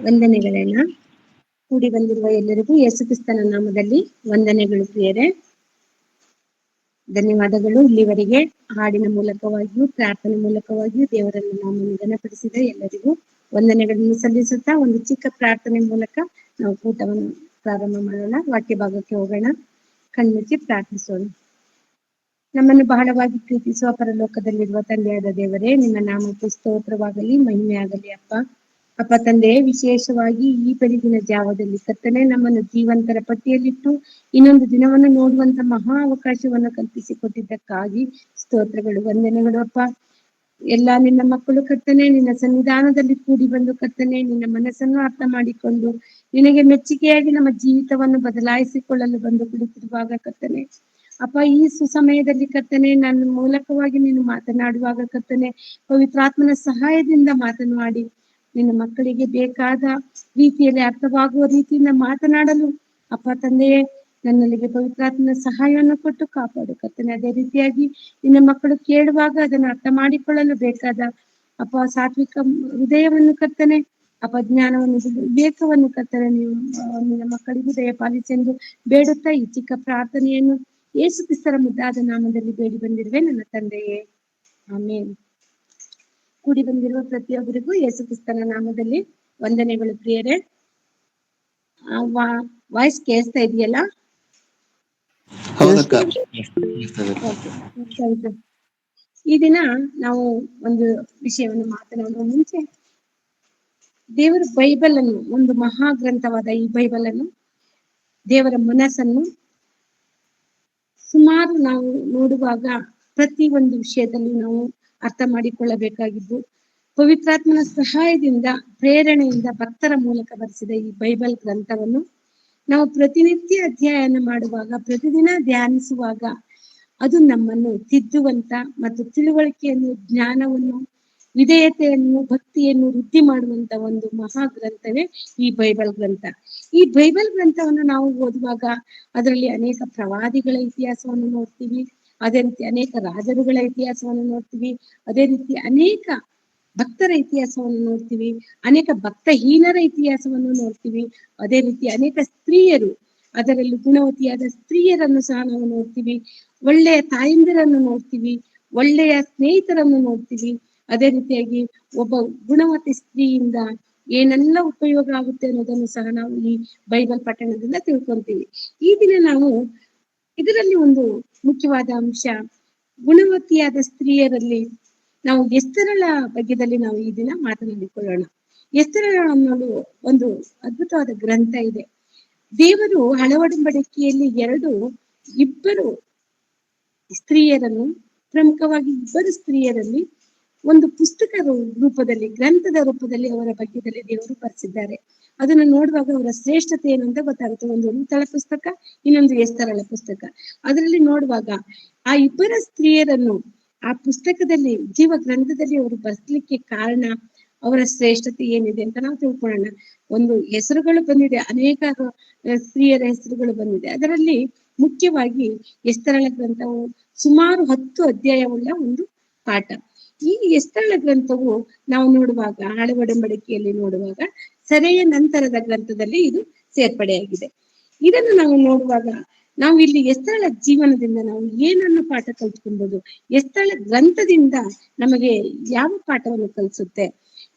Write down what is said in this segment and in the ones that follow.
ವಂದನೆಗಳನ್ನ. ಕೂಡಿ ಬಂದಿರುವ ಎಲ್ಲರಿಗೂ ಯೇಸು ಕ್ರಿಸ್ತನ ನಾಮದಲ್ಲಿ ವಂದನೆಗಳು ಪ್ರಿಯರೇ. ಧನ್ಯವಾದಗಳು. ಇಲ್ಲಿವರೆಗೆ ಹಾಡಿನ ಮೂಲಕವಾಗಿಯೂ ಪ್ರಾರ್ಥನೆ ಮೂಲಕವಾಗಿಯೂ ದೇವರನ್ನು ನಾಮವನ್ನು ಘನಪಡಿಸಿದ ಎಲ್ಲರಿಗೂ ವಂದನೆಗಳನ್ನು ಸಲ್ಲಿಸುತ್ತಾ ಒಂದು ಚಿಕ್ಕ ಪ್ರಾರ್ಥನೆ ಮೂಲಕ ನಾವು ಕೂಟವನ್ನು ಪ್ರಾರಂಭ ಮಾಡೋಣ. ವಾಕ್ಯ ಭಾಗಕ್ಕೆ ಹೋಗೋಣ. ಕಣ್ಮುಚ್ಚಿ ಪ್ರಾರ್ಥಿಸೋಣ. ನಮ್ಮನ್ನು ಬಹಳವಾಗಿ ಪ್ರೀತಿಸುವ ಪರಲೋಕದಲ್ಲಿರುವ ತಂದೆಯಾದ ದೇವರೇ, ನಿಮ್ಮ ನಾಮಕ್ಕೆ ಸ್ತೋತ್ರವಾಗಲಿ, ಮಹಿಮೆ ಆಗಲಿ. ಅಪ್ಪ ತಂದೆ, ವಿಶೇಷವಾಗಿ ಈ ಬೆಳಗಿನ ಜಾವದಲ್ಲಿ ಕರ್ತನೆ ನಮ್ಮನ್ನು ಜೀವಂತರ ಪಟ್ಟಿಯಲ್ಲಿಟ್ಟು ಇನ್ನೊಂದು ದಿನವನ್ನು ನೋಡುವಂತ ಮಹಾ ಅವಕಾಶವನ್ನು ಕಲ್ಪಿಸಿಕೊಟ್ಟಿದ್ದಕ್ಕಾಗಿ ಸ್ತೋತ್ರಗಳು, ವಂದನೆಗಳು. ಅಪ್ಪ, ಎಲ್ಲಾ ನಿನ್ನ ಮಕ್ಕಳು ಕರ್ತನೆ ನಿನ್ನ ಸನ್ನಿಧಾನದಲ್ಲಿ ಕೂಡಿ ಬಂದು ಕರ್ತನೆ ನಿನ್ನ ಮನಸ್ಸನ್ನು ಅರ್ಥ ಮಾಡಿಕೊಂಡು ನಿನಗೆ ಮೆಚ್ಚುಗೆಯಾಗಿ ನಮ್ಮ ಜೀವಿತವನ್ನು ಬದಲಾಯಿಸಿಕೊಳ್ಳಲು ಬಂದು ಕುಳಿತಿರುವಾಗ ಕರ್ತನೆ ಅಪ್ಪ, ಈ ಸುಸಮಯದಲ್ಲಿ ಕರ್ತನೆ ನನ್ನ ಮೂಲಕವಾಗಿ ನೀನು ಮಾತನಾಡುವಾಗ ಕರ್ತನೆ ಪವಿತ್ರಾತ್ಮನ ಸಹಾಯದಿಂದ ಮಾತನಾಡಿ ನಿನ್ನ ಮಕ್ಕಳಿಗೆ ಬೇಕಾದ ರೀತಿಯಲ್ಲಿ ಅರ್ಥವಾಗುವ ರೀತಿಯಿಂದ ಮಾತನಾಡಲು ಅಪ್ಪ ತಂದೆಯೇ ನನ್ನಲ್ಲಿಗೆ ಪವಿತ್ರಾತ್ಮನ ಸಹಾಯವನ್ನು ಕೊಟ್ಟು ಕಾಪಾಡು ಕರ್ತನೆ. ಅದೇ ರೀತಿಯಾಗಿ ನಿನ್ನ ಮಕ್ಕಳು ಕೇಳುವಾಗ ಅದನ್ನು ಅರ್ಥ ಮಾಡಿಕೊಳ್ಳಲು ಬೇಕಾದ ಅಪ್ಪ ಸಾತ್ವಿಕ ಹೃದಯವನ್ನು ಕರ್ತನೆ, ಅಪ್ಪ ಜ್ಞಾನವನ್ನು ವಿವೇಕವನ್ನು ಕರ್ತನೆ ನೀವು ನಿನ್ನ ಮಕ್ಕಳಿಗೂ ದಯಪಾಲಿಸೆಂದು ಬೇಡುತ್ತಾ ಈ ಚಿಕ್ಕ ಪ್ರಾರ್ಥನೆಯನ್ನು ಯೇಸು ಕ್ರಿಸ್ತರ ಮುದ್ದಾದ ನಾಮದಲ್ಲಿ ಬೇಡಿ ಬಂದಿರುವೆ ನನ್ನ ತಂದೆಯೇ, ಆಮೇನ್. ಕೂಡಿ ಬಂದಿರುವ ಪ್ರತಿಯೊಬ್ಬರಿಗೂ ಯೇಸು ಕ್ರಿಸ್ತನ ನಾಮದಲ್ಲಿ ವಂದನೆಗಳು ಪ್ರಿಯರೇ. ವಾಯ್ಸ್ ಕೇಳಿಸ್ತಾ ಇದೆಯಲ್ಲ? ಈ ದಿನ ನಾವು ಒಂದು ವಿಷಯವನ್ನು ಮಾತನಾಡುವ ಮುಂಚೆ ದೇವರ ಬೈಬಲ್ ಅನ್ನು, ಒಂದು ಮಹಾ ಗ್ರಂಥವಾದ ಈ ಬೈಬಲ್ ಅನ್ನು, ದೇವರ ಮನಸ್ಸನ್ನು ಸುಮಾರು ನಾವು ನೋಡುವಾಗ ಪ್ರತಿ ಒಂದು ವಿಷಯದಲ್ಲಿ ನಾವು ಅರ್ಥ ಮಾಡಿಕೊಳ್ಳಬೇಕಾಗಿದ್ದು, ಪವಿತ್ರಾತ್ಮನ ಸಹಾಯದಿಂದ ಪ್ರೇರಣೆಯಿಂದ ಭಕ್ತರ ಮೂಲಕ ಬರೆಸಿದ ಈ ಬೈಬಲ್ ಗ್ರಂಥವನ್ನು ನಾವು ಪ್ರತಿನಿತ್ಯ ಅಧ್ಯಯನ ಮಾಡುವಾಗ, ಪ್ರತಿದಿನ ಧ್ಯಾನಿಸುವಾಗ ಅದು ನಮ್ಮನ್ನು ತಿದ್ದುವಂತ ಮತ್ತು ತಿಳುವಳಿಕೆಯನ್ನು, ಜ್ಞಾನವನ್ನು, ವಿಧೇಯತೆಯನ್ನು, ಭಕ್ತಿಯನ್ನು ವೃದ್ಧಿ ಮಾಡುವಂತ ಒಂದು ಮಹಾ ಗ್ರಂಥವೇ ಈ ಬೈಬಲ್ ಗ್ರಂಥ. ಈ ಬೈಬಲ್ ಗ್ರಂಥವನ್ನು ನಾವು ಓದುವಾಗ ಅದರಲ್ಲಿ ಅನೇಕ ಪ್ರವಾದಿಗಳ ಇತಿಹಾಸವನ್ನು ನೋಡ್ತೀವಿ, ಅದೇ ರೀತಿ ಅನೇಕ ರಾಜರುಗಳ ಇತಿಹಾಸವನ್ನು ನೋಡ್ತೀವಿ, ಅದೇ ರೀತಿ ಅನೇಕ ಭಕ್ತರ ಇತಿಹಾಸವನ್ನು ನೋಡ್ತೀವಿ, ಅನೇಕ ಭಕ್ತಹೀನರ ಇತಿಹಾಸವನ್ನು ನೋಡ್ತೀವಿ, ಅದೇ ರೀತಿ ಅನೇಕ ಸ್ತ್ರೀಯರು, ಅದರಲ್ಲಿ ಗುಣವತಿಯಾದ ಸ್ತ್ರೀಯರನ್ನು ಸಹ ನಾವು ನೋಡ್ತೀವಿ, ಒಳ್ಳೆಯ ತಾಯಂದಿರನ್ನು ನೋಡ್ತೀವಿ, ಒಳ್ಳೆಯ ಸ್ನೇಹಿತರನ್ನು ನೋಡ್ತೀವಿ. ಅದೇ ರೀತಿಯಾಗಿ ಒಬ್ಬ ಗುಣವತಿ ಸ್ತ್ರೀಯಿಂದ ಏನೆಲ್ಲ ಉಪಯೋಗ ಆಗುತ್ತೆ ಅನ್ನೋದನ್ನು ಸಹ ನಾವು ಈ ಬೈಬಲ್ ಪಠಣದಿಂದ ತಿಳ್ಕೊಂತೀವಿ. ಈ ದಿನ ನಾವು ಇದರಲ್ಲಿ ಒಂದು ಮುಖ್ಯವಾದ ಅಂಶ, ಗುಣವತಿಯಾದ ಸ್ತ್ರೀಯರಲ್ಲಿ ನಾವು ಎಸ್ತರಳ ಬಗ್ಗೆದಲ್ಲಿ ನಾವು ಈ ದಿನ ಮಾತನಾಡಿಕೊಳ್ಳೋಣ. ಎಸ್ತರಳ ಅನ್ನೋದು ಒಂದು ಅದ್ಭುತವಾದ ಗ್ರಂಥ ಇದೆ. ದೇವರು ಹಳೆ ಒಡಂಬಡಿಕೆಯಲ್ಲಿ ಇಬ್ಬರು ಸ್ತ್ರೀಯರನ್ನು, ಪ್ರಮುಖವಾಗಿ ಇಬ್ಬರು ಸ್ತ್ರೀಯರಲ್ಲಿ ಒಂದು ಪುಸ್ತಕ ರೂಪದಲ್ಲಿ, ಗ್ರಂಥದ ರೂಪದಲ್ಲಿ ಅವರ ಬಗ್ಗೆದಲ್ಲಿ ದೇವರು ಬರೆಸಿದ್ದಾರೆ. ಅದನ್ನು ನೋಡುವಾಗ ಅವರ ಶ್ರೇಷ್ಠತೆ ಏನು ಅಂತ ಗೊತ್ತಾಗುತ್ತೆ. ಒಂದು ರೂತಳ ಪುಸ್ತಕ, ಇನ್ನೊಂದು ಎಸ್ತರಳ ಪುಸ್ತಕ. ಅದರಲ್ಲಿ ನೋಡುವಾಗ ಆ ಇಬ್ಬರ ಸ್ತ್ರೀಯರನ್ನು ಆ ಪುಸ್ತಕದಲ್ಲಿ, ಜೀವ ಗ್ರಂಥದಲ್ಲಿ ಅವರು ಬರ್ಸ್ಲಿಕ್ಕೆ ಕಾರಣ, ಅವರ ಶ್ರೇಷ್ಠತೆ ಏನಿದೆ ಅಂತ ನಾವು ತಿಳ್ಕೊಳ್ಳೋಣ. ಒಂದು ಹೆಸರುಗಳು ಬಂದಿದೆ, ಅನೇಕ ಸ್ತ್ರೀಯರ ಹೆಸರುಗಳು ಬಂದಿದೆ. ಅದರಲ್ಲಿ ಮುಖ್ಯವಾಗಿ ಎಸ್ತರಳ ಗ್ರಂಥವು ಸುಮಾರು 10 ಅಧ್ಯಾಯವುಳ್ಳ ಒಂದು ಪಾಠ. ಈ ಎಸ್ತರಳ ಗ್ರಂಥವು ನಾವು ನೋಡುವಾಗ, ಹಳೆ ಒಡಂಬಡಿಕೆಯಲ್ಲಿ ನೋಡುವಾಗ ಸೆರೆಯ ನಂತರದ ಗ್ರಂಥದಲ್ಲಿ ಇದು ಸೇರ್ಪಡೆಯಾಗಿದೆ. ಇದನ್ನು ನಾವು ನೋಡುವಾಗ ನಾವು ಇಲ್ಲಿ ಎಸ್ತರಳ ಜೀವನದಿಂದ ನಾವು ಏನನ್ನು ಪಾಠ ಕಲ್ತ್ಕೊಬಹುದು, ಎಸ್ತರಳ ಗ್ರಂಥದಿಂದ ನಮಗೆ ಯಾವ ಪಾಠವನ್ನು ಕಲಿಸುತ್ತೆ,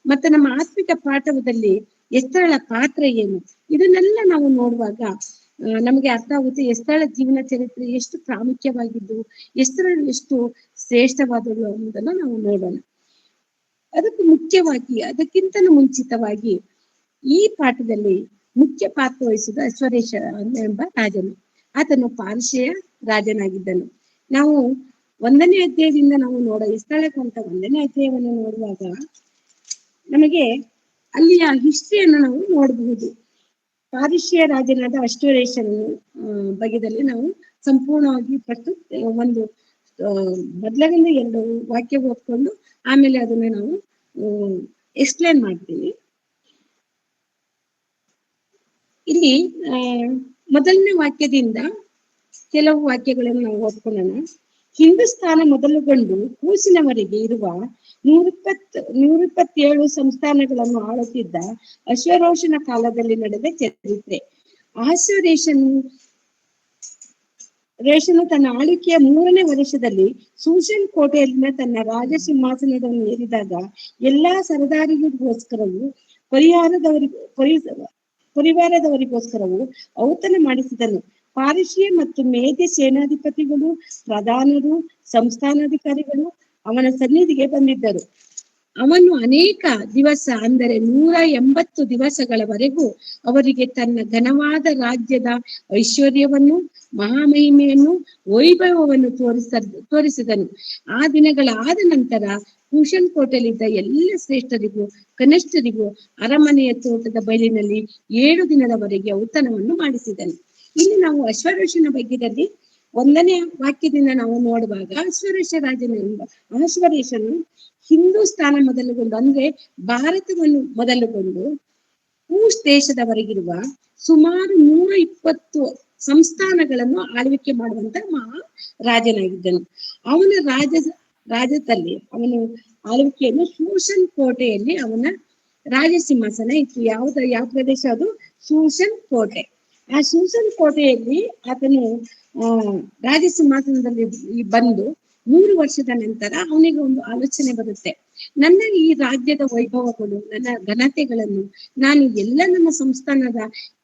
ಮತ್ತೆ ನಮ್ಮ ಆತ್ಮಿಕ ಪಾಠದಲ್ಲಿ ಎಸ್ತರಳ ಪಾತ್ರ ಏನು, ಇದನ್ನೆಲ್ಲ ನಾವು ನೋಡುವಾಗ ನಮಗೆ ಅರ್ಥ ಆಗುತ್ತೆ. ಎಸ್ತರಳ ಜೀವನ ಚರಿತ್ರೆ ಎಷ್ಟು ಪ್ರಾಮುಖ್ಯವಾಗಿದ್ದು, ಎಸ್ತರಳು ಎಷ್ಟು ಶ್ರೇಷ್ಠವಾದಳು ಅನ್ನೋದನ್ನ ನಾವು ನೋಡೋಣ. ಅದಕ್ಕಿಂತಲೂ ಮುಂಚಿತವಾಗಿ ಈ ಪಾಠದಲ್ಲಿ ಮುಖ್ಯ ಪಾತ್ರ ವಹಿಸಿದ ಅಶ್ವರೇಶ ಎಂಬ ರಾಜನು. ಆತನು ಪಾರಸೆಯ ರಾಜನಾಗಿದ್ದನು. ನಾವು 1ನೇ ಅಧ್ಯಾಯದಿಂದ ನಾವು ಎಸ್ತರಳ ಗ್ರಂಥ 1ನೇ ಅಧ್ಯಾಯವನ್ನು ನೋಡುವಾಗ ನಮಗೆ ಅಲ್ಲಿಯ ಹಿಸ್ಟ್ರಿಯನ್ನು ನಾವು ನೋಡಬಹುದು. ಪಾರಸೆಯ ರಾಜನಾದ ಅಶ್ವರೇಶನ ಬಗ್ಗೆದಲ್ಲಿ ನಾವು ಸಂಪೂರ್ಣವಾಗಿ ಒಂದು ಮೊದಲರಿಂದ 2 ವಾಕ್ಯ ಓದ್ಕೊಂಡು ಆಮೇಲೆ ಅದನ್ನ ನಾವು ಎಕ್ಸ್ಪ್ಲೇನ್ ಮಾಡ್ತೀವಿ. ಇಲ್ಲಿ ಮೊದಲನೇ ವಾಕ್ಯದಿಂದ ಕೆಲವು ವಾಕ್ಯಗಳನ್ನು ನಾವು ಓದ್ಕೊಳ್ಳೋಣ. ಹಿಂದೂಸ್ತಾನ ಮೊದಲುಗೊಂಡು ಕೂಸಿನವರೆಗೆ ಇರುವ 127 ಸಂಸ್ಥಾನಗಳನ್ನು ಆಳುತ್ತಿದ್ದ ಅಶ್ವರೋಷನ ಕಾಲದಲ್ಲಿ ನಡೆದ ಚರಿತ್ರೆ. ರೇಷನು ತನ್ನ ಆಳ್ವಿಕೆಯ 3ನೇ ವರ್ಷದಲ್ಲಿ ಸೂಷನ್ ಕೋಟೆಯಲ್ಲಿನ ತನ್ನ ರಾಜ ಸಿಂಹಾಸನವನ್ನು ಏರಿದಾಗ ಎಲ್ಲಾ ಸರದಾರಿಗೋಸ್ಕರವು ಪರಿವಾರದವರಿಗೋಸ್ಕರವು ಔತಣ ಮಾಡಿಸಿದನು. ಪಾರಸಿಯ ಮತ್ತು ಮೇದ್ಯ ಸೇನಾಧಿಪತಿಗಳು, ಪ್ರಧಾನರು, ಸಂಸ್ಥಾನಾಧಿಕಾರಿಗಳು ಅವನ ಸನ್ನಿಧಿಗೆ ಬಂದಿದ್ದರು. ಅವನು ಅನೇಕ ದಿವಸ, ಅಂದರೆ 180 ದಿವಸಗಳವರೆಗೂ ಅವರಿಗೆ ತನ್ನ ಘನವಾದ ರಾಜ್ಯದ ಐಶ್ವರ್ಯವನ್ನು, ಮಹಾಮಹಿಮೆಯನ್ನು, ವೈಭವವನ್ನು ತೋರಿಸಿದನು. ಆ ದಿನಗಳಾದ ನಂತರ ಕೂಷನ್ ಕೋಟೆಯಲ್ಲಿದ್ದ ಎಲ್ಲ ಶ್ರೇಷ್ಠರಿಗೂ ಕನಿಷ್ಠರಿಗೂ ಅರಮನೆಯ ತೋಟದ ಬಯಲಿನಲ್ಲಿ 7 ದಿನದವರೆಗೆ ಔತಣವನ್ನು ಮಾಡಿಸಿದನು. ಇಲ್ಲಿ ನಾವು ಅಶ್ವರೋಷನ ಬಗ್ಗೆದಲ್ಲಿ 1ನೇ ವಾಕ್ಯದಿಂದ ನಾವು ನೋಡುವಾಗ, ಅಶ್ವರೋಷನು ಹಿಂದೂಸ್ತಾನ ಮೊದಲುಗೊಂಡು, ಅಂದ್ರೆ ಭಾರತವನ್ನು ಮೊದಲುಗೊಂಡು ಕೂಶ್ ದೇಶದವರೆಗಿರುವ ಸುಮಾರು 120 ಸಂಸ್ಥಾನಗಳನ್ನು ಆಳ್ವಿಕೆ ಮಾಡುವಂತ ಮಹಾ ರಾಜನಾಗಿದ್ದನು. ಅವನ ರಾಜ್ಯದಲ್ಲಿ ಅವನು ಆಳ್ವಿಕೆಯನ್ನು ಶೂಷನ್ ಕೋಟೆಯಲ್ಲಿ ಅವನ ರಾಜ ಸಿಂಹಾಸನ ಇತ್ತು. ಯಾವ ಪ್ರದೇಶ ಅದು? ಶೂಷನ್ ಕೋಟೆ. ಆ ಶೂಷನ್ ಕೋಟೆಯಲ್ಲಿ ಆತನು ರಾಜ ಸಿಂಹಾಸನದಲ್ಲಿ ಬಂದು 3 ವರ್ಷದ ನಂತರ ಅವನಿಗೆ ಒಂದು ಆಲೋಚನೆ ಬರುತ್ತೆ. ನನ್ನ ಈ ರಾಜ್ಯದ ವೈಭವಗಳು, ನನ್ನ ಘನತೆಗಳನ್ನು ನಾನು ನನ್ನ ಸಂಸ್ಥಾನದ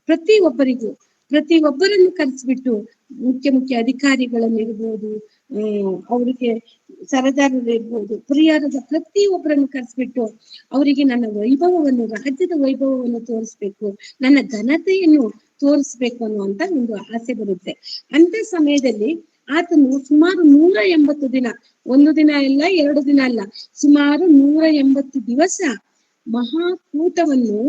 ಪ್ರತಿಯೊಬ್ಬರನ್ನು ಕರೆಸಿಬಿಟ್ಟು, ಮುಖ್ಯ ಅಧಿಕಾರಿಗಳನ್ನು ಇರ್ಬೋದು, ಅವರಿಗೆ ಸರದಾರರು ಇರ್ಬೋದು, ಪರಿವಾರದ ಪ್ರತಿಯೊಬ್ಬರನ್ನು ಕರೆಸಿಬಿಟ್ಟು ಅವರಿಗೆ ನನ್ನ ವೈಭವವನ್ನು, ರಾಜ್ಯದ ವೈಭವವನ್ನು ತೋರಿಸ್ಬೇಕು, ನನ್ನ ಘನತೆಯನ್ನು ತೋರಿಸ್ಬೇಕು ಅನ್ನುವಂತ ಒಂದು ಆಸೆ ಬರುತ್ತೆ. ಅಂತ ಸಮಯದಲ್ಲಿ ಆತನು ಸುಮಾರು 180 ದಿನ, 1 ದಿನ ಇಲ್ಲ, 2 ದಿನ ಅಲ್ಲ, ಸುಮಾರು 180 ದಿವಸ ಮಹಾಕೂಟವನ್ನು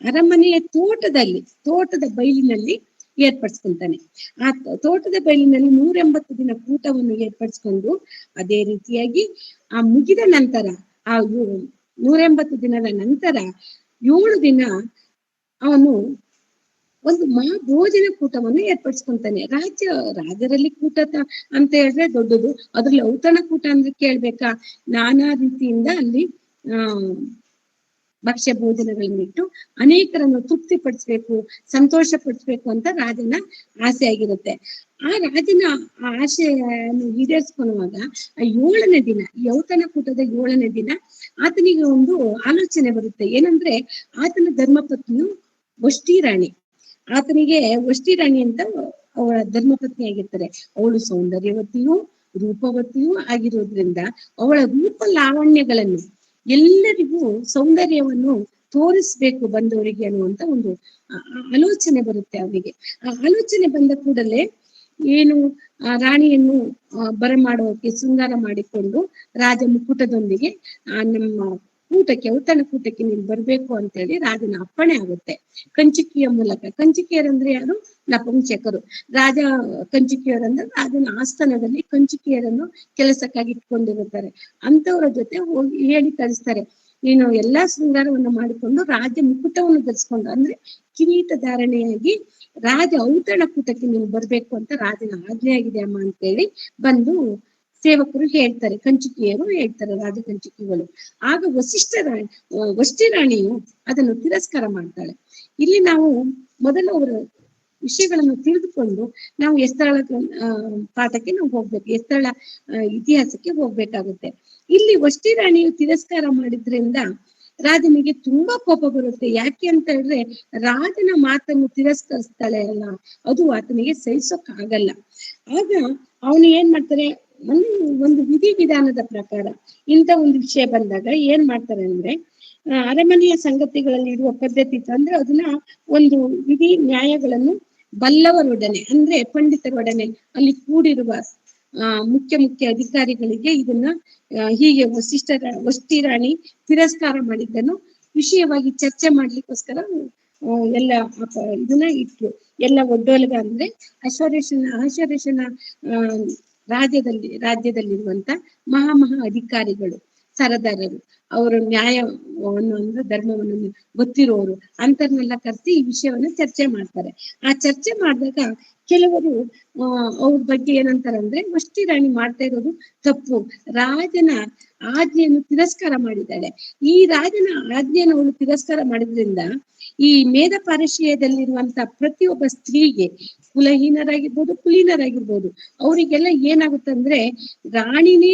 ಅರಮನೆಯ ತೋಟದ ಬಯಲಿನಲ್ಲಿ ಏರ್ಪಡಿಸ್ಕೊಂತಾನೆ. ಆ ತೋಟದ ಬಯಲಿನಲ್ಲಿ 180 ದಿನ ಕೂಟವನ್ನು ಏರ್ಪಡಿಸ್ಕೊಂಡು, ಅದೇ ರೀತಿಯಾಗಿ ಆ ಮುಗಿದ ನಂತರ, ಆ 180 ದಿನದ ನಂತರ 7 ದಿನ ಅವನು ಒಂದು ಮಹಾಭೋಜನ ಕೂಟವನ್ನು ಏರ್ಪಡಿಸ್ಕೊಂತಾನೆ. ರಾಜರಲ್ಲಿ ಕೂಟ ಅಂತ ಹೇಳಿದ್ರೆ ದೊಡ್ಡದು, ಅದ್ರಲ್ಲಿ ಔತಣ ಕೂಟ ಅಂದ್ರೆ ಕೇಳ್ಬೇಕಾ? ನಾನಾ ರೀತಿಯಿಂದ ಅಲ್ಲಿ ಭಕ್ಷ್ಯ ಭೋಜನಗಳನ್ನಿಟ್ಟು ಅನೇಕರನ್ನು ತೃಪ್ತಿಪಡಿಸ್ಬೇಕು, ಸಂತೋಷ ಪಡಿಸ್ಬೇಕು ಅಂತ ರಾಜನ ಆಸೆ ಆಗಿರುತ್ತೆ. ಆ ರಾಜನ ಆಸೆಯನ್ನು ಈಡೇರಿಸ್ಕೊಳ್ಳುವಾಗ 7ನೇ ದಿನ, ಈ ಔತಣ ಕೂಟದ 7ನೇ ದಿನ ಆತನಿಗೆ ಒಂದು ಆಲೋಚನೆ ಬರುತ್ತೆ. ಏನಂದ್ರೆ, ಆತನ ಧರ್ಮಪತ್ನಿಯು ವಷ್ಟಿ ರಾಣಿ. ಆತನಿಗೆ ವಷ್ಟಿ ರಾಣಿ ಅಂತ ಅವಳ ಧರ್ಮಪತ್ನಿ ಆಗಿರ್ತಾರೆ. ಅವಳು ಸೌಂದರ್ಯವತಿಯೂ ರೂಪವತಿಯೂ ಆಗಿರೋದ್ರಿಂದ ಅವಳ ರೂಪ ಲಾವಣ್ಯಗಳನ್ನು, ಎಲ್ಲರಿಗೂ ಸೌಂದರ್ಯವನ್ನು ತೋರಿಸ್ಬೇಕು ಬಂದವರಿಗೆ ಅನ್ನುವಂತ ಒಂದು ಆಲೋಚನೆ ಬರುತ್ತೆ ಅವರಿಗೆ. ಆ ಆಲೋಚನೆ ಬಂದ ಕೂಡಲೇ ಏನು, ಆ ರಾಣಿಯನ್ನು ಬರಮಾಡೋಕೆ ಶೃಂಗಾರ ಮಾಡಿಕೊಂಡು ರಾಜ ಮುಕುಟದೊಂದಿಗೆ ನಮ್ಮ ಔತಣ ಕೂಟಕ್ಕೆ ನೀನು ಬರ್ಬೇಕು ಅಂತೇಳಿ ರಾಜನ ಅಪ್ಪಣೆ ಆಗುತ್ತೆ ಕಂಚುಕಿಯ ಮೂಲಕ. ಕಂಚುಕಿಯರಂದ್ರೆ ಯಾರು? ನಪುಂಸಕರು. ರಾಜ ಕಂಚುಕಿಯರಂದ್ರೆ ರಾಜನ ಆಸ್ಥಾನದಲ್ಲಿ ಕಂಚುಕಿಯರನ್ನು ಕೆಲಸಕ್ಕಾಗಿ ಇಟ್ಕೊಂಡಿರುತ್ತಾರೆ. ಅಂತವರ ಜೊತೆ ಹೋಗಿ ಹೇಳಿ ಕಳಿಸ್ತಾರೆ, ನೀನು ಎಲ್ಲಾ ಶೃಂಗಾರವನ್ನು ಮಾಡಿಕೊಂಡು ರಾಜ ಮುಕುಟವನ್ನು ಧರಿಸ್ಕೊಂಡು, ಅಂದ್ರೆ ಕಿರೀಟ ಧಾರಣೆಯಾಗಿ ರಾಜ ಔತಣ ಕೂಟಕ್ಕೆ ನೀನು ಬರ್ಬೇಕು ಅಂತ ರಾಜನ ಆಜ್ಞೆ ಆಗಿದೆ ಅಮ್ಮ ಅಂತೇಳಿ ಬಂದು ಸೇವಕರು ಹೇಳ್ತಾರೆ, ಕಂಚುಕಿಯರು ಹೇಳ್ತಾರೆ, ರಾಜ ಕಂಚುಕಿಗಳು. ಆಗ ವಷ್ಟಿ ರಾಣಿಯು ಅದನ್ನು ತಿರಸ್ಕಾರ ಮಾಡ್ತಾಳೆ. ಇಲ್ಲಿ ನಾವು ಮೊದಲು ಅವರ ವಿಷಯಗಳನ್ನು ತಿಳಿದುಕೊಂಡು ನಾವು ಎಸ್ತಳ ಪಾಠಕ್ಕೆ ನಾವು ಹೋಗ್ಬೇಕು, ಎಸ್ತಳ ಇತಿಹಾಸಕ್ಕೆ ಹೋಗ್ಬೇಕಾಗುತ್ತೆ. ಇಲ್ಲಿ ವಷ್ಟಿ ರಾಣಿಯು ತಿರಸ್ಕಾರ ಮಾಡಿದ್ರಿಂದ ರಾಜನಿಗೆ ತುಂಬಾ ಕೋಪ ಬರುತ್ತೆ. ಯಾಕೆ ಅಂತ ಹೇಳಿದ್ರೆ, ರಾಜನ ಮಾತನ್ನು ತಿರಸ್ಕರಿಸ್ತಾಳೆ ಅಲ್ಲ, ಅದು ಆತನಿಗೆ ಸಹಿಸೋಕ್ ಆಗಲ್ಲ. ಆಗ ಅವನು ಏನ್ ಮಾಡ್ತಾರೆ, ಒಂದು ವಿಧಾನದ ಪ್ರಕಾರ ಇಂಥ ಒಂದು ವಿಷಯ ಬಂದಾಗ ಏನ್ ಮಾಡ್ತಾರೆ ಅಂದ್ರೆ, ಅರಮನೆಯ ಸಂಗತಿಗಳಲ್ಲಿ ಇರುವ ಪದ್ಧತಿ ಅಂದ್ರೆ ಅದನ್ನ ಒಂದು ವಿಧಿ ನ್ಯಾಯಗಳನ್ನು ಬಲ್ಲವರೊಡನೆ, ಅಂದ್ರೆ ಪಂಡಿತರೊಡನೆ ಅಲ್ಲಿ ಕೂಡಿರುವ ಮುಖ್ಯ ಅಧಿಕಾರಿಗಳಿಗೆ ಇದನ್ನ ಹೀಗೆ ವಷ್ಟಿ ರಾಣಿ ತಿರಸ್ಕಾರ ಮಾಡಿದ್ದನ್ನು ವಿಷಯವಾಗಿ ಚರ್ಚೆ ಮಾಡ್ಲಿಕ್ಕೋಸ್ಕರ ಎಲ್ಲ ಇದನ್ನ ಇಟ್ರು. ಎಲ್ಲ ಒಡ್ಡೋಲಗ ಅಂದ್ರೆ ಅಶ್ವರೇಷನ ರಾಜ್ಯದಲ್ಲಿರುವಂತ ಮಹಾ ಅಧಿಕಾರಿಗಳು ಸರದಾರರು, ಅವರು ನ್ಯಾಯವನ್ನು ಅಂದ್ರೆ ಧರ್ಮವನ್ನು ಗೊತ್ತಿರೋರು ಅಂತರ್ನೆಲ್ಲ ಕರೆಸಿ ಈ ವಿಷಯವನ್ನ ಚರ್ಚೆ ಮಾಡ್ತಾರೆ. ಆ ಚರ್ಚೆ ಮಾಡಿದಾಗ ಕೆಲವರು ಅವ್ರ ಬಗ್ಗೆ ಏನಂತಾರಂದ್ರೆ, ವಷ್ಟಿ ರಾಣಿ ಮಾಡ್ತಾ ಇರೋದು ತಪ್ಪು, ರಾಜನ ಆಜ್ಞೆಯನ್ನು ತಿರಸ್ಕಾರ ಮಾಡಿದ್ದಾಳೆ. ಈ ರಾಜನ ಆಜ್ಞೆಯನ್ನು ಅವಳು ತಿರಸ್ಕಾರ ಮಾಡಿದ್ರಿಂದ ಈ ಮೇಧ ಪಾರಶೀಯದಲ್ಲಿರುವಂತ ಪ್ರತಿಯೊಬ್ಬ ಸ್ತ್ರೀಗೆ, ಕುಲಹೀನರಾಗಿರ್ಬೋದು ಕುಲೀನರಾಗಿರ್ಬೋದು, ಅವರಿಗೆಲ್ಲ ಏನಾಗುತ್ತಂದ್ರೆ, ರಾಣಿನೇ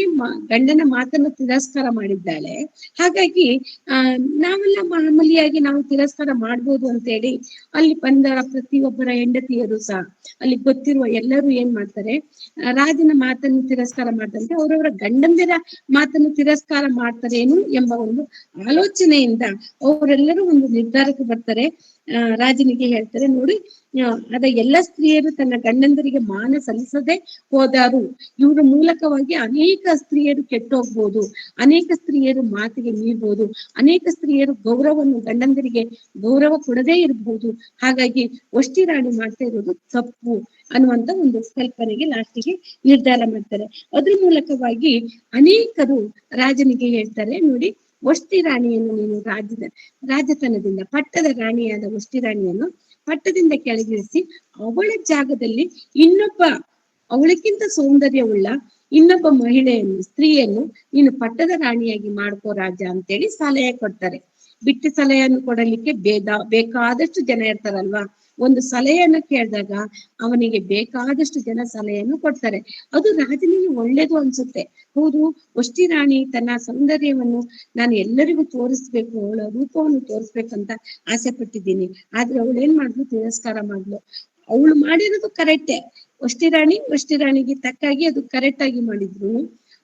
ಗಂಡನ ಮಾತನ್ನು ತಿರಸ್ಕಾರ ಮಾಡಿದ್ದಾಳೆ, ಹಾಗಾಗಿ ನಾವೆಲ್ಲ ಮಾಮೂಲಿಯಾಗಿ ನಾವು ತಿರಸ್ಕಾರ ಮಾಡ್ಬೋದು ಅಂತೇಳಿ ಅಲ್ಲಿ ಬಂದ ಪ್ರತಿಯೊಬ್ಬರ ಹೆಂಡತಿಯರು ಸಹ, ಅಲ್ಲಿ ಗೊತ್ತಿರುವ ಎಲ್ಲರೂ ಏನ್ ಮಾಡ್ತಾರೆ, ರಾಜನ ಮಾತನ್ನು ತಿರಸ್ಕಾರ ಮಾಡ್ದಂತೆ ಅವರವರ ಗಂಡಂದಿರ ಮಾತನ್ನು ತಿರಸ್ಕಾರ ಮಾಡ್ತಾರೇನು ಎಂಬ ಒಂದು ಆಲೋಚನೆಯಿಂದ ಅವರೆಲ್ಲರೂ ಒಂದು ನಿರ್ಧಾರಕ್ಕೆ ಬರ್ತಾರೆ. ರಾಜನಿಗೆ ಹೇಳ್ತಾರೆ, ನೋಡಿ, ಅದ ಎಲ್ಲ ಸ್ತ್ರೀಯರು ತನ್ನ ಗಂಡಂದರಿಗೆ ಮಾನ ಸಲ್ಲಿಸದೆ ಹೋದಾರು ಇವರ ಮೂಲಕವಾಗಿ ಅನೇಕ ಸ್ತ್ರೀಯರು ಕೆಟ್ಟೋಗ್ಬೋದು, ಅನೇಕ ಸ್ತ್ರೀಯರು ಮಾತಿಗೆ ಮೀರ್ಬೋದು, ಅನೇಕ ಸ್ತ್ರೀಯರು ಗೌರವವನ್ನು ಗಂಡಂದರಿಗೆ ಗೌರವ ಕೊಡದೇ ಇರಬಹುದು. ಹಾಗಾಗಿ ವಷ್ಟಿ ರಾಣಿ ಮಾಡ್ತಾ ಇರೋದು ತಪ್ಪು ಅನ್ನುವಂತ ಒಂದು ಕಲ್ಪನೆಗೆ ಲಾಸ್ಟಿಗೆ ನಿರ್ಧಾರ ಮಾಡ್ತಾರೆ. ಅದ್ರ ಮೂಲಕವಾಗಿ ಅನೇಕರು ರಾಜನಿಗೆ ಹೇಳ್ತಾರೆ, ನೋಡಿ, ವಷ್ಟಿ ರಾಣಿಯನ್ನು ನೀನು ರಾಜತನದಿಂದ, ಪಟ್ಟದ ರಾಣಿಯಾದ ವಷ್ಟಿ ರಾಣಿಯನ್ನು ಪಟ್ಟದಿಂದ ಕೆಳಗಿಳಿಸಿ ಅವಳ ಜಾಗದಲ್ಲಿ ಇನ್ನೊಬ್ಬ ಅವಳಕ್ಕಿಂತ ಸೌಂದರ್ಯವುಳ್ಳ ಇನ್ನೊಬ್ಬ ಮಹಿಳೆಯನ್ನು, ಸ್ತ್ರೀಯನ್ನು ನೀನು ಪಟ್ಟದ ರಾಣಿಯಾಗಿ ಮಾಡ್ಕೋ ರಾಜ ಅಂತೇಳಿ ಸಲಹೆ ಕೊಡ್ತಾರೆ. ಬಿಟ್ಟು ಸಲಹೆಯನ್ನು ಕೊಡಲಿಕ್ಕೆ ಬೇಕಾದಷ್ಟು ಜನ ಇರ್ತಾರಲ್ವಾ, ಒಂದು ಸಲಹೆಯನ್ನು ಕೇಳಿದಾಗ ಅವನಿಗೆ ಬೇಕಾದಷ್ಟು ಜನ ಸಲಹೆಯನ್ನು ಕೊಡ್ತಾರೆ. ಅದು ರಾಜನಿಗೆ ಒಳ್ಳೇದು ಅನ್ಸುತ್ತೆ. ಹೌದು, ವಷ್ಟಿ ರಾಣಿ ತನ್ನ ಸೌಂದರ್ಯವನ್ನು ನಾನು ಎಲ್ಲರಿಗೂ ತೋರಿಸ್ಬೇಕು, ಅವಳ ರೂಪವನ್ನು ತೋರಿಸ್ಬೇಕಂತ ಆಸೆ ಪಟ್ಟಿದ್ದೀನಿ, ಆದ್ರೆ ಅವಳು ಏನ್ ಮಾಡ್ಲು, ತಿರಸ್ಕಾರ ಮಾಡ್ಲು. ಅವಳು ಮಾಡಿರೋದು ಕರೆಕ್ಟೇ, ವಷ್ಟಿ ರಾಣಿಗೆ ತಕ್ಕಾಗಿ ಅದು ಕರೆಕ್ಟ್ ಆಗಿ ಮಾಡಿದ್ರು,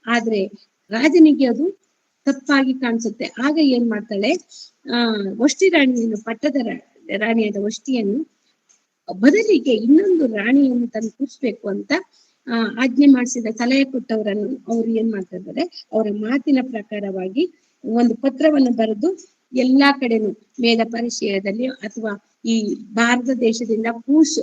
ಆದ್ರೆ ರಾಜನಿಗೆ ಅದು ತಪ್ಪಾಗಿ ಕಾಣಿಸುತ್ತೆ. ಆಗ ಏನ್ ಮಾಡ್ತಾಳೆ, ವಷ್ಟಿ ರಾಣಿಯನ್ನು, ಪಟ್ಟದ ರಾಣಿಯಾದ ವಷ್ಟಿಯನ್ನು ಬದಲಿಗೆ ಇನ್ನೊಂದು ರಾಣಿಯನ್ನು ತಂದು ಕೂರಿಸ್ಬೇಕು ಅಂತ ಆಜ್ಞೆ ಮಾಡಿಸಿದ, ಸಲಹೆ ಕೊಟ್ಟವರನ್ನು ಅವ್ರು ಏನ್ ಮಾಡ್ತಾ ಇದ್ದಾರೆ, ಅವರ ಮಾತಿನ ಪ್ರಕಾರವಾಗಿ ಒಂದು ಪತ್ರವನ್ನು ಬರೆದು ಎಲ್ಲಾ ಕಡೆನೂ ಮೇಧ ಪರಿಚಯದಲ್ಲಿ ಅಥವಾ ಈ ಭಾರತ ದೇಶದಿಂದ ಕೂಶ್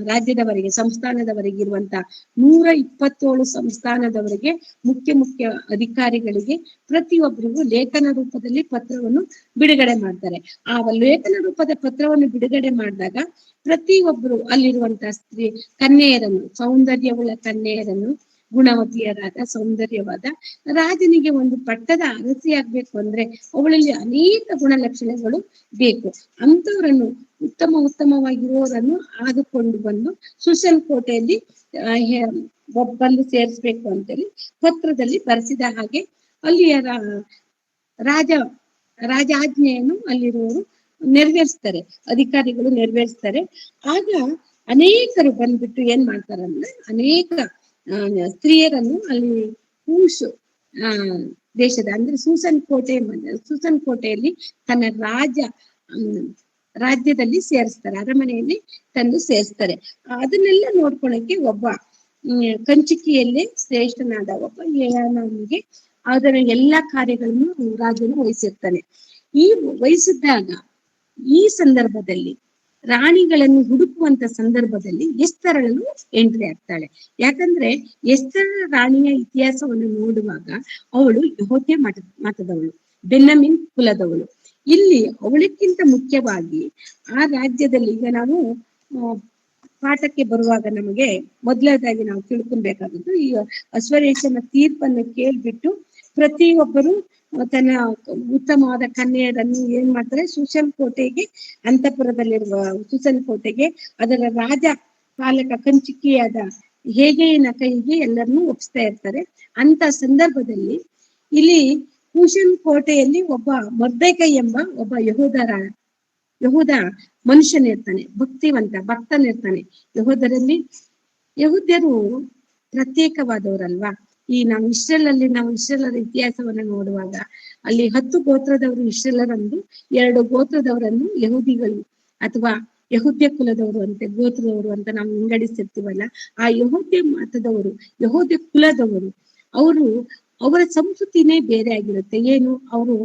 ರಾಜ್ಯದವರೆಗೆ, ಸಂಸ್ಥಾನದವರೆಗೆ ಇರುವಂತ 127 ಸಂಸ್ಥಾನದವರೆಗೆ ಮುಖ್ಯ ಅಧಿಕಾರಿಗಳಿಗೆ ಪ್ರತಿಯೊಬ್ಬರಿಗೂ ಲೇಖನ ರೂಪದಲ್ಲಿ ಪತ್ರವನ್ನು ಬಿಡುಗಡೆ ಮಾಡ್ತಾರೆ. ಆ ಲೇಖನ ರೂಪದ ಪತ್ರವನ್ನು ಬಿಡುಗಡೆ ಮಾಡಿದಾಗ ಪ್ರತಿಯೊಬ್ಬರು ಅಲ್ಲಿರುವಂತಹ ಕನ್ಯೆಯರನ್ನು, ಸೌಂದರ್ಯವುಳ್ಳ ಕನ್ಯೆಯರನ್ನು, ಗುಣವತಿಯರಾದ ಸೌಂದರ್ಯವಾದ, ರಾಜನಿಗೆ ಒಂದು ಪಟ್ಟದ ಅರಸಿ ಆಗ್ಬೇಕು ಅಂದ್ರೆ ಅವಳಲ್ಲಿ ಅನೇಕ ಗುಣಲಕ್ಷಣಗಳು ಬೇಕು, ಅಂತವರನ್ನು ಉತ್ತಮವಾಗಿರುವವರನ್ನು ಆದುಕೊಂಡು ಬಂದು ಸುಸನ್ ಕೋಟೆಯಲ್ಲಿ ಬಂದು ಸೇರಿಸ್ಬೇಕು ಅಂತೇಳಿ ಪತ್ರದಲ್ಲಿ ಬರೆಸಿದ ಹಾಗೆ ಅಲ್ಲಿಯ ರಾಜಾಜ್ಞೆಯನ್ನು ಅಲ್ಲಿರುವವರು ನೆರವೇರಿಸ್ತಾರೆ, ಅಧಿಕಾರಿಗಳು ನೆರವೇರಿಸ್ತಾರೆ. ಆಗ ಅನೇಕರು ಬಂದ್ಬಿಟ್ಟು ಏನ್ ಮಾಡ್ತಾರಂದ್ರೆ, ಅನೇಕ ಸ್ತ್ರೀಯರನ್ನು ಅಲ್ಲಿ ಕೂಶ್ ದೇಶದ ಅಂದ್ರೆ ಸೂಸನ್ ಕೋಟೆಯಲ್ಲಿ ತನ್ನ ರಾಜ್ಯದಲ್ಲಿ ಸೇರಿಸ್ತಾರೆ, ಅರಮನೆಯಲ್ಲಿ ತಂದು ಸೇರಿಸ್ತಾರೆ. ಅದನ್ನೆಲ್ಲ ನೋಡ್ಕೊಳಕ್ಕೆ ಒಬ್ಬ ಕಂಚಿಕಿಯಲ್ಲೇ ಶ್ರೇಷ್ಠನಾದ ಒಬ್ಬ ಯಯಾನನಿಗೆ ಅದರ ಎಲ್ಲಾ ಕಾರ್ಯಗಳನ್ನು ರಾಜನು ವಹಿಸಿರ್ತಾನೆ. ಈ ವಹಿಸಿದ್ದಾಗ ಈ ಸಂದರ್ಭದಲ್ಲಿ ರಾಣಿಗಳನ್ನು ಹುಡುಕುವಂತ ಸಂದರ್ಭದಲ್ಲಿ ಎಸ್ತರಳು ಎಂಟ್ರಿ ಆಗ್ತಾಳೆ. ಯಾಕಂದ್ರೆ ಎಸ್ತರ ರಾಣಿಯ ಇತಿಹಾಸವನ್ನು ನೋಡುವಾಗ ಅವಳು ಯೆಹೂದ್ಯ ಮತದವಳು, ಬೆನ್ಯಾಮೀನ್ ಕುಲದವಳು. ಇಲ್ಲಿ ಅವಳಕ್ಕಿಂತ ಮುಖ್ಯವಾಗಿ ಆ ರಾಜ್ಯದಲ್ಲಿ, ಈಗ ನಾವು ಪಾಠಕ್ಕೆ ಬರುವಾಗ ನಮಗೆ ಮೊದಲನೇದಾಗಿ ನಾವು ತಿಳ್ಕೊಬೇಕಾದದ್ದು, ಈ ಅಶ್ವರೇಶನ ತೀರ್ಪನ್ನು ಕೇಳ್ಬಿಟ್ಟು ಪ್ರತಿಯೊಬ್ಬರು ತನ್ನ ಉತ್ತಮವಾದ ಕನ್ಯೆಯರನ್ನು ಏನ್ ಮಾಡ್ತಾರೆ, ಸುಸನ್ ಕೋಟೆಗೆ, ಅಂತಃಪುರದಲ್ಲಿರುವ ಸುಸನ್ ಕೋಟೆಗೆ ಅದರ ರಾಜ ಪಾಲಕ ಕಂಚಿಕಿಯಾದ ಹೇಗೆಯನ ಕೈಗೆ ಎಲ್ಲರನ್ನೂ ಒಪ್ಪಿಸ್ತಾ ಇರ್ತಾರೆ. ಅಂತ ಸಂದರ್ಭದಲ್ಲಿ ಇಲ್ಲಿ ಕುಶನ್ ಕೋಟೆಯಲ್ಲಿ ಒಬ್ಬ ಮೊರ್ದೆಕೈ ಎಂಬ ಒಬ್ಬ ಯಹೂದ ಮನುಷ್ಯನಿರ್ತಾನೆ, ಭಕ್ತನಿರ್ತಾನೆ. ಯಹೂದ್ಯರು ಪ್ರತ್ಯೇಕವಾದವರಲ್ವಾ. ನಾವು ಇಸ್ರೇಲರ ಇತಿಹಾಸವನ್ನು ನೋಡುವಾಗ ಅಲ್ಲಿ 10 ಗೋತ್ರದವರು ಇಸ್ರೇಲರಂದು, 2 ಗೋತ್ರದವರನ್ನು ಯಹೂದಿಗಳು ಅಥವಾ ಯಹೂದ್ಯ ಕುಲದವರು ಅಂತೆ, ಗೋತ್ರದವರು ಅಂತ ನಾವು ವಿಂಗಡಿಸಿರ್ತೀವಲ್ಲ, ಆ ಯಹೂದ್ಯ ಮತದವರು, ಯಹೂದ್ಯ ಕುಲದವರು, ಅವರ ಸಂಸ್ಕೃತಿನೇ ಬೇರೆ ಆಗಿರುತ್ತೆ. ಏನು, ಅವರು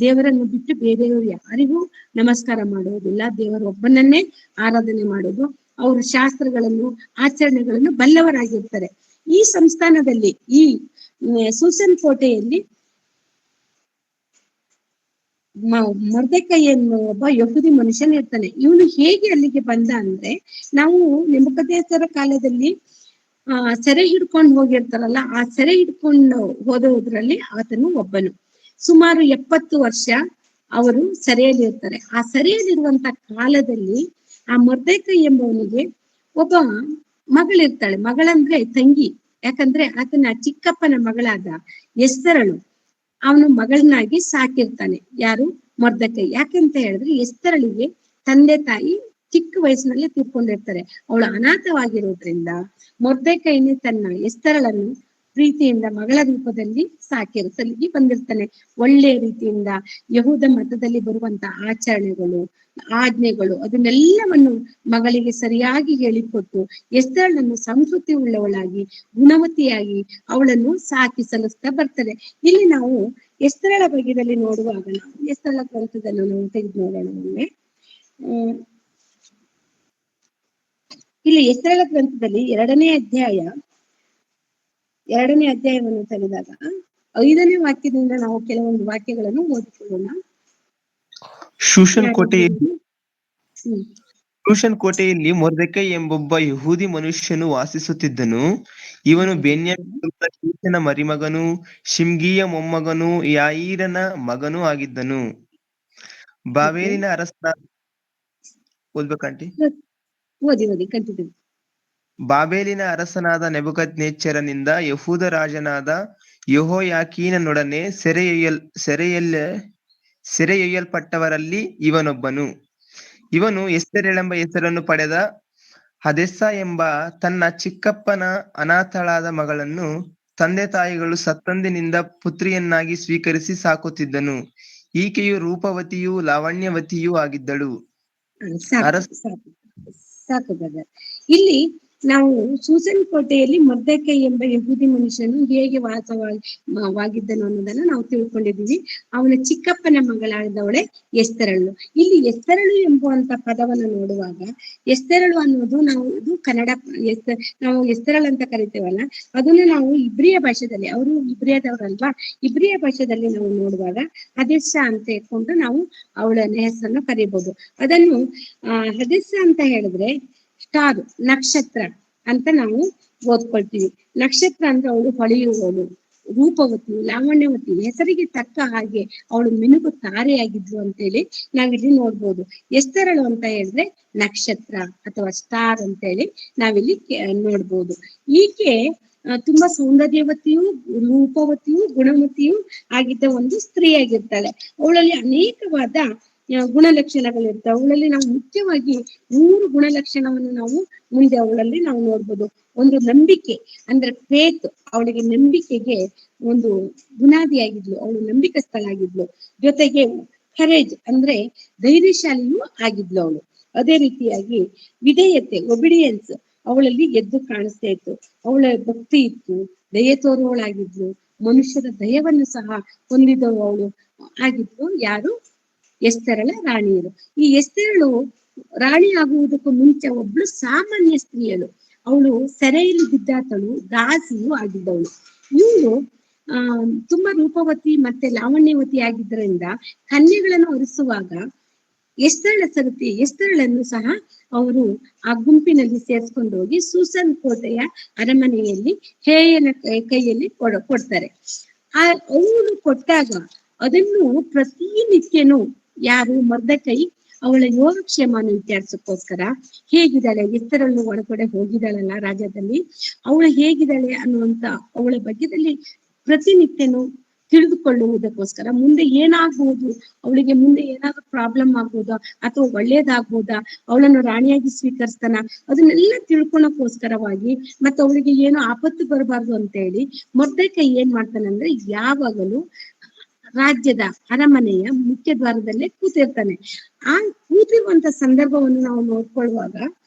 ದೇವರನ್ನು ಬಿಟ್ಟು ಬೇರೆಯವರು ಯಾರಿಗೂ ನಮಸ್ಕಾರ ಮಾಡುವುದಿಲ್ಲ, ದೇವರೊಬ್ಬನನ್ನೇ ಆರಾಧನೆ ಮಾಡೋದು, ಅವರು ಶಾಸ್ತ್ರಗಳನ್ನು, ಆಚರಣೆಗಳನ್ನು ಬಲ್ಲವರಾಗಿರ್ತಾರೆ. ಈ ಸಂಸ್ಥಾನದಲ್ಲಿ, ಈ ಸೂಸನ್ ಕೋಟೆಯಲ್ಲಿ ಮೊರ್ದೆಕೈ ಎನ್ನುವ ಒಬ್ಬ ಯಹೂದಿ ಮನುಷ್ಯನ ಇರ್ತಾನೆ. ಇವನು ಹೇಗೆ ಅಲ್ಲಿಗೆ ಬಂದ ಅಂದ್ರೆ, ನಾವು ನೆಬೂಕದ್ನೆಚ್ಚರ ಕಾಲದಲ್ಲಿ ಸೆರೆ ಹಿಡ್ಕೊಂಡು ಹೋಗಿರ್ತಾರಲ್ಲ, ಆ ಸೆರೆ ಹಿಡ್ಕೊಂಡು ಹೋದೋದ್ರಲ್ಲಿ ಆತನು ಒಬ್ಬನು. ಸುಮಾರು 70 ವರ್ಷ ಅವರು ಸೆರೆಯಲ್ಲಿ ಇರ್ತಾರೆ. ಆ ಸೆರೆಯಲ್ಲಿರುವಂತ ಕಾಲದಲ್ಲಿ ಆ ಮೊರ್ದೆಕೈ ಎಂಬವನಿಗೆ ಒಬ್ಬ ಮಗಳಿರ್ತಾಳೆ. ಮಗಳಂದ್ರೆ ತಂಗಿ. ಯಾಕಂದ್ರೆ ಆತನ ಚಿಕ್ಕಪ್ಪನ ಮಗಳಾದ ಎಸ್ತರಳು ಅವನು ಮಗಳನ್ನಾಗಿ ಸಾಕಿರ್ತಾನೆ. ಯಾರು? ಮೊರ್ದೆಕೈ. ಯಾಕಂತ ಹೇಳಿದ್ರೆ ಎಸ್ತರಳಿಗೆ ತಂದೆ ತಾಯಿ ಚಿಕ್ಕ ವಯಸ್ಸಿನಲ್ಲೇ ತೀರ್ಕೊಂಡಿರ್ತಾರೆ. ಅವಳು ಅನಾಥವಾಗಿರೋದ್ರಿಂದ ಮೊರ್ದೆಕೈನೇ ತನ್ನ ಎಸ್ತರಳನ್ನು ಪ್ರೀತಿಯಿಂದ ಮಗಳ ರೂಪದಲ್ಲಿ ಸಲಿಗೆ ಬಂದಿರ್ತಾನೆ. ಒಳ್ಳೆ ರೀತಿಯಿಂದ ಯಹೂದ ಮತದಲ್ಲಿ ಬರುವಂತ ಆಚರಣೆಗಳು, ಆಜ್ಞೆಗಳು ಅದನ್ನೆಲ್ಲವನ್ನು ಮಗಳಿಗೆ ಸರಿಯಾಗಿ ಹೇಳಿಕೊಟ್ಟು ಎಸ್ತರಳನ್ನು ಸಂಸ್ಕೃತಿ ಉಳ್ಳವಳಾಗಿ, ಗುಣವತಿಯಾಗಿ ಅವಳನ್ನು ಸಾಕಿ ಸಲ್ಲಿಸ್ತಾ ಬರ್ತಾರೆ. ಇಲ್ಲಿ ನಾವು ಎಸ್ತರಳ ಬಗ್ಗೆದಲ್ಲಿ ನೋಡುವಾಗ, ನಾವು ಎಸ್ತರಳ ಗ್ರಂಥದನ್ನು ನಾವು ತೆಗೆದು ನೋಡೋಣ ಒಮ್ಮೆ. ಇಲ್ಲಿ ಎಸ್ತರಳ ಗ್ರಂಥದಲ್ಲಿ 2ನೇ ಅಧ್ಯಾಯವನ್ನು ತೆಗೆದಾಗ 5ನೇ ವಾಕ್ಯದಿಂದ ನಾವು ಕೆಲವೊಂದು ವಾಕ್ಯಗಳನ್ನು ಓದಿಕೊಳ್ಳೋಣ. ಶೂಷನ್ ಕೋಟೆಯಲ್ಲಿ ಮೊರ್ದೆಕೈ ಎಂಬೊಬ್ಬ ಯಹೂದಿ ಮನುಷ್ಯನು ವಾಸಿಸುತ್ತಿದ್ದನು. ಇವನು ಬೆನ್ಯಾಮೀನ ಕೀಷನ ಮರಿಮಗನೂ ಶಿಮ್ಗಿಯ ಮೊಮ್ಮಗನೂ ಯಾಯೀರನ ಮಗನೂ ಆಗಿದ್ದನು. ಬಾಬೆಲಿನ ಅರಸನಾದ ಓದ್ಬೇಕಂಟಿ ಓದಿ ಕಂಟಿನ್ಯೂ. ಬಾಬೆಲಿನ ಅರಸನಾದ ನೆಬೂಕದ್ನೆಚ್ಚರನಿಂದ ಯಹೂದ ರಾಜನಾದ ಯೆಹೋಯಾಕೀನನೊಡನೆ ಸೆರೆಯೊಯ್ಯಲ್ಪಟ್ಟವರಲ್ಲಿ ಇವನೊಬ್ಬನು. ಇವನು ಎಸ್ತೇರಳೆಂಬ ಹೆಸರನ್ನು ಪಡೆದ ಹದೆಸ್ಸ ಎಂಬ ತನ್ನ ಚಿಕ್ಕಪ್ಪನ ಅನಾಥಳಾದ ಮಗಳನ್ನು ತಂದೆ ತಾಯಿಗಳು ಸತ್ತಂದಿನಿಂದ ಪುತ್ರಿಯನ್ನಾಗಿ ಸ್ವೀಕರಿಸಿ ಸಾಕುತ್ತಿದ್ದನು. ಈಕೆಯು ರೂಪವತಿಯೂ ಲಾವಣ್ಯವತಿಯೂ ಆಗಿದ್ದಳು. ಸಾಕು ಬ್ರದರ್. ಇಲ್ಲಿ ನಾವು ಸೂಸನ್ ಕೋಟೆಯಲ್ಲಿ ಮೊರ್ದೆಕೈ ಎಂಬ ಯಹೂದಿ ಮನುಷ್ಯನು ಹೇಗೆ ವಾಸವಾಗಿದ್ದನು ಅನ್ನೋದನ್ನ ನಾವು ತಿಳ್ಕೊಂಡಿದೀವಿ. ಅವನ ಚಿಕ್ಕಪ್ಪನ ಮಗಳಾದವಳೆ ಎಸ್ತರಳು. ಇಲ್ಲಿ ಎಸ್ತರಳು ಎಂಬುವಂತ ಪದವನ್ನು ನೋಡುವಾಗ, ಎಸ್ತರಳು ಅನ್ನೋದು ಇದು ಕನ್ನಡ ನಾವು ಎಸ್ತರಳು ಅಂತ ಕರಿತೇವಲ್ಲ, ಅದನ್ನು ನಾವು ಇಬ್ರಿಯ ಭಾಷೆದಲ್ಲಿ, ಅವರು ಇಬ್ರಿಯದವರಲ್ವಾ, ಇಬ್ರಿಯ ಭಾಷೆದಲ್ಲಿ ನಾವು ನೋಡುವಾಗ ಹದೆಸ್ಸ ಅಂತ ಇಟ್ಕೊಂಡು ನಾವು ಅವಳ ಹೆಸರನ್ನು ಕರೀಬಹುದು. ಅದನ್ನು ಹದೆಸ್ಸ ಅಂತ ಹೇಳಿದ್ರೆ ಸ್ಟಾರ್, ನಕ್ಷತ್ರ ಅಂತ ನಾವು ಓದ್ಕೊಳ್ತೀವಿ. ನಕ್ಷತ್ರ ಅಂದ್ರೆ ಅವಳು ಹೊಳೆಯುವವಳು, ರೂಪವತಿ, ಲಾವಣ್ಯವತಿ, ಹೆಸರಿಗೆ ತಕ್ಕ ಹಾಗೆ ಅವಳು ಮಿನುಗು ತಾರೆಯಾಗಿದ್ಲು ಅಂತೇಳಿ ನಾವಿಲ್ಲಿ ನೋಡ್ಬೋದು. ಎಸ್ತರಳು ಅಂತ ಹೇಳಿದ್ರೆ ನಕ್ಷತ್ರ ಅಥವಾ ಸ್ಟಾರ್ ಅಂತೇಳಿ ನಾವಿಲ್ಲಿ ನೋಡ್ಬೋದು. ಈಕೆ ತುಂಬಾ ಸೌಂದರ್ಯವತಿಯೂ, ರೂಪವತಿಯೂ, ಗುಣವತಿಯೂ ಆಗಿದ್ದ ಒಂದು ಸ್ತ್ರೀಯಾಗಿರ್ತಾಳೆ. ಅವಳಲ್ಲಿ ಅನೇಕವಾದ ಗುಣಲಕ್ಷಣಗಳಿರ್ತವೆ. ಅವಳಲ್ಲಿ ನಾವು ಮುಖ್ಯವಾಗಿ 3 ಗುಣಲಕ್ಷಣವನ್ನು ನಾವು ಮುಂದೆ ಅವಳಲ್ಲಿ ನಾವು ನೋಡ್ಬೋದು. ಒಂದು ನಂಬಿಕೆ, ಅಂದ್ರೆ ಫೇತ್, ಅವಳಿಗೆ ನಂಬಿಕೆಗೆ ಒಂದು ಬುನಾದಿಯಾಗಿದ್ಲು, ಅವಳು ನಂಬಿಕಸ್ಥಳಾಗಿದ್ಲು. ಜೊತೆಗೆ ಕರೇಜ್ ಅಂದ್ರೆ ಧೈರ್ಯಶಾಲಿಯೂ ಆಗಿದ್ಲು ಅವಳು. ಅದೇ ರೀತಿಯಾಗಿ ವಿಧೇಯತೆ, ಒಬಿಡಿಯನ್ಸ್ ಅವಳಲ್ಲಿ ಎದ್ದು ಕಾಣಿಸ್ತಾ ಇತ್ತು. ಅವಳ ಭಕ್ತಿ ಇತ್ತು, ದಯೆ ತೋರುವವಳಾಗಿದ್ಲು, ಮನುಷ್ಯರ ದಯವನ್ನು ಸಹ ಹೊಂದಿದವು ಅವಳು ಆಗಿದ್ಲು. ಯಾರು? ಎಸ್ತರಳ ರಾಣಿಯರು. ಈ ಎಸ್ತರಳು ರಾಣಿ ಆಗುವುದಕ್ಕೂ ಮುಂಚೆ ಒಬ್ಳು ಸಾಮಾನ್ಯ ಸ್ತ್ರೀಯಳು. ಅವಳು ಸೆರೆಯಲ್ಲಿ ಬಿದ್ದಾತಳು, ದಾಸಿಯೂ ಆಗಿದ್ದವಳು. ಇವಳು ತುಂಬಾ ರೂಪವತಿ ಮತ್ತೆ ಲಾವಣ್ಯವತಿ ಆಗಿದ್ದರಿಂದ ಕನ್ಯೆಗಳನ್ನು ಒರೆಸುವಾಗ ಎಸ್ತರಳನ್ನು ಸಹ ಅವರು ಆ ಗುಂಪಿನಲ್ಲಿ ಸೇರ್ಸ್ಕೊಂಡು ಹೋಗಿ ಸೂಸನ್ ಕೋಟೆಯ ಅರಮನೆಯಲ್ಲಿ ಹೇಯನ ಕೈಯಲ್ಲಿ ಕೊಡ್ತಾರೆ. ಅವಳು ಕೊಟ್ಟಾಗ ಅದನ್ನು ಪ್ರತಿನಿತ್ಯನೂ ಯಾರು? ಮೊರ್ದೆಕೈ ಅವಳ ಯೋಗಕ್ಷೇಮವನ್ನು ವಿಚಾರಿಸಕ್ಕೋಸ್ಕರ, ಹೇಗಿದ್ದಾಳೆ, ಎಸ್ತರಳು ಒಳಗಡೆ ಹೋಗಿದ್ದಾಳಲ್ಲ ರಾಜ್ಯದಲ್ಲಿ, ಅವಳು ಹೇಗಿದ್ದಾಳೆ ಅನ್ನುವಂತ ಅವಳ ಬಗ್ಗೆದಲ್ಲಿ ಪ್ರತಿನಿತ್ಯನೂ ತಿಳಿದುಕೊಳ್ಳುವುದಕ್ಕೋಸ್ಕರ, ಮುಂದೆ ಏನಾಗ್ಬೋದು, ಅವಳಿಗೆ ಮುಂದೆ ಏನಾದ್ರೂ ಪ್ರಾಬ್ಲಮ್ ಆಗ್ಬೋದಾ ಅಥವಾ ಒಳ್ಳೇದಾಗ್ಬೋದಾ, ಅವಳನ್ನು ರಾಣಿಯಾಗಿ ಸ್ವೀಕರಿಸ್ತಾನ, ಅದನ್ನೆಲ್ಲ ತಿಳ್ಕೊಳಕ್ಕೋಸ್ಕರವಾಗಿ, ಮತ್ತೆ ಅವಳಿಗೆ ಏನೋ ಆಪತ್ತು ಬರಬಾರ್ದು ಅಂತ ಹೇಳಿ ಮೊರ್ದೆಕೈ ಏನ್ ಮಾಡ್ತಾನಂದ್ರೆ ಯಾವಾಗಲೂ ರಾಜ್ಯದ ಅರಮನೆಯ ಮುಖ್ಯ ದ್ವಾರದಲ್ಲೇ ಕೂತಿರ್ತಾನೆ. ಆ ಕೂತಿರುವಂತ ಸಂದರ್ಭವನ್ನು ನಾವು ನೋಡ್ಕೊಳ್ಳುವಾಗ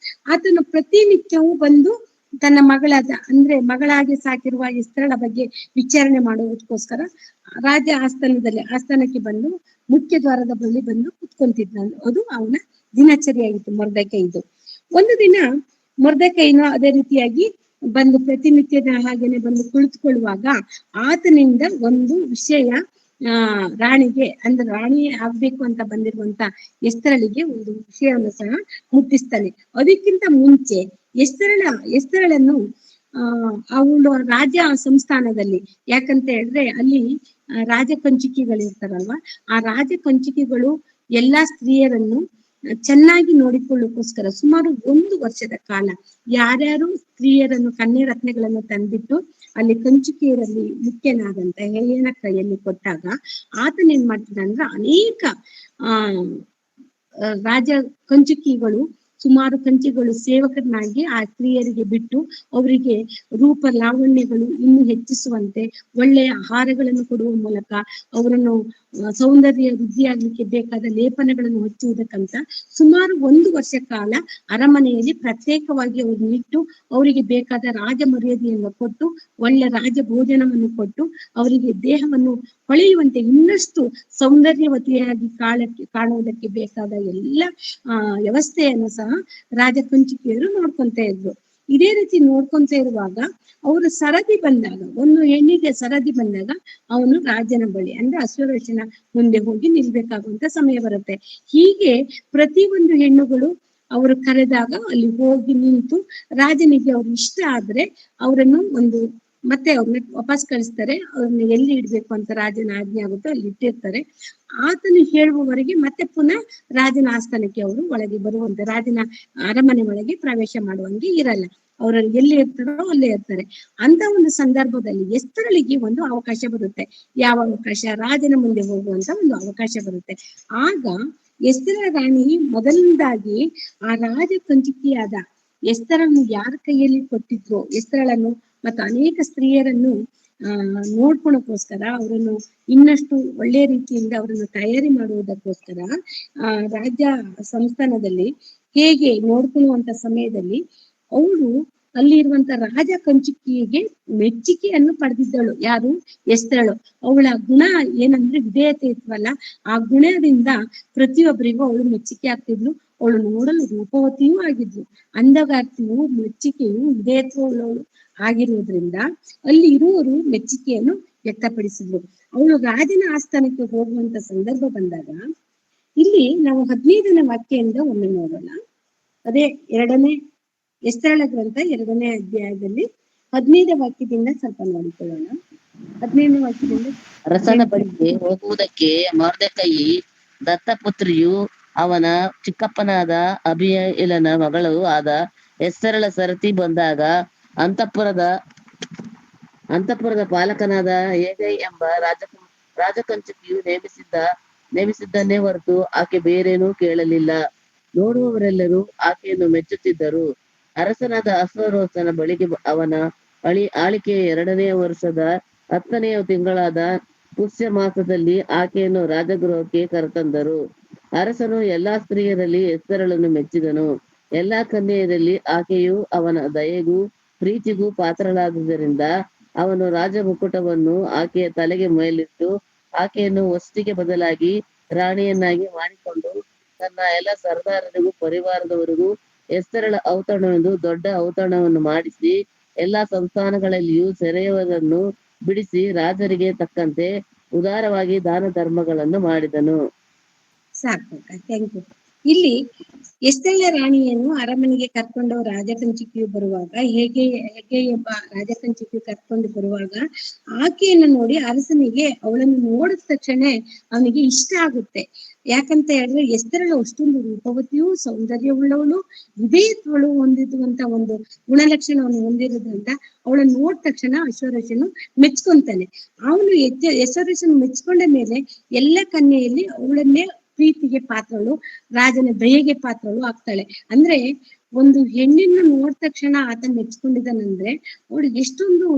ಆತನು ಪ್ರತಿನಿತ್ಯವೂ ಬಂದು ತನ್ನ ಮಗಳಾಗಿ ಸಾಕಿರುವ ಎಸ್ತರಳ ಬಗ್ಗೆ ವಿಚಾರಣೆ ಮಾಡುವುದಕ್ಕೋಸ್ಕರ ಆಸ್ಥಾನಕ್ಕೆ ಬಂದು ಮುಖ್ಯ ದ್ವಾರದ ಬಳಿ ಬಂದು ಕುತ್ಕೊಂತಿದ್ನ. ಅದು ಅವನ ದಿನಚರಿಯಾಗಿತ್ತು ಮೊರ್ದೆಕೈದು. ಒಂದು ದಿನ ಮೊರ್ದೆಕೈನು ಅದೇ ರೀತಿಯಾಗಿ ಬಂದು ಪ್ರತಿನಿತ್ಯದ ಹಾಗೇನೆ ಬಂದು ಕುಳಿತುಕೊಳ್ಳುವಾಗ ಆತನಿಂದ ಒಂದು ವಿಷಯ ರಾಣಿಗೆ ಅಂದ್ರೆ ರಾಣಿ ಆಗ್ಬೇಕು ಅಂತ ಬಂದಿರುವಂತ ಎಸ್ತರಳಿಗೆ ಒಂದು ವಿಷಯವನ್ನು ಸಹ ಮುಟ್ಟಿಸ್ತಾನೆ. ಅದಕ್ಕಿಂತ ಮುಂಚೆ ಎಸ್ತರಳನ್ನು ಅವಳು ರಾಜ ಸಂಸ್ಥಾನದಲ್ಲಿ, ಯಾಕಂತ ಹೇಳಿದ್ರೆ ಅಲ್ಲಿ ರಾಜ ಕಂಚುಕಿಗಳು ಇರ್ತಾರಲ್ವಾ, ಆ ರಾಜ ಕಂಚುಕಿಗಳು ಎಲ್ಲಾ ಸ್ತ್ರೀಯರನ್ನು ಚೆನ್ನಾಗಿ ನೋಡಿಕೊಳ್ಳೋಕೋಸ್ಕರ ಸುಮಾರು 1 ವರ್ಷದ ಕಾಲ ಯಾರ್ಯಾರು ಸ್ತ್ರೀಯರನ್ನು ಕನ್ಯೆ ರತ್ನಗಳನ್ನು ತಂದ್ಬಿಟ್ಟು ಅಲ್ಲಿ ಕಂಚುಕಿಯರಲ್ಲಿ ಮುಖ್ಯನಾದಂತ ಹೆಯ್ಯನ ಕೈಯಲ್ಲಿ ಕೊಟ್ಟಾಗ ಆತನೇನ್ ಮಾಡ್ತಿದ್ದ ಅಂದ್ರೆ ಅನೇಕ ಆ ರಾಜ ಕಂಚುಕಿಗಳು ಸುಮಾರು ಕಂಚಿಗಳು ಸೇವಕರನ್ನಾಗಿ ಆ ಸ್ತ್ರೀಯರಿಗೆ ಬಿಟ್ಟು ಅವರಿಗೆ ರೂಪ ಲಾವಣ್ಯಗಳು ಇನ್ನೂ ಹೆಚ್ಚಿಸುವಂತೆ ಒಳ್ಳೆಯ ಆಹಾರಗಳನ್ನು ಕೊಡುವ ಮೂಲಕ ಅವರನ್ನು ಸೌಂದರ್ಯ ವೃದ್ಧಿಯಾಗಲಿಕ್ಕೆ ಬೇಕಾದ ಲೇಪನಗಳನ್ನು ಹಚ್ಚುವುದಕ್ಕಂತ ಸುಮಾರು 1 ವರ್ಷ ಕಾಲ ಅರಮನೆಯಲ್ಲಿ ಪ್ರತ್ಯೇಕವಾಗಿ ಅವ್ರನ್ನ ಇಟ್ಟು ಅವರಿಗೆ ಬೇಕಾದ ರಾಜ ಮರ್ಯಾದೆಯನ್ನು ಕೊಟ್ಟು ಒಳ್ಳೆ ರಾಜ ಭೋಜನವನ್ನು ಕೊಟ್ಟು ಅವರಿಗೆ ದೇಹವನ್ನು ಹೊಳೆಯುವಂತೆ ಇನ್ನಷ್ಟು ಸೌಂದರ್ಯವತಿಯಾಗಿ ಕಾಣುವುದಕ್ಕೆ ಬೇಕಾದ ಎಲ್ಲ ವ್ಯವಸ್ಥೆಯನ್ನು ಸಹ ರಾಜ ಕಂಚುಕಿಯರು ನೋಡ್ಕೊಂತ ಇದ್ರು. ಇದೇ ರೀತಿ ನೋಡ್ಕೊಂತ ಇರುವಾಗ ಅವರು ಸರದಿ ಬಂದಾಗ, ಒಂದು ಹೆಣ್ಣಿಗೆ ಸರದಿ ಬಂದಾಗ ಅವನು ರಾಜನ ಬಳಿ ಅಂದ್ರೆ ಅಶ್ವರೋಚನ ಮುಂದೆ ಹೋಗಿ ನಿಲ್ಬೇಕಾಗುವಂತ ಸಮಯ ಬರುತ್ತೆ. ಹೀಗೆ ಪ್ರತಿ ಒಂದು ಹೆಣ್ಣುಗಳು ಅವರು ಕರೆದಾಗ ಅಲ್ಲಿ ಹೋಗಿ ನಿಂತು ರಾಜನಿಗೆ ಅವ್ರು ಇಷ್ಟ ಆದ್ರೆ ಅವರನ್ನು ಮತ್ತೆ ಅವ್ರನ್ನ ವಾಪಸ್ ಕಳಿಸ್ತಾರೆ. ಅವ್ರನ್ನ ಎಲ್ಲಿ ಇಡ್ಬೇಕು ಅಂತ ರಾಜನ ಆಜ್ಞೆ ಆಗುತ್ತೋ ಅಲ್ಲಿ ಇಟ್ಟಿರ್ತಾರೆ. ಆತನು ಹೇಳುವವರೆಗೆ ಮತ್ತೆ ಪುನಃ ರಾಜನ ಆಸ್ಥಾನಕ್ಕೆ ಅವರು ಒಳಗೆ ಬರುವಂತೆ, ರಾಜನ ಅರಮನೆ ಒಳಗೆ ಪ್ರವೇಶ ಮಾಡುವಂಗೆ ಇರಲ್ಲ. ಅವರು ಎಲ್ಲಿ ಇರ್ತಾರೋ ಅಲ್ಲೇ ಇರ್ತಾರೆ. ಅಂತ ಒಂದು ಸಂದರ್ಭದಲ್ಲಿ ಎಸ್ತರಳಿಗೆ ಒಂದು ಅವಕಾಶ ಬರುತ್ತೆ. ಯಾವ ಅವಕಾಶ? ರಾಜನ ಮುಂದೆ ಹೋಗುವಂತ ಒಂದು ಅವಕಾಶ ಬರುತ್ತೆ. ಆಗ ಎಸ್ತರ ರಾಣಿ ಮೊದಲನೇದಾಗಿ ಆ ರಾಜ ಕಂಚುಕಿಯಾದ ಎಸ್ತರನ್ನು ಯಾರ ಕೈಯಲ್ಲಿ ಕೊಟ್ಟಿದ್ರು, ಎಸ್ತರಳನ್ನು ಮತ್ತು ಅನೇಕ ಸ್ತ್ರೀಯರನ್ನು ನೋಡ್ಕೊಳಕೋಸ್ಕರ, ಅವರನ್ನು ಇನ್ನಷ್ಟು ಒಳ್ಳೆ ರೀತಿಯಿಂದ ಅವರನ್ನು ತಯಾರಿ ಮಾಡುವುದಕ್ಕೋಸ್ಕರ ರಾಜ್ಯ ಸಂಸ್ಥಾನದಲ್ಲಿ ಹೇಗೆ ನೋಡ್ಕೊಳ್ಳುವಂತ ಸಮಯದಲ್ಲಿ ಅವಳು ಅಲ್ಲಿರುವಂತ ರಾಜ ಕಂಚುಕಿಗೆ ಮೆಚ್ಚುಗೆಯನ್ನು ಪಡೆದಿದ್ದಳು. ಯಾರು? ಎಸ್ತರಳು. ಅವಳ ಗುಣ ಏನಂದ್ರೆ ವಿಧೇಯತೆ ಇತ್ವಲ್ಲ, ಆ ಗುಣದಿಂದ ಪ್ರತಿಯೊಬ್ಬರಿಗೂ ಅವಳು ಮೆಚ್ಚುಗೆ ಆಗ್ತಿದ್ಲು. ಅವಳು ನೋಡಲು ರೂಪವತಿಯೂ ಆಗಿದ್ಲು, ಅಂದಗಾರ್ತಿಯು, ಮೆಚ್ಚುಗೆಯು, ವಿಧೇಯತ್ವವುಳ್ಳವಳು ಆಗಿರುವುದರಿಂದ ಅಲ್ಲಿ ಇರುವವರು ಮೆಚ್ಚುಗೆಯನ್ನು ವ್ಯಕ್ತಪಡಿಸಿದ್ರು. ಅವಳು ರಾಜನ ಆಸ್ಥಾನಕ್ಕೆ ಹೋಗುವಂತ ಸಂದರ್ಭ ಬಂದಾಗ ಇಲ್ಲಿ ನಾವು 15ನೇ ವಾಕ್ಯದಿಂದ ಒಮ್ಮೆ ನೋಡೋಣ. ಅದೇ ಎಸ್ತರಳ ಗ್ರಂಥ 2ನೇ ಅಧ್ಯಾಯದಲ್ಲಿ 15ನೇ ವಾಕ್ಯದಿಂದ ಸ್ವಲ್ಪ ನೋಡಿಕೊಳ್ಳೋಣ. 15ನೇ ವಾಕ್ಯದಿಂದ ಅರಸನ ಬಳಿಗೆ ಹೋಗುವುದಕ್ಕೆ ಮೊರ್ದೆಕೈ ದತ್ತಪುತ್ರಿಯು ಅವನ ಚಿಕ್ಕಪ್ಪನಾದ ಅಬೀಯೇಲನ ಮಗಳು ಆದ ಎಸ್ತರಳ ಸರತಿ ಬಂದಾಗ ಅಂತಃಪುರದ ಪಾಲಕನಾದ ಹೇಗೈ ಎಂಬ ರಾಜಕಂಚುಕಿಯು ನೇಮಿಸಿದ್ದನ್ನೇ ಹೊರತು ಆಕೆ ಬೇರೇನೂ ಕೇಳಲಿಲ್ಲ. ನೋಡುವವರೆಲ್ಲರೂ ಆಕೆಯನ್ನು ಮೆಚ್ಚುತ್ತಿದ್ದರು. ಅರಸನಾದ ಅಶ್ವರೋಚನ ಬಳಿಗೆ ಅವನ ಆಳಿಕೆಯ 2ನೇ ವರ್ಷದ 10ನೆಯ ತಿಂಗಳಾದ ಪುಷ್ಯ ಮಾಸದಲ್ಲಿ ಆಕೆಯನ್ನು ರಾಜಗೃಹಕ್ಕೆ ಕರೆತಂದರು. ಅರಸನು ಎಲ್ಲಾ ಸ್ತ್ರೀಯರಲ್ಲಿ ಎಸ್ತರಳನ್ನು ಮೆಚ್ಚಿದನು. ಎಲ್ಲಾ ಕನ್ಯೆಯರಲ್ಲಿ ಆಕೆಯು ಅವನ ದಯೆಗೂ ಪ್ರೀತಿಗೂ ಪಾತ್ರಳಾದುದರಿಂದ ಅವನು ರಾಜ ಮುಕುಟವನ್ನು ಆಕೆಯ ತಲೆಗೆ ಮೇಲಿಟ್ಟು ಆಕೆಯನ್ನು ವಸ್ತಿಗೆ ಬದಲಾಗಿ ರಾಣಿಯನ್ನಾಗಿ ಮಾಡಿಕೊಂಡು ತನ್ನ ಎಲ್ಲ ಸರ್ದಾರರಿಗೂ ಪರಿವಾರದವರಿಗೂ ಎಸ್ತರಳ ಔತಣವೆಂದು ದೊಡ್ಡ ಔತಣವನ್ನು ಮಾಡಿಸಿ ಎಲ್ಲಾ ಸಂಸ್ಥಾನಗಳಲ್ಲಿಯೂ ಸೆರೆಯವರನ್ನು ಬಿಡಿಸಿ ರಾಜರಿಗೆ ತಕ್ಕಂತೆ ಉದಾರವಾಗಿ ದಾನ ಧರ್ಮಗಳನ್ನು ಮಾಡಿದನು. ಸಾಕು, ಥ್ಯಾಂಕ್ ಯು. ಇಲ್ಲಿ ಎಸ್ತರಳ ರಾಣಿಯನ್ನು ಅರಮನೆಗೆ ಕರ್ಕೊಂಡು ರಾಜಕಂಚುಕಿಯು ಬರುವಾಗ, ಹೇಗೆ ಎಂಬ ರಾಜಕಂಚುಕಿಯು ಕರ್ಕೊಂಡು ಬರುವಾಗ ಆಕೆಯನ್ನು ನೋಡಿ ಅರಸನಿಗೆ ಅವಳನ್ನು ನೋಡಿದ ತಕ್ಷಣ ಅವನಿಗೆ ಇಷ್ಟ ಆಗುತ್ತೆ. ಯಾಕಂತ ಹೇಳಿದ್ರೆ ಎಸ್ತರಳು ಅಷ್ಟೊಂದು ರೂಪವತಿಯೂ ಸೌಂದರ್ಯವುಳ್ಳವಳು, ವಿಧೇಯತ್ವಳು ಹೊಂದಿರುವಂತ ಒಂದು ಗುಣಲಕ್ಷಣವನ್ನು ಹೊಂದಿರೋದ್ರಿಂದ ಅವಳನ್ನು ನೋಡಿದ ತಕ್ಷಣ ಅಶ್ವರೋಷನು ಮೆಚ್ಕೊಂತಾನೆ. ಅವನು ಅಶ್ವರೋಷನು ಮೆಚ್ಕೊಂಡ ಮೇಲೆ ಎಲ್ಲ ಕನ್ಯೆಯಲ್ಲಿ ಅವಳನ್ನೇ ಪ್ರೀತಿಗೆ ಪಾತ್ರಳು, ರಾಜನ ದಯೆಗೆ ಪಾತ್ರಳು ಆಗ್ತಾಳೆ. ಅಂದ್ರೆ ಒಂದು ಹೆಣ್ಣನ್ನು ನೋಡಿದ ತಕ್ಷಣ ಆತ ಮೆಚ್ಕೊಂಡಿದ್ದಾನಂದ್ರೆ ಅವಳು ಎಷ್ಟೊಂದು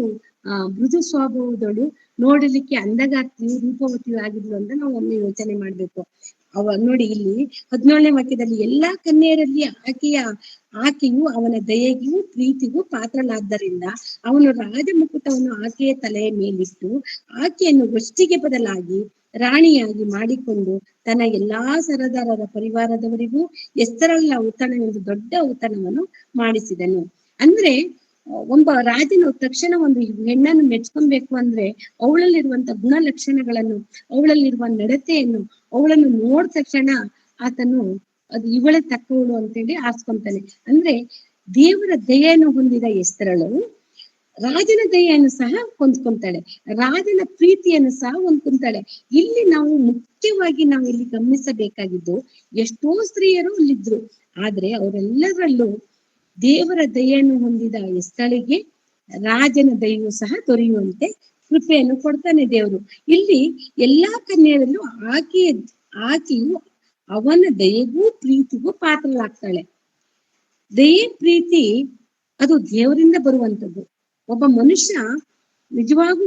ಮೃದು ಸ್ವಭಾವದಳು, ನೋಡಲಿಕ್ಕೆ ಅಂದಗಾರ್ತಿಯು, ರೂಪವತಿಯು ಆಗಿದ್ಲು ಅಂತ ನಾವು ಒಮ್ಮೆ ಯೋಚನೆ ಮಾಡ್ಬೇಕು. ನೋಡಿ ಇಲ್ಲಿ 17ನೇ ವಾಕ್ಯದಲ್ಲಿ ಎಲ್ಲಾ ಕನ್ಯೆಯರಲ್ಲಿ ಆಕೆಯು ಅವನ ದಯೆಗೂ ಪ್ರೀತಿಗೂ ಪಾತ್ರಳಾದ್ದರಿಂದ ಅವನು ರಾಜ ಮುಕುಟವನ್ನು ಆಕೆಯ ತಲೆಯ ಮೇಲಿಟ್ಟು ಆಕೆಯನ್ನು ವಷ್ಟಿಗೆ ಬದಲಾಗಿ ರಾಣಿಯಾಗಿ ಮಾಡಿಕೊಂಡು ತನ್ನ ಎಲ್ಲಾ ಸರದಾರರ ಪರಿವಾರದವರಿಗೂ ಎಸ್ತರಳ ಔತಣ ಎಂದು ದೊಡ್ಡ ಔತಣವನ್ನು ಮಾಡಿಸಿದನು. ಅಂದ್ರೆ ಒಬ್ಬ ರಾಜನು ತಕ್ಷಣ ಒಂದು ಹೆಣ್ಣನ್ನು ಮೆಚ್ಕೊಬೇಕು ಅಂದ್ರೆ ಅವಳಲ್ಲಿರುವಂತ ಗುಣಲಕ್ಷಣಗಳನ್ನು, ಅವಳಲ್ಲಿರುವ ನಡತೆಯನ್ನು, ಅವಳನ್ನು ನೋಡಿದ ತಕ್ಷಣ ಆತನು ಅದು ಇವಳೇ ತಕ್ಕವಳು ಅಂತೇಳಿ ಆರಿಸ್ಕೊಂತಾನೆ. ಅಂದ್ರೆ ದೇವರ ದಯೆಯನ್ನು ಹೊಂದಿದ ಎಸ್ತರಳು ರಾಜನ ದಯೆಯನ್ನು ಸಹ ಹೊಂದ್ಕೊಂತಾಳೆ, ರಾಜನ ಪ್ರೀತಿಯನ್ನು ಸಹ ಹೊಂದ್ಕೊಂತಾಳೆ. ಇಲ್ಲಿ ನಾವು ಮುಖ್ಯವಾಗಿ ನಾವು ಇಲ್ಲಿ ಗಮನಿಸಬೇಕಾಗಿದ್ದು, ಎಷ್ಟೋ ಸ್ತ್ರೀಯರು ಅಲ್ಲಿದ್ರು, ಆದ್ರೆ ಅವರೆಲ್ಲರಲ್ಲೂ ದೇವರ ದಯೆಯನ್ನು ಹೊಂದಿದ ಎಸ್ತಳಿಗೆ ರಾಜನ ದಯೆಯು ಸಹ ದೊರೆಯುವಂತೆ ಕೃಪೆಯನ್ನು ಕೊಡ್ತಾನೆ ದೇವರು. ಇಲ್ಲಿ ಎಲ್ಲಾ ಕನ್ಯೆಯರಲ್ಲೂ ಆಕೆಯು ಅವನ ದಯೆಗೂ ಪ್ರೀತಿಗೂ ಪಾತ್ರಳಾಗ್ತಾಳೆ. ದಯೆ ಪ್ರೀತಿ ಅದು ದೇವರಿಂದ ಬರುವಂತದ್ದು. ಒಬ್ಬ ಮನುಷ್ಯ ನಿಜವಾಗೂ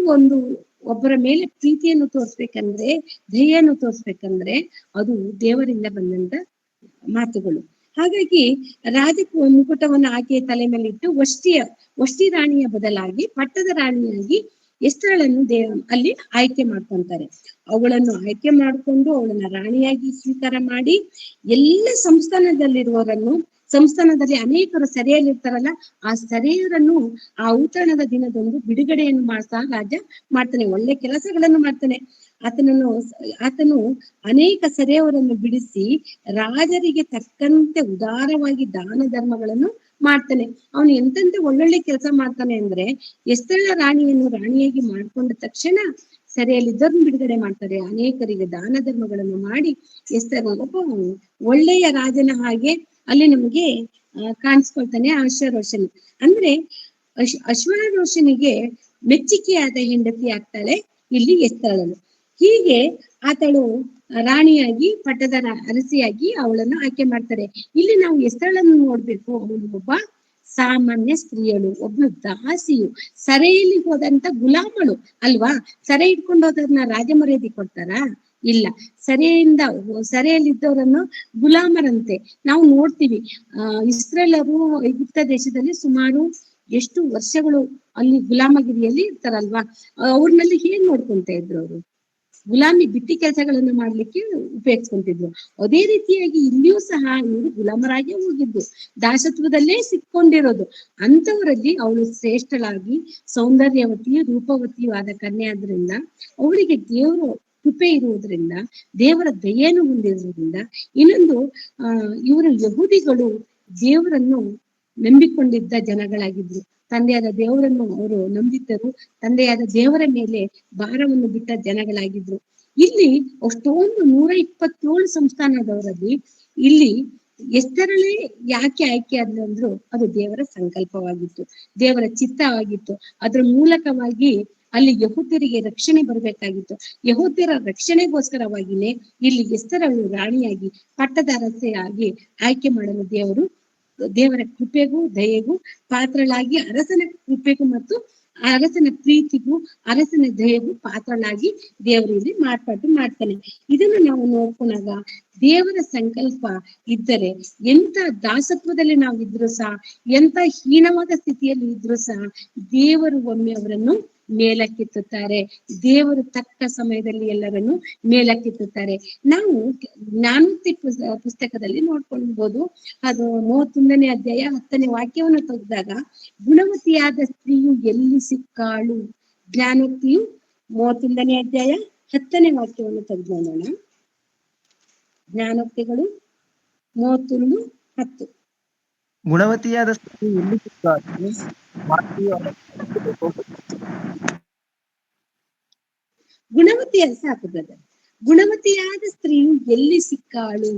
ಒಬ್ಬರ ಮೇಲೆ ಪ್ರೀತಿಯನ್ನು ತೋರಿಸ್ಬೇಕಂದ್ರೆ, ದಯೆಯನ್ನು ತೋರಿಸ್ಬೇಕಂದ್ರೆ ಅದು ದೇವರಿಂದ ಬಂದಂತ ಮಾತುಗಳು. ಹಾಗಾಗಿ ರಾಜ ಮುಕುಟವನ್ನು ಆಕೆಯ ತಲೆ ಮೇಲೆ ಇಟ್ಟು ವಷ್ಟಿ ರಾಣಿಯ ಬದಲಾಗಿ ಪಟ್ಟದ ರಾಣಿಯಾಗಿ ಎಸ್ತರಳನ್ನು ಅಲ್ಲಿ ಆಯ್ಕೆ ಮಾಡ್ಕೊಂತಾರೆ. ಅವಳನ್ನು ಆಯ್ಕೆ ಮಾಡ್ಕೊಂಡು ಅವಳನ್ನ ರಾಣಿಯಾಗಿ ಸ್ವೀಕಾರ ಮಾಡಿ ಎಲ್ಲ ಸಂಸ್ಥಾನದಲ್ಲಿ ಅನೇಕರು ಸೆರೆಯಲ್ಲಿರ್ತಾರಲ್ಲ, ಆ ಸೆರೆಯರನ್ನು ಆ ಔತಣದ ದಿನದಂದು ಬಿಡುಗಡೆಯನ್ನು ಮಾಡ್ತಾ ರಾಜ ಮಾಡ್ತಾನೆ. ಒಳ್ಳೆ ಕೆಲಸಗಳನ್ನು ಮಾಡ್ತಾನೆ. ಆತನು ಅನೇಕ ಸೆರೆಯವರನ್ನು ಬಿಡಿಸಿ ರಾಜರಿಗೆ ತಕ್ಕಂತೆ ಉದಾರವಾಗಿ ದಾನ ಧರ್ಮಗಳನ್ನು ಮಾಡ್ತಾನೆ. ಅವನು ಎಂತೆಂತ ಒಳ್ಳೊಳ್ಳೆ ಕೆಲಸ ಮಾಡ್ತಾನೆ ಅಂದ್ರೆ, ಎಸ್ತಳ ರಾಣಿಯನ್ನು ರಾಣಿಯಾಗಿ ಮಾಡ್ಕೊಂಡ ತಕ್ಷಣ ಸೆರೆಯಲ್ಲಿದ್ದರನ್ನು ಬಿಡುಗಡೆ ಮಾಡ್ತಾರೆ. ಅನೇಕರಿಗೆ ದಾನ ಧರ್ಮಗಳನ್ನು ಮಾಡಿ ಒಬ್ಬ ಒಳ್ಳೆಯ ರಾಜನ ಹಾಗೆ ಅಲ್ಲಿ ನಮಗೆ ಕಾಣಿಸ್ಕೊಳ್ತಾನೆ ಅಶ್ವರೋಷನಿ. ಅಂದ್ರೆ ಅಶ್ವರೋಷನಿಗೆ ಮೆಚ್ಚುಗೆಯಾದ ಹೆಂಡತಿ ಆಗ್ತಾಳೆ ಇಲ್ಲಿ ಎಸ್ತಳಳು. ಹೀಗೆ ಆತಳು ರಾಣಿಯಾಗಿ ಪಟ್ಟದ ಅರಸಿಯಾಗಿ ಅವಳನ್ನು ಆಯ್ಕೆ ಮಾಡ್ತಾರೆ. ಇಲ್ಲಿ ನಾವು ಎಸ್ತಳನ್ನು ನೋಡ್ಬೇಕು. ಅವಳು ಒಬ್ಬ ಸಾಮಾನ್ಯ ಸ್ತ್ರೀಯಳು, ಒಬ್ಳು ದಾಸಿಯು, ಸೆರೆಯಲ್ಲಿ ಹೋದಂತ ಗುಲಾಮಳು ಅಲ್ವಾ. ಸೆರೆ ಇಟ್ಕೊಂಡು ಹೋದವ್ರನ್ನ ರಾಜ ಮರ್ಯಾದೆ ಕೊಡ್ತಾರಾ? ಇಲ್ಲ. ಸೆರೆಯಲ್ಲಿದ್ದವರನ್ನು ಗುಲಾಮರಂತೆ ನಾವು ನೋಡ್ತೀವಿ. ಇಸ್ರೇಲರು ಐಗುಪ್ತ ದೇಶದಲ್ಲಿ ಸುಮಾರು ಎಷ್ಟು ವರ್ಷಗಳು ಅಲ್ಲಿ ಗುಲಾಮಗಿರಿಯಲ್ಲಿ ಇರ್ತಾರಲ್ವಾ, ಅವ್ರನ್ನೆಲ್ಲ ಹೇಗ್ ನೋಡ್ಕೊಂತ ಇದ್ರು? ಅವರು ಗುಲಾಮಿ ಬಿಟ್ಟಿ ಕೆಲಸಗಳನ್ನು ಮಾಡ್ಲಿಕ್ಕೆ ಉಪಯೋಗಿಸ್ಕೊಂತಿದ್ರು. ಅದೇ ರೀತಿಯಾಗಿ ಇಲ್ಲಿಯೂ ಸಹ ಇವರು ಗುಲಾಮರಾಗಿ ಹೋಗಿದ್ದು, ದಾಸತ್ವದಲ್ಲೇ ಸಿಕ್ಕೊಂಡಿರೋದು. ಅಂತವರಲ್ಲಿ ಅವಳು ಶ್ರೇಷ್ಠಳಾಗಿ ಸೌಂದರ್ಯವತಿಯು ರೂಪವತಿಯೂ ಆದ ಕನ್ಯೆ ಆದ್ರಿಂದ, ಅವಳಿಗೆ ದೇವರು ಕೃಪೆ ಇರುವುದರಿಂದ, ದೇವರ ದಯೆಯನ್ನು ಹೊಂದಿರುವುದರಿಂದ, ಇನ್ನೊಂದು ಇವರು ಯಹೂದಿಗಳು ದೇವರನ್ನು ನಂಬಿಕೊಂಡಿದ್ದ ಜನಗಳಾಗಿದ್ರು. ತಂದೆಯಾದ ದೇವರನ್ನು ಅವರು ನಂಬಿದ್ದರು. ತಂದೆಯಾದ ದೇವರ ಮೇಲೆ ಭಾರವನ್ನು ಬಿಟ್ಟ ಜನಗಳಾಗಿದ್ರು. ಇಲ್ಲಿ ಅಷ್ಟೊಂದು 127 ಸಂಸ್ಥಾನದವರಲ್ಲಿ ಇಲ್ಲಿ ಎಸ್ತರಳೇ ಯಾಕೆ ಆಯ್ಕೆ ಆದ್ಲು ಅಂದ್ರು, ಅದು ದೇವರ ಸಂಕಲ್ಪವಾಗಿತ್ತು, ದೇವರ ಚಿತ್ತವಾಗಿತ್ತು. ಅದ್ರ ಮೂಲಕವಾಗಿ ಅಲ್ಲಿ ಯಹೂದ್ಯರಿಗೆ ರಕ್ಷಣೆ ಬರ್ಬೇಕಾಗಿತ್ತು. ಯಹೂದ್ಯರ ರಕ್ಷಣೆಗೋಸ್ಕರವಾಗಿನೇ ಇಲ್ಲಿ ಎಸ್ತರಳು ರಾಣಿಯಾಗಿ ಪಟ್ಟದ ಅರಸೆಯಾಗಿ ಆಯ್ಕೆ ಮಾಡಲು ದೇವರ ಕೃಪೆಗೂ ದಯೆಗೂ ಪಾತ್ರಳಾಗಿ, ಅರಸನ ಕೃಪೆಗೂ ಮತ್ತು ಅರಸನ ಪ್ರೀತಿಗೂ ಅರಸನ ದಯೆಗೂ ಪಾತ್ರಳಾಗಿ ದೇವರು ಇಲ್ಲಿ ಮಾರ್ಪಾಟು ಮಾಡ್ತಾನೆ. ಇದನ್ನು ನಾವು ನೋಡ್ಕೊಂಡಾಗ ದೇವರ ಸಂಕಲ್ಪ ಇದ್ದರೆ ಎಂತ ದಾಸತ್ವದಲ್ಲಿ ನಾವು ಇದ್ರು ಸಹ, ಎಂತ ಹೀನವಾದ ಸ್ಥಿತಿಯಲ್ಲಿ ಇದ್ರು ಸಹ ದೇವರು ಒಮ್ಮೆ ಅವರನ್ನು ಮೇಲಕ್ಕೆತ್ತುತ್ತಾರೆ. ದೇವರು ತಕ್ಕ ಸಮಯದಲ್ಲಿ ಎಲ್ಲರನ್ನು ಮೇಲಕ್ಕೆತ್ತುತ್ತಾರೆ. ನಾವು ಜ್ಞಾನೋಕ್ತಿ ಪುಸ್ತಕದಲ್ಲಿ ನೋಡ್ಕೊಳ್ಬಹುದು. ಅದು 31ನೇ ಅಧ್ಯಾಯ 10ನೇ ವಾಕ್ಯವನ್ನು ತೆಗೆದಾಗ, ಗುಣವತಿಯಾದ ಸ್ತ್ರೀಯು ಎಲ್ಲಿ ಸಿಕ್ಕಾಳು. ಜ್ಞಾನೋಕ್ತಿಯು 31ನೇ ಅಧ್ಯಾಯ 10ನೇ ವಾಕ್ಯವನ್ನು ತೆಗೆದು ನೋಡೋಣ. ಜ್ಞಾನೋಕ್ತಿಗಳು 31:10. ಗುಣವತಿಯಾದ ಸ್ತ್ರೀ ಎಲ್ಲಿ ಸಿಕ್ಕಾಳು. ಗುಣವತಿಯಾದ ಸ್ತ್ರೀಯು ಎಲ್ಲಿ ಸಿಕ್ಕಾಳು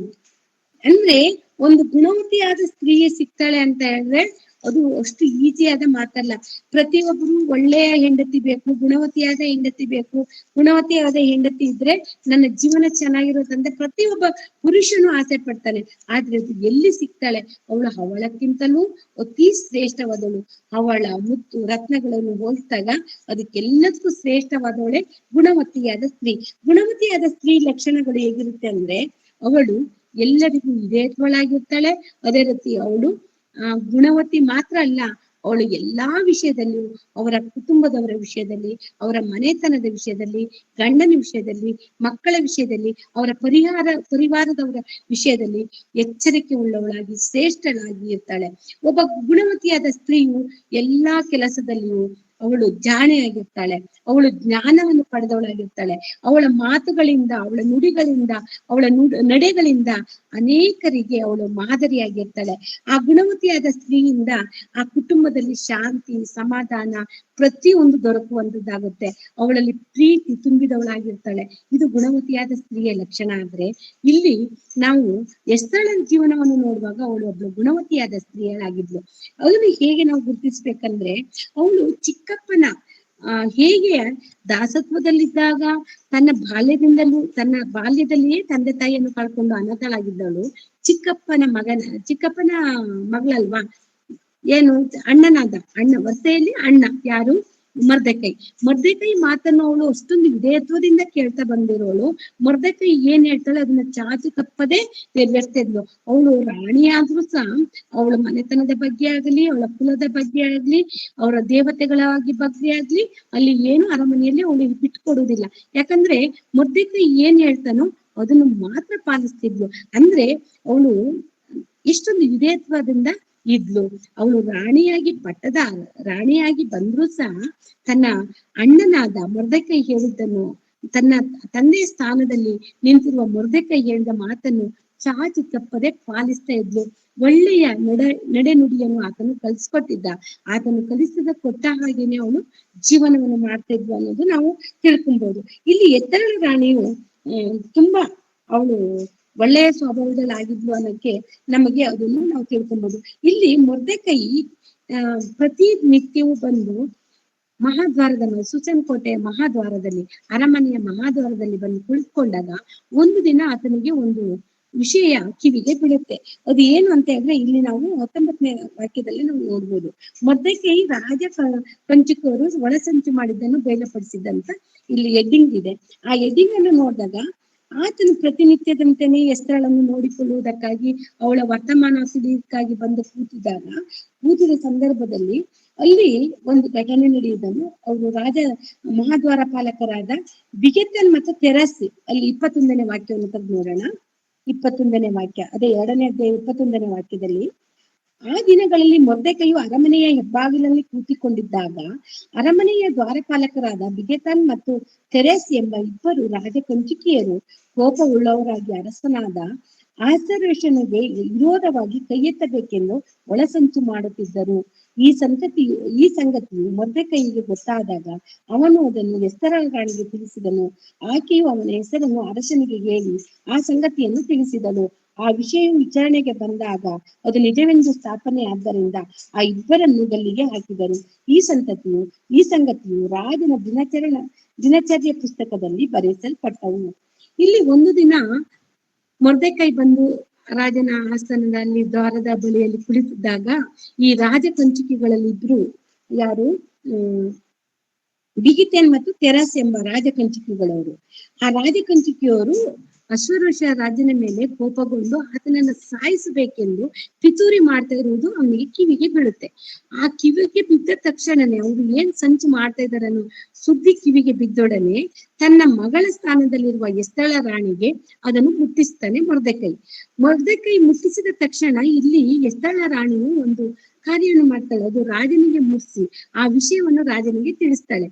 ಅಂದ್ರೆ, ಒಂದು ಗುಣವತಿಯಾದ ಸ್ತ್ರೀಯೇ ಸಿಗ್ತಾಳೆ ಅಂತ ಹೇಳಿದ್ರೆ ಅದು ಅಷ್ಟು ಈಸಿಯಾದ ಮಾತಲ್ಲ. ಪ್ರತಿಯೊಬ್ಬರು ಒಳ್ಳೆಯ ಹೆಂಡತಿ ಬೇಕು, ಗುಣವತಿಯಾದ ಹೆಂಡತಿ ಬೇಕು. ಗುಣವತಿಯಾದ ಹೆಂಡತಿ ಇದ್ರೆ ನನ್ನ ಜೀವನ ಚೆನ್ನಾಗಿರೋದಂದ್ರೆ ಪ್ರತಿಯೊಬ್ಬ ಪುರುಷನು ಆಸೆ ಪಡ್ತಾನೆ. ಆದ್ರೆ ಅದು ಎಲ್ಲಿ ಸಿಗ್ತಾಳೆ? ಅವಳಕ್ಕಿಂತಲೂ ಅತಿ ಶ್ರೇಷ್ಠವಾದವಳು. ಅವಳ ಮುತ್ತು ರತ್ನಗಳನ್ನು ಹೋಲಿಸಿದಾಗ ಅದಕ್ಕೆಲ್ಲದಕ್ಕೂ ಶ್ರೇಷ್ಠವಾದವಳೆ ಗುಣವತಿಯಾದ ಸ್ತ್ರೀ. ಗುಣವತಿಯಾದ ಸ್ತ್ರೀ ಲಕ್ಷಣಗಳು ಹೇಗಿರುತ್ತೆ ಅಂದ್ರೆ, ಅವಳು ಎಲ್ಲರಿಗೂ ವಿಧೇಯತ್ವಳಾಗಿರ್ತಾಳೆ. ಅದೇ ರೀತಿ ಅವಳು ಗುಣವತಿ ಮಾತ್ರ ಅಲ್ಲ, ಅವಳು ಎಲ್ಲಾ ವಿಷಯದಲ್ಲಿಯೂ, ಅವರ ಕುಟುಂಬದವರ ವಿಷಯದಲ್ಲಿ, ಅವರ ಮನೆತನದ ವಿಷಯದಲ್ಲಿ, ಗಂಡನ ವಿಷಯದಲ್ಲಿ, ಮಕ್ಕಳ ವಿಷಯದಲ್ಲಿ, ಅವರ ಪರಿವಾರದವರ ವಿಷಯದಲ್ಲಿ ಎಚ್ಚರಿಕೆ ಉಳ್ಳವಳಾಗಿ ಶ್ರೇಷ್ಠಳಾಗಿ ಇರ್ತಾಳೆ. ಒಬ್ಬ ಗುಣವತಿಯಾದ ಸ್ತ್ರೀಯು ಎಲ್ಲಾ ಕೆಲಸದಲ್ಲಿಯೂ ಅವಳು ಜಾಣೆಯಾಗಿರ್ತಾಳೆ. ಅವಳು ಜ್ಞಾನವನ್ನು ಪಡೆದವಳಾಗಿರ್ತಾಳೆ. ಅವಳ ಮಾತುಗಳಿಂದ, ಅವಳ ನುಡಿಗಳಿಂದ, ಅವಳ ನಡೆಗಳಿಂದ ಅನೇಕರಿಗೆ ಅವಳು ಮಾದರಿಯಾಗಿರ್ತಾಳೆ. ಆ ಗುಣವತಿಯಾದ ಸ್ತ್ರೀಯಿಂದ ಆ ಕುಟುಂಬದಲ್ಲಿ ಶಾಂತಿ, ಸಮಾಧಾನ ಪ್ರತಿಯೊಂದು ದೊರಕುವಂತದ್ದಾಗುತ್ತೆ. ಅವಳಲ್ಲಿ ಪ್ರೀತಿ ತುಂಬಿದವಳಾಗಿರ್ತಾಳೆ. ಇದು ಗುಣವತಿಯಾದ ಸ್ತ್ರೀಯ ಲಕ್ಷಣ. ಆದ್ರೆ ಇಲ್ಲಿ ನಾವು ಎಸ್ತೇರಳ ಜೀವನವನ್ನು ನೋಡುವಾಗ ಅವಳು ಒಬ್ಬಳು ಗುಣವತಿಯಾದ ಸ್ತ್ರೀಯಳಾಗಿದ್ಲು. ಅದನ್ನು ಹೇಗೆ ನಾವು ಗುರುತಿಸ್ಬೇಕಂದ್ರೆ, ಅವಳು ಚಿಕ್ಕಪ್ಪನ ಹೇಗೆ ದಾಸತ್ವದಲ್ಲಿದ್ದಾಗ ತನ್ನ ಬಾಲ್ಯದಲ್ಲಿಯೇ ತಂದೆ ತಾಯಿಯನ್ನು ಕಳ್ಕೊಂಡು ಅನಾಥಳಾಗಿದ್ದವಳು, ಚಿಕ್ಕಪ್ಪನ ಮಗಳಲ್ವಾ, ಏನು ಅಣ್ಣ ವಸೆಯಲ್ಲಿ ಅಣ್ಣ ಯಾರು, ಮರ್ದೆಕೈ ಮಾತನ್ನು ಅವಳು ಅಷ್ಟೊಂದು ವಿಧೇಯತ್ವದಿಂದ ಕೇಳ್ತಾ ಬಂದಿರೋಳು. ಮರ್ದೆಕೈ ಏನ್ ಹೇಳ್ತಾಳೆ ಅದನ್ನ ಚಾಚು ತಪ್ಪದೆ ನೆರವೇರ್ತಾ ಇದ್ಲು. ಅವಳು ರಾಣಿಯಾದ್ರೂ ಸಹ ಅವಳ ಮನೆತನದ ಬಗ್ಗೆ ಆಗ್ಲಿ, ಅವಳ ಕುಲದ ಬಗ್ಗೆ ಆಗ್ಲಿ, ಅವರ ದೇವತೆಗಳಾಗಿ ಬಗ್ಗೆ ಆಗ್ಲಿ, ಅಲ್ಲಿ ಏನು ಅರಮನೆಯಲ್ಲಿ ಅವಳು ಬಿಟ್ಕೊಡುದಿಲ್ಲ. ಯಾಕಂದ್ರೆ ಮರ್ದೆಕೈ ಏನ್ ಹೇಳ್ತಾನೋ ಅದನ್ನು ಮಾತ್ರ ಪಾಲಿಸ್ತಿದ್ಲು. ಅಂದ್ರೆ ಅವಳು ಇಷ್ಟೊಂದು ವಿಧೇಯತ್ವದಿಂದ ಇದ್ಲು. ಅವಳು ರಾಣಿಯಾಗಿ ಬಂದ್ರು ಸಹ ತನ್ನ ಅಣ್ಣನಾದ ಮೊರ್ದೆಕೈ ಹೇಳಿದ್ದನ್ನು, ತನ್ನ ತಂದೆಯ ಸ್ಥಾನದಲ್ಲಿ ನಿಂತಿರುವ ಮೊರ್ದೆಕೈ ಹೇಳಿದ ಮಾತನ್ನು ಚಾಚು ತಪ್ಪದೆ ಪಾಲಿಸ್ತಾ ಇದ್ಲು. ಒಳ್ಳೆಯ ನಡೆನುಡಿಯನ್ನು ಆತನು ಕಲಿಸ್ಕೊಟ್ಟಿದ್ದ. ಆತನು ಕೊಟ್ಟ ಹಾಗೇನೆ ಅವಳು ಜೀವನವನ್ನು ಮಾಡ್ತಾ ಇದ್ಲು ಅನ್ನೋದು ನಾವು ತಿಳ್ಕೊಬಹುದು. ಇಲ್ಲಿ ಎತ್ತರಳ ರಾಣಿಯು ತುಂಬಾ ಅವಳು ಒಳ್ಳೆಯ ಸ್ವಭಾವದಲ್ಲಿ ಆಗಿದ್ಲು ಅನ್ನೋಕ್ಕೆ ನಮಗೆ ಅದನ್ನು ನಾವು ತಿಳ್ಕೊಬಹುದು. ಇಲ್ಲಿ ಮೊರ್ದೆಕೈ ಪ್ರತಿನಿತ್ಯವೂ ಬಂದು ಸುಸನ್ ಕೋಟೆಯ ಮಹಾದ್ವಾರದಲ್ಲಿ, ಅರಮನೆಯ ಮಹಾದ್ವಾರದಲ್ಲಿ ಬಂದು ಕುಳಿತುಕೊಂಡಾಗ ಒಂದು ದಿನ ಆತನಿಗೆ ಒಂದು ವಿಷಯ ಕಿವಿಗೆ ಬೀಳುತ್ತೆ. ಅದು ಏನು ಅಂತ ಹೇಳಿದ್ರೆ, ಇಲ್ಲಿ ನಾವು 19ನೇ ವಾಕ್ಯದಲ್ಲಿ ನಾವು ನೋಡ್ಬೋದು. ಮೊರ್ದೆಕೈ ರಾಜ ಕಂಚುಕಿಯವರು ಒಳಸಂಚು ಮಾಡಿದ್ದನ್ನು ಬಯಲುಪಡಿಸಿದ್ದಂತ ಇಲ್ಲಿ ಹೆಡ್ಡಿಂಗ್ ಇದೆ. ಆ ಹೆಡ್ಡಿಂಗ್ ಅನ್ನು ನೋಡಿದಾಗ ಆತನು ಪ್ರತಿನಿತ್ಯದಂತೆಯೇ ಎಸ್ತೇರಳನ್ನು ನೋಡಿಕೊಳ್ಳುವುದಕ್ಕಾಗಿ, ಅವಳ ವರ್ತಮಾನ ತಿಳಿಯಕ್ಕಾಗಿ ಬಂದು ಕೂತಿದ ಸಂದರ್ಭದಲ್ಲಿ ಅಲ್ಲಿ ಒಂದು ಘಟನೆ ನಡೆಯುವುದನ್ನು ಅವರು ಮಹಾದ್ವಾರ ಪಾಲಕರಾದ ಬಿಗೆತನ್ ಮತ್ತು ತೆರಸಿ, ಅಲ್ಲಿ 21ನೇ ವಾಕ್ಯವನ್ನು ತೆಗೆದು ನೋಡೋಣ. 21ನೇ ವಾಕ್ಯ, ಅದೇ 2ನೇ ಅಧ್ಯಾಯ 21ನೇ ವಾಕ್ಯದಲ್ಲಿ, ಆ ದಿನಗಳಲ್ಲಿ ಮೊರ್ದೆಕೈಯು ಅರಮನೆಯ ಹೆಬ್ಬಾಗಿಲಲ್ಲಿ ಕೂತಿಕೊಂಡಿದ್ದಾಗ ಅರಮನೆಯ ದ್ವಾರಪಾಲಕರಾದ ಬಿಗೆತನ್ ಮತ್ತು ತೆರೆಸ್ ಎಂಬ ಇಬ್ಬರು ರಾಜಕಂಚುಕಿಯರು ಕೋಪವುಳ್ಳವರಾಗಿ ಅರಸನಾದ ಅಹಷ್ವೇರೋಷನಿಗೆ ವಿರೋಧವಾಗಿ ಕೈ ಎತ್ತಬೇಕೆಂದು ಒಳಸಂಚು ಮಾಡುತ್ತಿದ್ದರು. ಈ ಸಂಗತಿಯು ಮೊರ್ದೆಕೈಗೆ ಗೊತ್ತಾದಾಗ ಅವನು ಅದನ್ನು ಎಸ್ತೇರಳ ರಾಣಿಗೆ ತಿಳಿಸಿದನು. ಆಕೆಯು ಅವನ ಹೆಸರನ್ನು ಅರಸನಿಗೆ ಹೇಳಿ ಆ ಸಂಗತಿಯನ್ನು ತಿಳಿಸಿದಳು. ಆ ವಿಷಯವು ವಿಚಾರಣೆಗೆ ಬಂದಾಗ ಅದು ನಿಜವೆಂದು ಸ್ಥಾಪನೆ ಆದ್ದರಿಂದ ಆ ಇಬ್ಬರನ್ನು ಗಲ್ಲಿಗೆ ಹಾಕಿದರು. ಈ ಸಂಗತಿಯು ರಾಜನ ದಿನಚರ್ಯ ಪುಸ್ತಕದಲ್ಲಿ ಬರೆಸಲ್ಪಟ್ಟವು. ಇಲ್ಲಿ ಒಂದು ದಿನ ಮೊರ್ದೆಕೈ ಬಂದು ರಾಜನ ಆಸ್ಥಾನದಲ್ಲಿ ದ್ವಾರದ ಬಳಿಯಲ್ಲಿ ಕುಳಿತಿದ್ದಾಗ ಈ ರಾಜ ಕಂಚುಕಿಗಳಲ್ಲಿ ಇಬ್ರು, ಯಾರು, ಬಿಗಿತೇನ್ ಮತ್ತು ತೆರಸ್ ಎಂಬ ರಾಜಕಂಚುಕಿಗಳವರು. ಆ ರಾಜಕಂಚುಕಿಯವರು ಅಶ್ವೇರೋಷ ರಾಜನ ಮೇಲೆ ಕೋಪಗೊಂಡು ಆತನನ್ನ ಸಾಯಿಸಬೇಕೆಂದು ಪಿತೂರಿ ಮಾಡ್ತಾ ಇರುವುದು ಅವನಿಗೆ ಕಿವಿಗೆ ಬೀಳುತ್ತೆ. ಆ ಕಿವಿಗೆ ಬಿದ್ದ ತಕ್ಷಣನೇ ಅವರು ಏನ್ ಸಂಚು ಮಾಡ್ತಾ ಇದಾರೆ ಅನ್ನೋ ಸುದ್ದಿ ಕಿವಿಗೆ ಬಿದ್ದೊಡನೆ ತನ್ನ ಮಗಳ ಸ್ಥಾನದಲ್ಲಿರುವ ಎಸ್ತೇರಳ ರಾಣಿಗೆ ಅದನ್ನು ಮುಟ್ಟಿಸ್ತಾನೆ ಮೊರ್ದೆಕೈ ಮುಟ್ಟಿಸಿದ ತಕ್ಷಣ ಇಲ್ಲಿ ಎಸ್ತೇರಳ ರಾಣಿಯು ಒಂದು ಕಾರ್ಯವನ್ನು ಮಾಡ್ತಾಳೆ. ಅದು ರಾಜನಿಗೆ ಮುಟ್ಟಿಸಿ ಆ ವಿಷಯವನ್ನು ರಾಜನಿಗೆ ತಿಳಿಸ್ತಾಳೆ.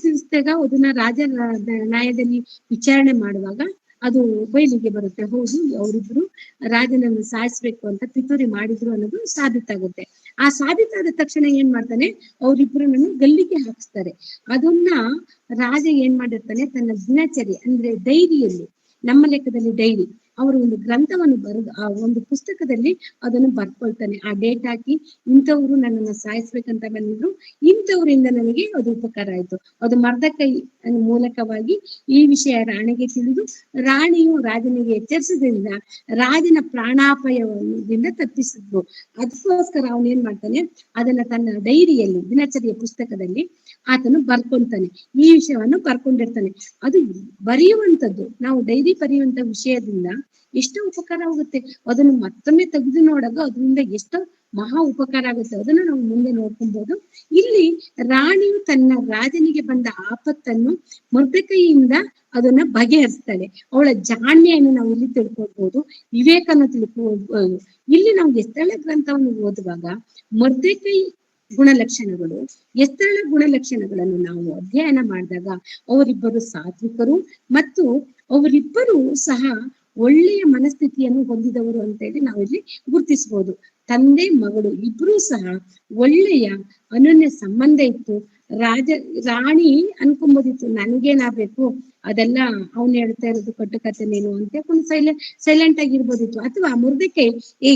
ತಿಳಿಸಿದಾಗ ಅದನ್ನ ನ್ಯಾಯದಲ್ಲಿ ವಿಚಾರಣೆ ಮಾಡುವಾಗ ಅದು ಬಯಲಿಗೆ ಬರುತ್ತೆ. ಹೌದು, ಅವರಿಬ್ರು ರಾಜನನ್ನು ಸಾಯಿಸ್ಬೇಕು ಅಂತ ಪಿತೂರಿ ಮಾಡಿದ್ರು ಅನ್ನೋದು ಸಾಬೀತಾಗುತ್ತೆ. ಆ ಸಾಬೀತಾದ ತಕ್ಷಣ ಏನ್ ಮಾಡ್ತಾನೆ, ಅವರಿಬ್ರನ್ನು ಗಲ್ಲಿಗೆ ಹಾಕಿಸ್ತಾರೆ. ಅದನ್ನ ರಾಜ ಏನ್ ಮಾಡಿರ್ತಾನೆ, ತನ್ನ ದಿನಚರಿ ಅಂದ್ರೆ ಡೈರಿಯಲ್ಲಿ, ನಮ್ಮ ಲೆಕ್ಕದಲ್ಲಿ ಡೈರಿ, ಅವರು ಒಂದು ಗ್ರಂಥವನ್ನು ಬರೆದು ಆ ಒಂದು ಪುಸ್ತಕದಲ್ಲಿ ಅದನ್ನು ಬರ್ಕೊಳ್ತಾನೆ. ಆ ಡೇಟ್ ಹಾಕಿ, ಇಂಥವ್ರು ನನ್ನನ್ನು ಸಾಯಿಸ್ಬೇಕಂತ ಬಂದಿದ್ರು, ಇಂಥವ್ರಿಂದ ನನಗೆ ಅದು ಉಪಕಾರ ಆಯ್ತು. ಅದು ಮೊರ್ದೆಕೈ ಮೂಲಕವಾಗಿ ಈ ವಿಷಯ ರಾಣಿಗೆ ತಿಳಿದು ರಾಣಿಯು ರಾಜನಿಗೆ ಎಚ್ಚರಿಸಿದ್ರಿಂದ ರಾಜನ ಪ್ರಾಣಾಪಾಯದಿಂದ ತಪ್ಪಿಸಿದ್ರು. ಅದಕ್ಕೋಸ್ಕರ ಅವನು ಏನ್ ಮಾಡ್ತಾನೆ, ಅದನ್ನ ತನ್ನ ಡೈರಿಯಲ್ಲಿ, ದಿನಚರಿಯ ಪುಸ್ತಕದಲ್ಲಿ ಆತನು ಬರ್ಕೊಂತಾನೆ. ಈ ವಿಷಯವನ್ನು ಬರ್ಕೊಂಡಿರ್ತಾನೆ. ಅದು ಬರೆಯುವಂಥದ್ದು, ನಾವು ಡೈರಿ ಬರೆಯುವಂತ ವಿಷಯದಿಂದ ಎಷ್ಟೋ ಉಪಕಾರ ಆಗುತ್ತೆ. ಅದನ್ನು ಮತ್ತೊಮ್ಮೆ ತೆಗೆದು ನೋಡಾಗ ಅದರಿಂದ ಎಷ್ಟೋ ಮಹಾ ಉಪಕಾರ ಆಗುತ್ತೆ. ಅದನ್ನ ನಾವು ಮುಂದೆ ನೋಡ್ಕೊಬಹುದು. ಇಲ್ಲಿ ರಾಣಿಯು ತನ್ನ ರಾಜನಿಗೆ ಬಂದ ಆಪತ್ತನ್ನು ಮೊರ್ದೆಕೈಯಿಂದ ಅದನ್ನ ಬಗೆಹರಿಸ್ತಾಳೆ. ಅವಳ ಜಾಣ್ಮೆಯನ್ನು ನಾವು ಇಲ್ಲಿ ತಿಳ್ಕೊಳ್ಬಹುದು, ವಿವೇಕನ ತಿಳ್ಕೊಳ್ಬಹುದು. ಇಲ್ಲಿ ನಾವು ಎಸ್ತಳ ಗ್ರಂಥವನ್ನು ಓದುವಾಗ ಮೊರ್ದೆಕೈ ಗುಣಲಕ್ಷಣಗಳು, ಎಸ್ತಳ ಗುಣಲಕ್ಷಣಗಳನ್ನು ನಾವು ಅಧ್ಯಯನ ಮಾಡಿದಾಗ ಅವರಿಬ್ಬರು ಸಾತ್ವಿಕರು ಮತ್ತು ಅವರಿಬ್ಬರು ಸಹ ಒಳ್ಳೆಯ ಮನಸ್ಥಿತಿಯನ್ನು ಹೊಂದಿದವರು ಅಂತ ಹೇಳಿ ನಾವಿಲ್ಲಿ ಗುರುತಿಸಬಹುದು. ತಂದೆ ಮಗಳು ಇಬ್ರು ಸಹ ಒಳ್ಳೆಯ ಅನನ್ಯ ಸಂಬಂಧ ಇತ್ತು. ರಾಣಿ ಅನ್ಕೊಂಬೋದಿತ್ತು ನನ್ಗೇನಾಗ್ಬೇಕು, ಅದೆಲ್ಲ ಅವ್ನು ಹೇಳ್ತಾ ಇರೋದು ಕಟ್ಟುಕತೆ ನೀನು ಅಂತ ಸೈಲೆಂಟ್ ಆಗಿರ್ಬೋದಿತ್ತು. ಅಥವಾ ಮೊರ್ದೆಕೈ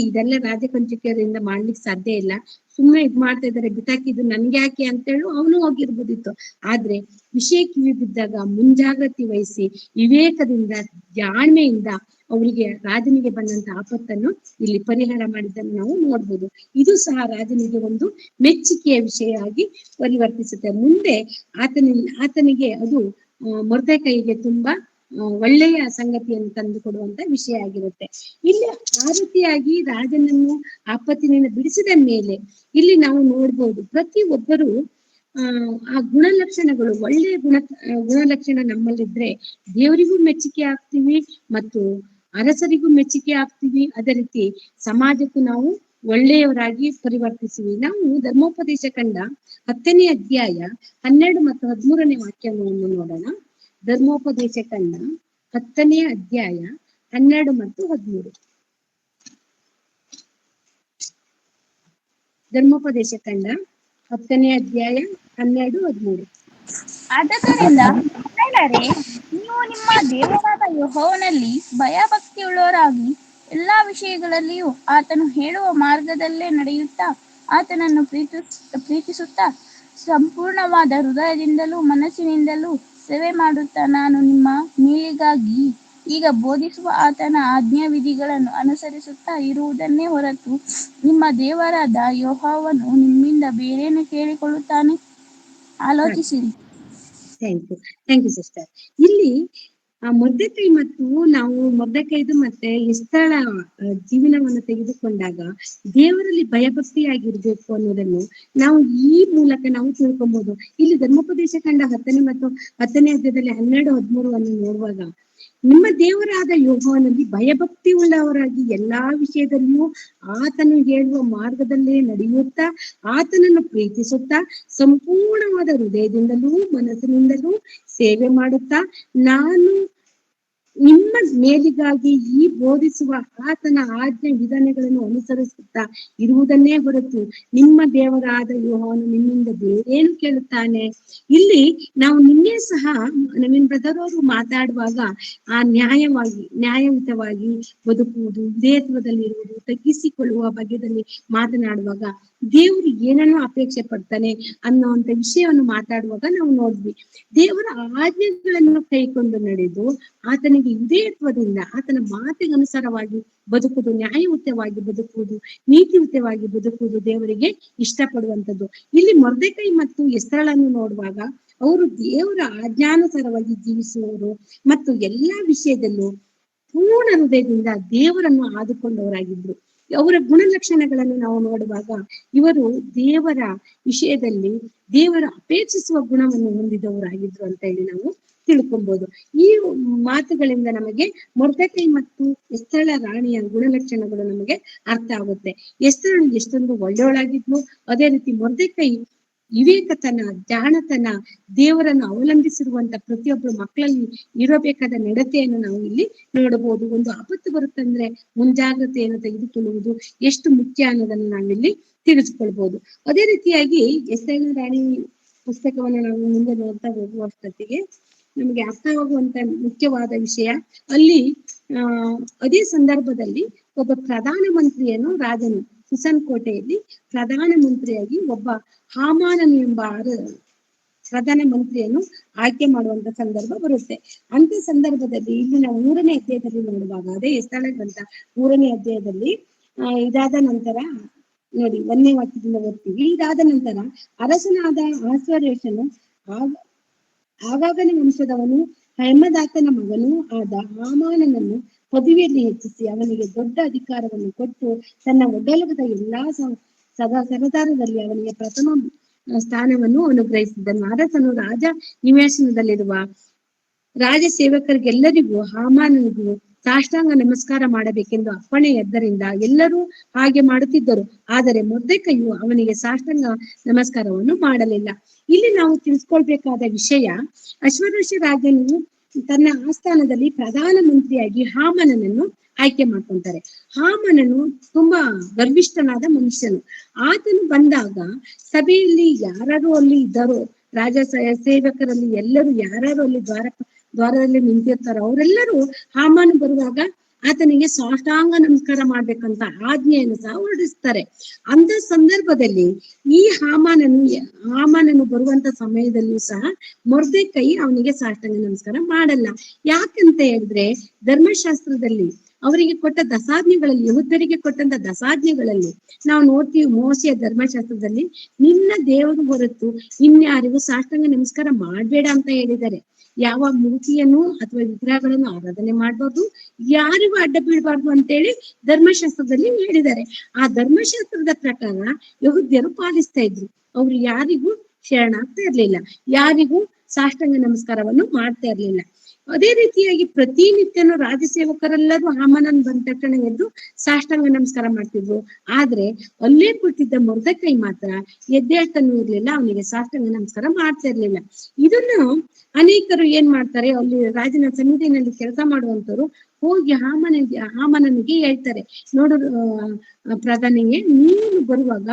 ಇದೆಲ್ಲ ರಾಜಕಂಚುಕಿಯರಿಂದ ಮಾಡ್ಲಿಕ್ಕೆ ಸಾಧ್ಯ ಇಲ್ಲ, ಸುಮ್ಮನೆ ಇದ್ ಮಾಡ್ತಾ ಇದಾರೆ, ಬಿಟ್ಟಾಕಿದ್ದು ನನ್ಗೆ ಯಾಕೆ ಅಂತೇಳಿ ಅವನು ಹೋಗಿರ್ಬೋದಿತ್ತು. ಆದ್ರೆ ವಿಷಯ ಕಿವಿ ಬಿದ್ದಾಗ ಮುಂಜಾಗ್ರತೆ ವಹಿಸಿ ವಿವೇಕದಿಂದ ಜಾಣ್ಮೆಯಿಂದ ಅವರಿಗೆ ರಾಜನಿಗೆ ಬಂದಂತ ಆಪತ್ತನ್ನು ಇಲ್ಲಿ ಪರಿಹಾರ ಮಾಡಿದ್ದನ್ನು ನಾವು ನೋಡ್ಬೋದು. ಇದು ಸಹ ರಾಜನಿಗೆ ಒಂದು ಮೆಚ್ಚುಗೆಯ ವಿಷಯ ಆಗಿ ಪರಿವರ್ತಿಸುತ್ತೆ. ಮುಂದೆ ಆತನಿಗೆ ಅದು ಮೊರ್ದೆಕೈಗೆ ತುಂಬಾ ಒಳ್ಳೆಯ ಸಂಗತಿಯನ್ನು ತಂದು ಕೊಡುವಂತ ವಿಷಯ ಆಗಿರುತ್ತೆ. ಇಲ್ಲಿ ಆ ರೀತಿಯಾಗಿ ರಾಜನನ್ನು ಆಪತ್ತಿನಿಂದ ಬಿಡಿಸಿದ ಮೇಲೆ ಇಲ್ಲಿ ನಾವು ನೋಡ್ಬೋದು ಪ್ರತಿ ಒಬ್ಬರು ಆ ಗುಣಲಕ್ಷಣಗಳು, ಒಳ್ಳೆಯ ಗುಣಲಕ್ಷಣ ನಮ್ಮಲ್ಲಿದ್ರೆ ದೇವರಿಗೂ ಮೆಚ್ಚುಗೆ ಆಗ್ತೀವಿ ಮತ್ತು ಅರಸರಿಗೂ ಮೆಚ್ಚುಗೆ ಆಗ್ತೀವಿ. ಅದೇ ರೀತಿ ಸಮಾಜಕ್ಕೂ ನಾವು ಒಳ್ಳೆಯವರಾಗಿ ಪರಿವರ್ತಿಸಿವಿ. ನಾವು ಧರ್ಮೋಪದೇಶ ಕಂಡ 10ನೇ ಅಧ್ಯಾಯ 12 ಮತ್ತು 13ನೇ ವಾಕ್ಯವನ್ನು ನೋಡೋಣ. ಧರ್ಮೋಪದೇಶ ಕಂಡ 10ನೇ ಅಧ್ಯಾಯ 12 ಮತ್ತು 13. ಧರ್ಮೋಪದೇಶ ಕಂಡ 10ನೇ ಅಧ್ಯಾಯ 12, 13. ಆದ್ದರಿಂದ ಇಸ್ರಾಯೇಲರೇ, ನೀವು ನಿಮ್ಮ ದೇವರಾದ ಯೆಹೋವನಲ್ಲಿ ಭಯಭಕ್ತಿಯುಳ್ಳವರಾಗಿ ಎಲ್ಲಾ ವಿಷಯಗಳಲ್ಲಿಯೂ ಆತನು ಹೇಳುವ ಮಾರ್ಗದಲ್ಲೇ ನಡೆಯುತ್ತಾ ಆತನನ್ನು ಪ್ರೀತಿಸುತ್ತಾ ಸಂಪೂರ್ಣವಾದ ಹೃದಯದಿಂದಲೂ ಮನಸ್ಸಿನಿಂದಲೂ ಸೇವೆ ಮಾಡುತ್ತಾ ನಾನು ನಿಮ್ಮ ಮೇಲಿಗಾಗಿ ಈಗ ಬೋಧಿಸುವ ಆತನ ಆಜ್ಞಾವಿಧಿಗಳನ್ನು ಅನುಸರಿಸುತ್ತಾ ಇರುವುದನ್ನೇ ಹೊರತು ನಿಮ್ಮ ದೇವರಾದ ಯೆಹೋವನು ನಿಮ್ಮಿಂದ ಬೇರೇನು ಕೇಳಿಕೊಳ್ಳುತ್ತಾನೆ? ಆಲೋಚಿಸಿರಿ. Thank you sister. ಇಲ್ಲಿ ಮೊರ್ದೆಕೈ ಮತ್ತು ನಾವು ಮೊರ್ದೆಕೈದು ಮತ್ತೆ ಎಸ್ತಳ ಜೀವನವನ್ನು ತೆಗೆದುಕೊಂಡಾಗ ದೇವರಲ್ಲಿ ಭಯಭಕ್ತಿಯಾಗಿರ್ಬೇಕು ಅನ್ನೋದನ್ನು ನಾವು ಈ ಮೂಲಕ ನಾವು ತಿಳ್ಕೊಬಹುದು. ಇಲ್ಲಿ ಧರ್ಮೋಪದೇಶ ಕಂಡ 10ನೇ ಮತ್ತು 10ನೇ ಅಧ್ಯಾಯದಲ್ಲಿ 12, 13 ನೋಡುವಾಗ ನಿಮ್ಮ ದೇವರಾದ ಯೆಹೋವನಲ್ಲಿ ಭಯಭಕ್ತಿ ಉಳ್ಳವರಾಗಿ ಎಲ್ಲಾ ವಿಷಯದಲ್ಲಿಯೂ ಆತನು ಹೇಳುವ ಮಾರ್ಗದಲ್ಲೇ ನಡೆಯುತ್ತಾ ಆತನನ್ನು ಪ್ರೀತಿಸುತ್ತಾ ಸಂಪೂರ್ಣವಾದ ಹೃದಯದಿಂದಲೂ ಮನಸ್ಸಿನಿಂದಲೂ ಸೇವೆ ಮಾಡುತ್ತಾ ನಾನು ನಿಮ್ಮ ಮೇಲಿಗಾಗಿ ಈ ಬೋಧಿಸುವ ಆತನ ಆಜ್ಞೆ ವಿಧಾನಗಳನ್ನು ಅನುಸರಿಸುತ್ತಾ ಇರುವುದನ್ನೇ ಹೊರತು ನಿಮ್ಮ ದೇವರಾದ ಯೆಹೋವನು ನಿಮ್ಮಿಂದ ಬೇರೇನು ಕೇಳುತ್ತಾನೆ? ಇಲ್ಲಿ ನಾವು ನಿನ್ನೆ ಸಹ ನವೀನ್ ಬ್ರದರ್ ಅವರು ಮಾತಾಡುವಾಗ ಆ ನ್ಯಾಯಯುತವಾಗಿ ಬದುಕುವುದು, ವಿಧೇಯತ್ವದಲ್ಲಿ ಇರುವುದು, ತಗ್ಗಿಸಿಕೊಳ್ಳುವ ಬಗೆಯಲ್ಲಿ ಮಾತನಾಡುವಾಗ ದೇವರು ಏನನ್ನು ಅಪೇಕ್ಷೆ ಪಡ್ತಾನೆ ಅನ್ನುವಂತ ವಿಷಯವನ್ನು ಮಾತಾಡುವಾಗ ನಾವು ನೋಡ್ವಿ. ದೇವರ ಆಜ್ಞೆಗಳನ್ನು ಕೈಕೊಂಡು ನಡೆದು ಆತನಿಗೆ ವಿಧೇಯತ್ವದಿಂದ ಆತನ ಮಾತಿಗೆ ಅನುಸಾರವಾಗಿ ಬದುಕುವುದು, ನ್ಯಾಯಯುತವಾಗಿ ಬದುಕುವುದು, ನೀತಿಯುತವಾಗಿ ಬದುಕುವುದು ದೇವರಿಗೆ ಇಷ್ಟಪಡುವಂಥದ್ದು. ಇಲ್ಲಿ ಮೊರ್ದೆಕೈ ಮತ್ತು ಎಸ್ತಳನ್ನು ನೋಡುವಾಗ ಅವರು ದೇವರ ಆಜ್ಞಾನುಸಾರವಾಗಿ ಜೀವಿಸುವವರು ಮತ್ತು ಎಲ್ಲಾ ವಿಷಯದಲ್ಲೂ ಪೂರ್ಣ ಹೃದಯದಿಂದ ದೇವರನ್ನು ಆದುಕೊಂಡವರಾಗಿದ್ರು. ಅವರ ಗುಣಲಕ್ಷಣಗಳನ್ನು ನಾವು ನೋಡುವಾಗ ಇವರು ದೇವರ ವಿಷಯದಲ್ಲಿ ದೇವರ ಅಪೇಕ್ಷಿಸುವ ಗುಣವನ್ನು ಹೊಂದಿದವರಾಗಿದ್ರು ಅಂತ ಹೇಳಿ ನಾವು ತಿಳ್ಕೊಬಹುದು. ಈ ಮಾತುಗಳಿಂದ ನಮಗೆ ಮೊರ್ದೆಕೈ ಮತ್ತು ಎಸ್ತಳ ರಾಣಿಯ ಗುಣಲಕ್ಷಣಗಳು ನಮಗೆ ಅರ್ಥ ಆಗುತ್ತೆ. ಎಸ್ತಳು ಎಷ್ಟೊಂದು ಒಳ್ಳೆಯವಳಾಗಿದ್ಲು, ಅದೇ ರೀತಿ ಮೊರ್ದೆಕೈ ವಿವೇಕತನ, ಜಾಣತನ, ದೇವರನ್ನು ಅವಲಂಬಿಸಿರುವಂತ ಪ್ರತಿಯೊಬ್ಬರು ಮಕ್ಕಳಲ್ಲಿ ಇರಬೇಕಾದ ನಡತೆಯನ್ನು ನಾವು ಇಲ್ಲಿ ನೋಡಬಹುದು. ಒಂದು ಆಪತ್ತು ಬರುತ್ತಂದ್ರೆ ಮುಂಜಾಗ್ರತೆಯನ್ನು ತೆಗೆದುಕೊಳ್ಳುವುದು ಎಷ್ಟು ಮುಖ್ಯ ಅನ್ನೋದನ್ನು ನಾವಿಲ್ಲಿ ತಿಳಿದುಕೊಳ್ಬಹುದು. ಅದೇ ರೀತಿಯಾಗಿ ಎಸ್ತಳ ರಾಣಿ ಪುಸ್ತಕವನ್ನು ನಾವು ಮುಂದೆ ನೋಡ್ತಾ ಹೋಗುವಷ್ಟೊತ್ತಿಗೆ ನಮಗೆ ಅರ್ಥವಾಗುವಂತ ಮುಖ್ಯವಾದ ವಿಷಯ ಅಲ್ಲಿ ಅದೇ ಸಂದರ್ಭದಲ್ಲಿ ಒಬ್ಬ ಪ್ರಧಾನ ಮಂತ್ರಿಯನ್ನು ರಾಜನು ಸುಸನ್ ಕೋಟೆಯಲ್ಲಿ ಪ್ರಧಾನ ಮಂತ್ರಿಯಾಗಿ ಒಬ್ಬ ಹಾಮಾನನು ಎಂಬ ಪ್ರಧಾನ ಮಂತ್ರಿಯನ್ನು ಆಯ್ಕೆ ಮಾಡುವಂತ ಸಂದರ್ಭ ಬರುತ್ತೆ. ಅಂತ ಸಂದರ್ಭದಲ್ಲಿ ಇಲ್ಲಿ ನಾವು 3ನೇ ಅಧ್ಯಾಯದಲ್ಲಿ ನೋಡುವಾಗ ಅದೇ ಎಸ್ತಳ ಗ್ರಂಥ 3ನೇ ಅಧ್ಯಾಯದಲ್ಲಿ ಇದಾದ ನಂತರ ನೋಡಿ 1ನೇ ವಾಕ್ಯದಿಂದ ಓದ್ತೀವಿ. ಇದಾದ ನಂತರ ಅರಸನಾದ ಆಶ್ವೇರೋಷನು ಆಗಾಗನ ವಂಶದವನು ಹಮ್ಮದಾತನ ಮಗನೂ ಆದ ಹಾಮಾನನನ್ನು ಪದವಿಯಲ್ಲಿ ಹೆಚ್ಚಿಸಿ ಅವನಿಗೆ ದೊಡ್ಡ ಅಧಿಕಾರವನ್ನು ಕೊಟ್ಟು ತನ್ನ ಒಡೆಲಗದ ಎಲ್ಲಾ ಸರದಾರದಲ್ಲಿ ಅವನಿಗೆ ಪ್ರಥಮ ಸ್ಥಾನವನ್ನು ಅನುಗ್ರಹಿಸಿದ್ದನು. ಅರಸನು ರಾಜ ನಿವಾಸನದಲ್ಲಿರುವ ರಾಜ ಸೇವಕರಿಗೆಲ್ಲರಿಗೂ ಹಾಮಾನನಿಗೂ ಸಾಷ್ಟಾಂಗ ನಮಸ್ಕಾರ ಮಾಡಬೇಕೆಂದು ಅಪ್ಪಣೆ ಎದ್ದರಿಂದ ಎಲ್ಲರೂ ಹಾಗೆ ಮಾಡುತ್ತಿದ್ದರು. ಆದರೆ ಮೊರ್ದೆಕೈಯು ಅವನಿಗೆ ಸಾಷ್ಟಾಂಗ ನಮಸ್ಕಾರವನ್ನು ಮಾಡಲಿಲ್ಲ. ಇಲ್ಲಿ ನಾವು ತಿಳಿಸ್ಕೊಳ್ಬೇಕಾದ ವಿಷಯ, ಅಶ್ವರೋಷ ರಾಜನು ತನ್ನ ಆಸ್ಥಾನದಲ್ಲಿ ಪ್ರಧಾನ ಮಂತ್ರಿಯಾಗಿ ಹಾಮನನನ್ನು ಆಯ್ಕೆ ಮಾಡ್ಕೊಂತಾರೆ. ಹಾಮನನು ತುಂಬಾ ಗರ್ವಿಷ್ಠನಾದ ಮನುಷ್ಯನು. ಆತನು ಬಂದಾಗ ಸಭೆಯಲ್ಲಿ ಯಾರು ಅಲ್ಲಿ ಇದ್ದಾರೋ, ರಾಜ ಸೇವಕರಲ್ಲಿ ಎಲ್ಲರೂ ಯಾರು ಅಲ್ಲಿ ದ್ವಾರದಲ್ಲಿ ನಿಂತಿರ್ತಾರೋ ಅವರೆಲ್ಲರೂ ಹಾಮಾನು ಬರುವಾಗ ಆತನಿಗೆ ಸಾಷ್ಟಾಂಗ ನಮಸ್ಕಾರ ಮಾಡ್ಬೇಕಂತ ಆಜ್ಞೆಯನ್ನು ಸಹ ಹೊರಡಿಸ್ತಾರೆ. ಅಂತ ಸಂದರ್ಭದಲ್ಲಿ ಈ ಹಾಮಾನನು ಬರುವಂತ ಸಮಯದಲ್ಲಿಯೂ ಸಹ ಮೊರ್ದೆಕೈ ಅವನಿಗೆ ಸಾಷ್ಟಾಂಗ ನಮಸ್ಕಾರ ಮಾಡಲ್ಲ. ಯಾಕಂತ ಹೇಳಿದ್ರೆ ಧರ್ಮಶಾಸ್ತ್ರದಲ್ಲಿ ಅವರಿಗೆ ಕೊಟ್ಟ ದಸಾಜ್ಞೆಗಳಲ್ಲಿ, ಯಹೂದ್ಯರಿಗೆ ಕೊಟ್ಟಂತ ದಸಾಜ್ಞೆಗಳಲ್ಲಿ ನಾವು ನೋಡ್ತೀವಿ, ಮೋಸೆಯ ಧರ್ಮಶಾಸ್ತ್ರದಲ್ಲಿ ನಿನ್ನ ದೇವರು ಹೊರತು ಇನ್ಯಾರಿಗೂ ಸಾಷ್ಟಾಂಗ ನಮಸ್ಕಾರ ಮಾಡ್ಬೇಡ ಅಂತ ಹೇಳಿದ್ದಾರೆ. ಯಾವ ಮೂರ್ತಿಯನ್ನು ಅಥವಾ ವಿಗ್ರಹಗಳನ್ನು ಆರಾಧನೆ ಮಾಡಬಾರ್ದು, ಯಾರಿಗೂ ಅಡ್ಡ ಬೀಳ್ಬಾರ್ದು ಅಂತೇಳಿ ಧರ್ಮಶಾಸ್ತ್ರದಲ್ಲಿ ಹೇಳಿದ್ದಾರೆ. ಆ ಧರ್ಮಶಾಸ್ತ್ರದ ಪ್ರಕಾರ ಯಹೂದ್ಯರು ಪಾಲಿಸ್ತಾ ಇದ್ರು. ಅವ್ರು ಯಾರಿಗೂ ಶರಣಾಗ್ತಾ ಇರ್ಲಿಲ್ಲ, ಯಾರಿಗೂ ಸಾಷ್ಟಾಂಗ ನಮಸ್ಕಾರವನ್ನು ಮಾಡ್ತಾ ಇರ್ಲಿಲ್ಲ. ಅದೇ ರೀತಿಯಾಗಿ ಪ್ರತಿನಿತ್ಯನು ರಾಜಸೇವಕರೆಲ್ಲರೂ ಹಾಮಾನನ್ ಬಂದ ತಕ್ಷಣ ಎದ್ದು ಸಾಷ್ಟಾಂಗ ನಮಸ್ಕಾರ ಮಾಡ್ತಿದ್ರು. ಆದ್ರೆ ಅಲ್ಲೇ ಕೂತಿದ್ದ ಮೊರ್ದೆಕೈ ಮಾತ್ರ ಎದ್ದೇಳ್ತಾನೂ ಇರ್ಲಿಲ್ಲ, ಅವನಿಗೆ ಸಾಷ್ಟಾಂಗ ನಮಸ್ಕಾರ ಮಾಡ್ತಾ ಇರ್ಲಿಲ್ಲ. ಇದನ್ನು ಅನೇಕರು ಏನ್ ಮಾಡ್ತಾರೆ, ಅಲ್ಲಿ ರಾಜನ ಸನ್ನಿಧಿನಲ್ಲಿ ಕೆಲಸ ಮಾಡುವಂತವ್ರು ಹೋಗಿ ಹಾಮನನಿಗೆ ಹೇಳ್ತಾರೆ, ನೋಡು ಪ್ರಧಾನಿಗೆ, ನೀನು ಬರುವಾಗ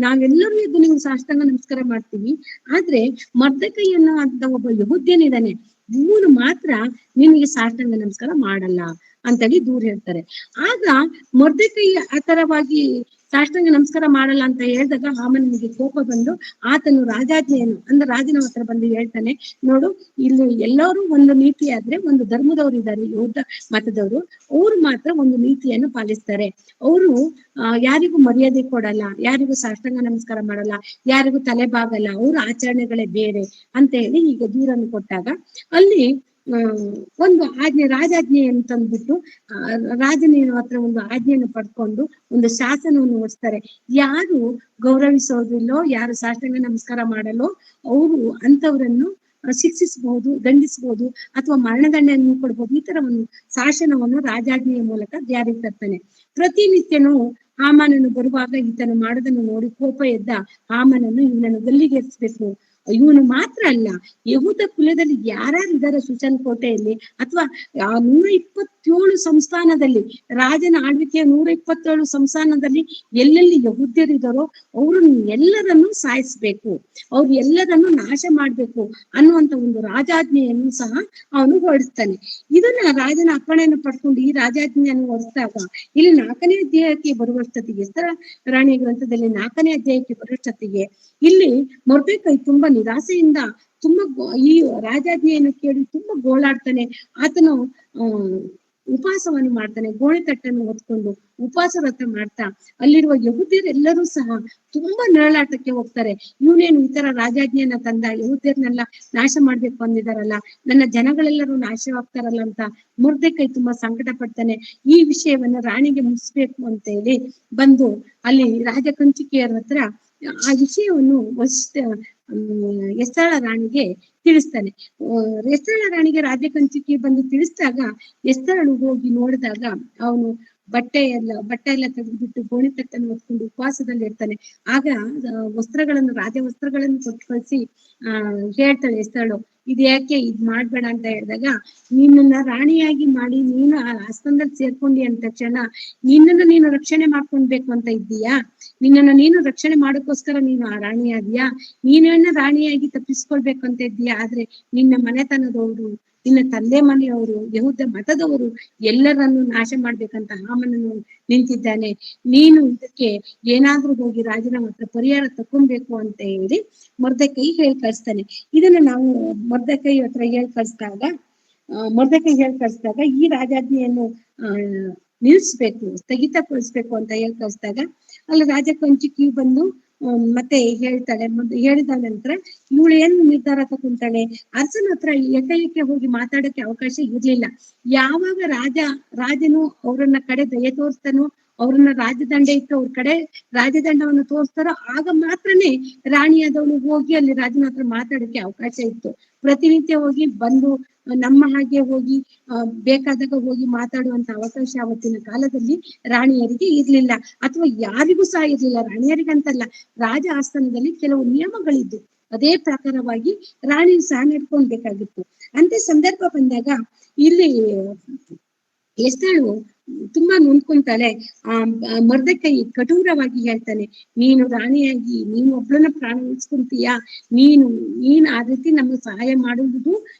ನಾವೆಲ್ಲರೂ ಎದ್ದು ನಿಮ್ಗೆ ಸಾಷ್ಟಾಂಗ ನಮಸ್ಕಾರ ಮಾಡ್ತೀವಿ, ಆದ್ರೆ ಮೊರ್ದೆಕೈಯನ್ನು ಅಂತ ಒಬ್ಬ ಯಹೂದ್ಯನಿದ್ದಾನೆ, ಇವನು ಮಾತ್ರ ನಿನಗೆ ಸಾಷ್ಟಾಂಗ ನಮಸ್ಕಾರ ಮಾಡಲ್ಲ ಅಂತೇಳಿ ದೂರ ಹೇಳ್ತಾರೆ. ಆಗ ಮೊರ್ದೆಕೈ ಆ ತರವಾಗಿ ಸಾಷ್ಟಾಂಗ ನಮಸ್ಕಾರ ಮಾಡಲ್ಲ ಅಂತ ಹೇಳಿದಾಗ ಹಾಮನನಿಗೆ ಕೋಪ ಬಂದು ಆತನು ರಾಜಾಜ್ಞೆಯನ್ನು ಅಂದ್ರೆ ರಾಜನ ಹತ್ರ ಬಂದು ಹೇಳ್ತಾನೆ, ನೋಡು ಇಲ್ಲಿ ಎಲ್ಲರೂ ಒಂದು ನೀತಿ ಆದ್ರೆ ಒಂದು ಧರ್ಮದವರು ಇದ್ದಾರೆ, ಯಹೂದ ಮತದವರು, ಅವ್ರು ಮಾತ್ರ ಒಂದು ನೀತಿಯನ್ನು ಪಾಲಿಸ್ತಾರೆ. ಅವರು ಯಾರಿಗೂ ಮರ್ಯಾದೆ ಕೊಡಲ್ಲ, ಯಾರಿಗೂ ಸಾಷ್ಟಾಂಗ ನಮಸ್ಕಾರ ಮಾಡಲ್ಲ, ಯಾರಿಗೂ ತಲೆ ಬಾಗಲ್ಲ, ಅವ್ರ ಆಚರಣೆಗಳೇ ಬೇರೆ ಅಂತ ಹೇಳಿ ಈಗ ದೂರನ್ನು ಕೊಟ್ಟಾಗ ಅಲ್ಲಿ ಒಂದು ರಾಜಾಜ್ಞೆ ಅಂತಂದ್ಬಿಟ್ಟು ರಾಜನ ಹತ್ರ ಒಂದು ಆಜ್ಞೆಯನ್ನು ಪಡ್ಕೊಂಡು ಒಂದು ಶಾಸನವನ್ನು ಹೊರಡಿಸ್ತಾರೆ. ಯಾರು ಗೌರವಿಸೋದಿಲ್ಲೋ, ಯಾರು ಸಾಷ್ಟಾಂಗ ನಮಸ್ಕಾರ ಮಾಡಲ್ಲೋ ಅವರು ಅಂತವರನ್ನು ಶಿಕ್ಷಿಸಬಹುದು, ದಂಡಿಸಬಹುದು ಅಥವಾ ಮರಣದಂಡನೆಯನ್ನು ಕೊಡ್ಬೋದು. ಈ ತರ ಒಂದು ಶಾಸನವನ್ನು ರಾಜಾಜ್ಞೆಯ ಮೂಲಕ ಜಾರಿಗೆ ತರ್ತಾನೆ. ಪ್ರತಿನಿತ್ಯನೂ ಹಾಮಾನನು ಬರುವಾಗ ಈತನು ಮಾಡೋದನ್ನು ನೋಡಿ ಕೋಪ ಎದ್ದ ಹಾಮಾನನು ಇವನನ್ನು ಗಲ್ಲಿಗೇರಿಸ್ಬೇಕು, ಇವನು ಮಾತ್ರ ಅಲ್ಲ, ಯಹೂದ ಕುಲದಲ್ಲಿ ಯಾರ್ಯಾರು ಇದ್ದಾರೆ ಸುಸನ್ ಕೋಟೆಯಲ್ಲಿ ಅಥವಾ 127 ಸಂಸ್ಥಾನದಲ್ಲಿ, ರಾಜನ ಆಳ್ವಿಕೆಯ 127 ಸಂಸ್ಥಾನದಲ್ಲಿ ಎಲ್ಲೆಲ್ಲಿ ಯಹೂದ್ಯರಿದ್ದಾರೋ ಅವ್ರನ್ನ ಎಲ್ಲರನ್ನು ಸಾಯಿಸ್ಬೇಕು, ಅವ್ರು ಎಲ್ಲರನ್ನು ನಾಶ ಮಾಡ್ಬೇಕು ಅನ್ನುವಂತ ಒಂದು ರಾಜಾಜ್ಞೆಯನ್ನು ಸಹ ಅವನು ಹೊರಡಿಸ್ತಾನೆ. ಇದನ್ನ ರಾಜನ ಅಪ್ಪಣೆಯನ್ನು ಪಡ್ಕೊಂಡು ಈ ರಾಜಾಜ್ಞೆಯನ್ನು ಹೊರಡಿಸಿದಾಗ ಇಲ್ಲಿ 4ನೇ ಅಧ್ಯಾಯಕ್ಕೆ ಬರುವಷ್ಟೊತ್ತಿಗೆ, ಎಸ್ತೇರ ರಾಣಿ ಗ್ರಂಥದಲ್ಲಿ 4ನೇ ಅಧ್ಯಾಯಕ್ಕೆ ಬರುವಷ್ಟೊತ್ತಿಗೆ ಇಲ್ಲಿ ಮೊರ್ದೆಕೈ ತುಂಬಾ ನಿರಾಸೆಯಿಂದ ತುಂಬಾ ಈ ರಾಜಾಜ್ಞೆಯನ್ನು ಕೇಳಿ ತುಂಬಾ ಗೋಳಾಡ್ತಾನೆ. ಆತನು ಉಪವಾಸವನ್ನು ಮಾಡ್ತಾನೆ, ಗೋಣಿ ತಟ್ಟನ್ನು ಹೊತ್ಕೊಂಡು ಉಪವಾಸ ವ್ರತ ಮಾಡ್ತಾ ಅಲ್ಲಿರುವ ಯಹೂದ್ಯರೆಲ್ಲರೂ ಸಹ ತುಂಬಾ ನರಳಾಟಕ್ಕೆ ಹೋಗ್ತಾರೆ. ಇವನೇನು ಈ ತರ ರಾಜಾಜ್ಞೆಯನ್ನ ತಂದ, ಯಹೂದ್ಯರನ್ನೆಲ್ಲ ನಾಶ ಮಾಡ್ಬೇಕು ಅಂದಿದಾರಲ್ಲ, ನನ್ನ ಜನಗಳೆಲ್ಲರೂ ನಾಶವಾಗ್ತಾರಲ್ಲ ಅಂತ ಮೊರ್ದೆಕೈ ತುಂಬಾ ಸಂಕಟ ಪಡ್ತಾನೆ. ಈ ವಿಷಯವನ್ನು ರಾಣಿಗೆ ಮುಗಿಸ್ಬೇಕು ಅಂತ ಹೇಳಿ ಬಂದು ಅಲ್ಲಿ ರಾಜ ಕಂಚುಕಿಯರ ಹತ್ರ ಆ ವಿಷಯವನ್ನು ಎಸ್ತೇರ ರಾಣಿಗೆ ತಿಳಿಸ್ತಾನೆ. ಎಸ್ತೇರ ರಾಣಿಗೆ ರಾಜ ಕಂಚುಕಿ ಬಂದು ತಿಳಿಸಿದಾಗ ಎಸ್ತೇರಳು ಹೋಗಿ ನೋಡಿದಾಗ ಅವನು ಬಟ್ಟೆ ಎಲ್ಲ ತೆಗೆದುಬಿಟ್ಟು ಗೋಣಿ ತಟ್ಟನ್ನು ಹೊತ್ಕೊಂಡು ಉಪವಾಸದಲ್ಲಿ ಇರ್ತಾನೆ. ಆಗ ರಾಜ ವಸ್ತ್ರಗಳನ್ನು ಕೊಟ್ಟು ಕಳಿಸಿ ಹೇಳ್ತಾಳೆ ಎಸ್ತೇರಳು, ಇದು ಯಾಕೆ ಇದ್ ಮಾಡ್ಬೇಡ ಅಂತ ಹೇಳಿದಾಗ, ನಿನ್ನನ್ನ ರಾಣಿಯಾಗಿ ಮಾಡಿ ನೀನು ಆ ಆಸ್ಥಾನದಲ್ಲಿ ಸೇರ್ಕೊಂಡಿ ಅಂದ ತಕ್ಷಣ ನಿನ್ನನ್ನು ನೀನು ರಕ್ಷಣೆ ಮಾಡ್ಕೊಳ್ಬೇಕು ಅಂತ ಇದ್ದೀಯಾ, ನಿನ್ನನ್ನು ನೀನು ರಕ್ಷಣೆ ಮಾಡೋಕ್ಕೋಸ್ಕರ ನೀನು ಆ ರಾಣಿಯಾದ್ಯಾ, ನೀನನ್ನ ರಾಣಿಯಾಗಿ ತಪ್ಪಿಸ್ಕೊಳ್ಬೇಕು ಅಂತ ಇದ್ದೀಯಾ, ಆದ್ರೆ ನಿನ್ನ ಮನೆತನದವರು, ನಿನ್ನ ತಂದೆ ಮನೆಯವರು, ಯಹೂದ ಮತದವರು ಎಲ್ಲರನ್ನು ನಾಶ ಮಾಡ್ಬೇಕಂತ ಹಾಮನನು ನಿಂತಿದ್ದಾನೆ. ನೀನು ಇದಕ್ಕೆ ಏನಾದ್ರೂ ಹೋಗಿ ರಾಜನ ಹತ್ರ ಪರಿಹಾರ ತಕೊಬೇಕು ಅಂತ ಹೇಳಿ ಮೊರ್ದೆಕೈ ಹೇಳಿ ಕಳಿಸ್ತಾನೆ. ಇದನ್ನ ನಾವು ಮೊರ್ದೆಕೈ ಹತ್ರ ಹೇಳಿ ಕಳಿಸಿದಾಗ ಈ ರಾಜಾಜ್ಞೆಯನ್ನು ನಿಲ್ಲಿಸ್ಬೇಕು, ಸ್ಥಗಿತಗೊಳಿಸ್ಬೇಕು ಅಂತ ಹೇಳಿ ಕಳಿಸಿದಾಗ ಅಲ್ಲಿ ರಾಜ ಕಂಚುಕಿ ಬಂದು ಮತ್ತೆ ಹೇಳ್ತಾಳೆ. ಹೇಳಿದ ನಂತರ ಇವಳು ಏನ್ ನಿರ್ಧಾರ ತಗೊಂತಾಳೆ, ಅರಸನ ಹತ್ರ ಏಕೆ ಹೋಗಿ ಮಾತಾಡಕ್ಕೆ ಅವಕಾಶ ಇರ್ಲಿಲ್ಲ. ಯಾವಾಗ ರಾಜನು ಅವ್ರನ್ನ ಕಡೆ ದಯೆ ತೋರಿಸ್ತಾನೋ, ಅವ್ರನ್ನ ರಾಜದಂಡ ಇಟ್ಟು ಅವ್ರ ಕಡೆ ರಾಜದಂಡವನ್ನು ತೋರಿಸ್ತಾರೋ ಆಗ ಮಾತ್ರನೇ ರಾಣಿಯಾದವಳು ಹೋಗಿ ಅಲ್ಲಿ ರಾಜನ ಹತ್ರ ಮಾತಾಡಕ್ಕೆ ಅವಕಾಶ ಇತ್ತು. ಪ್ರತಿನಿತ್ಯ ಹೋಗಿ ಬಂದು ನಮ್ಮ ಹಾಗೆ ಹೋಗಿ ಬೇಕಾದಾಗ ಹೋಗಿ ಮಾತಾಡುವಂತ ಅವಕಾಶ ಅವತ್ತಿನ ಕಾಲದಲ್ಲಿ ರಾಣಿಯರಿಗೆ ಇರ್ಲಿಲ್ಲ, ಅಥವಾ ಯಾರಿಗೂ ಸಹ ಇರ್ಲಿಲ್ಲ. ರಾಣಿಯರಿಗಂತಲ್ಲ, ರಾಜ ಆಸ್ಥಾನದಲ್ಲಿ ಕೆಲವು ನಿಯಮಗಳಿದ್ದು ಅದೇ ಪ್ರಕಾರವಾಗಿ ರಾಣಿಯು ಸಹ ನಡ್ಕೊಳ್ಬೇಕಾಗಿತ್ತು. ಅಂತ ಸಂದರ್ಭ ಬಂದಾಗ ಇಲ್ಲಿ ಎಸ್ತೇಳು ತುಂಬಾ ನೊಂದ್ಕೊಂತಾಳೆ. ಮೊರ್ದೆಕೈ ಕಠೋರವಾಗಿ ಹೇಳ್ತಾನೆ, ನೀನು ರಾಣಿಯಾಗಿ ನೀನು ಒಬ್ಳನ್ನ ಪ್ರಾಣ ಉಳಿಸ್ಕೊಂತೀಯಾ, ನೀನು ಆ ರೀತಿ ನಮ್ಗೆ ಸಹಾಯ ಮಾಡುವುದು,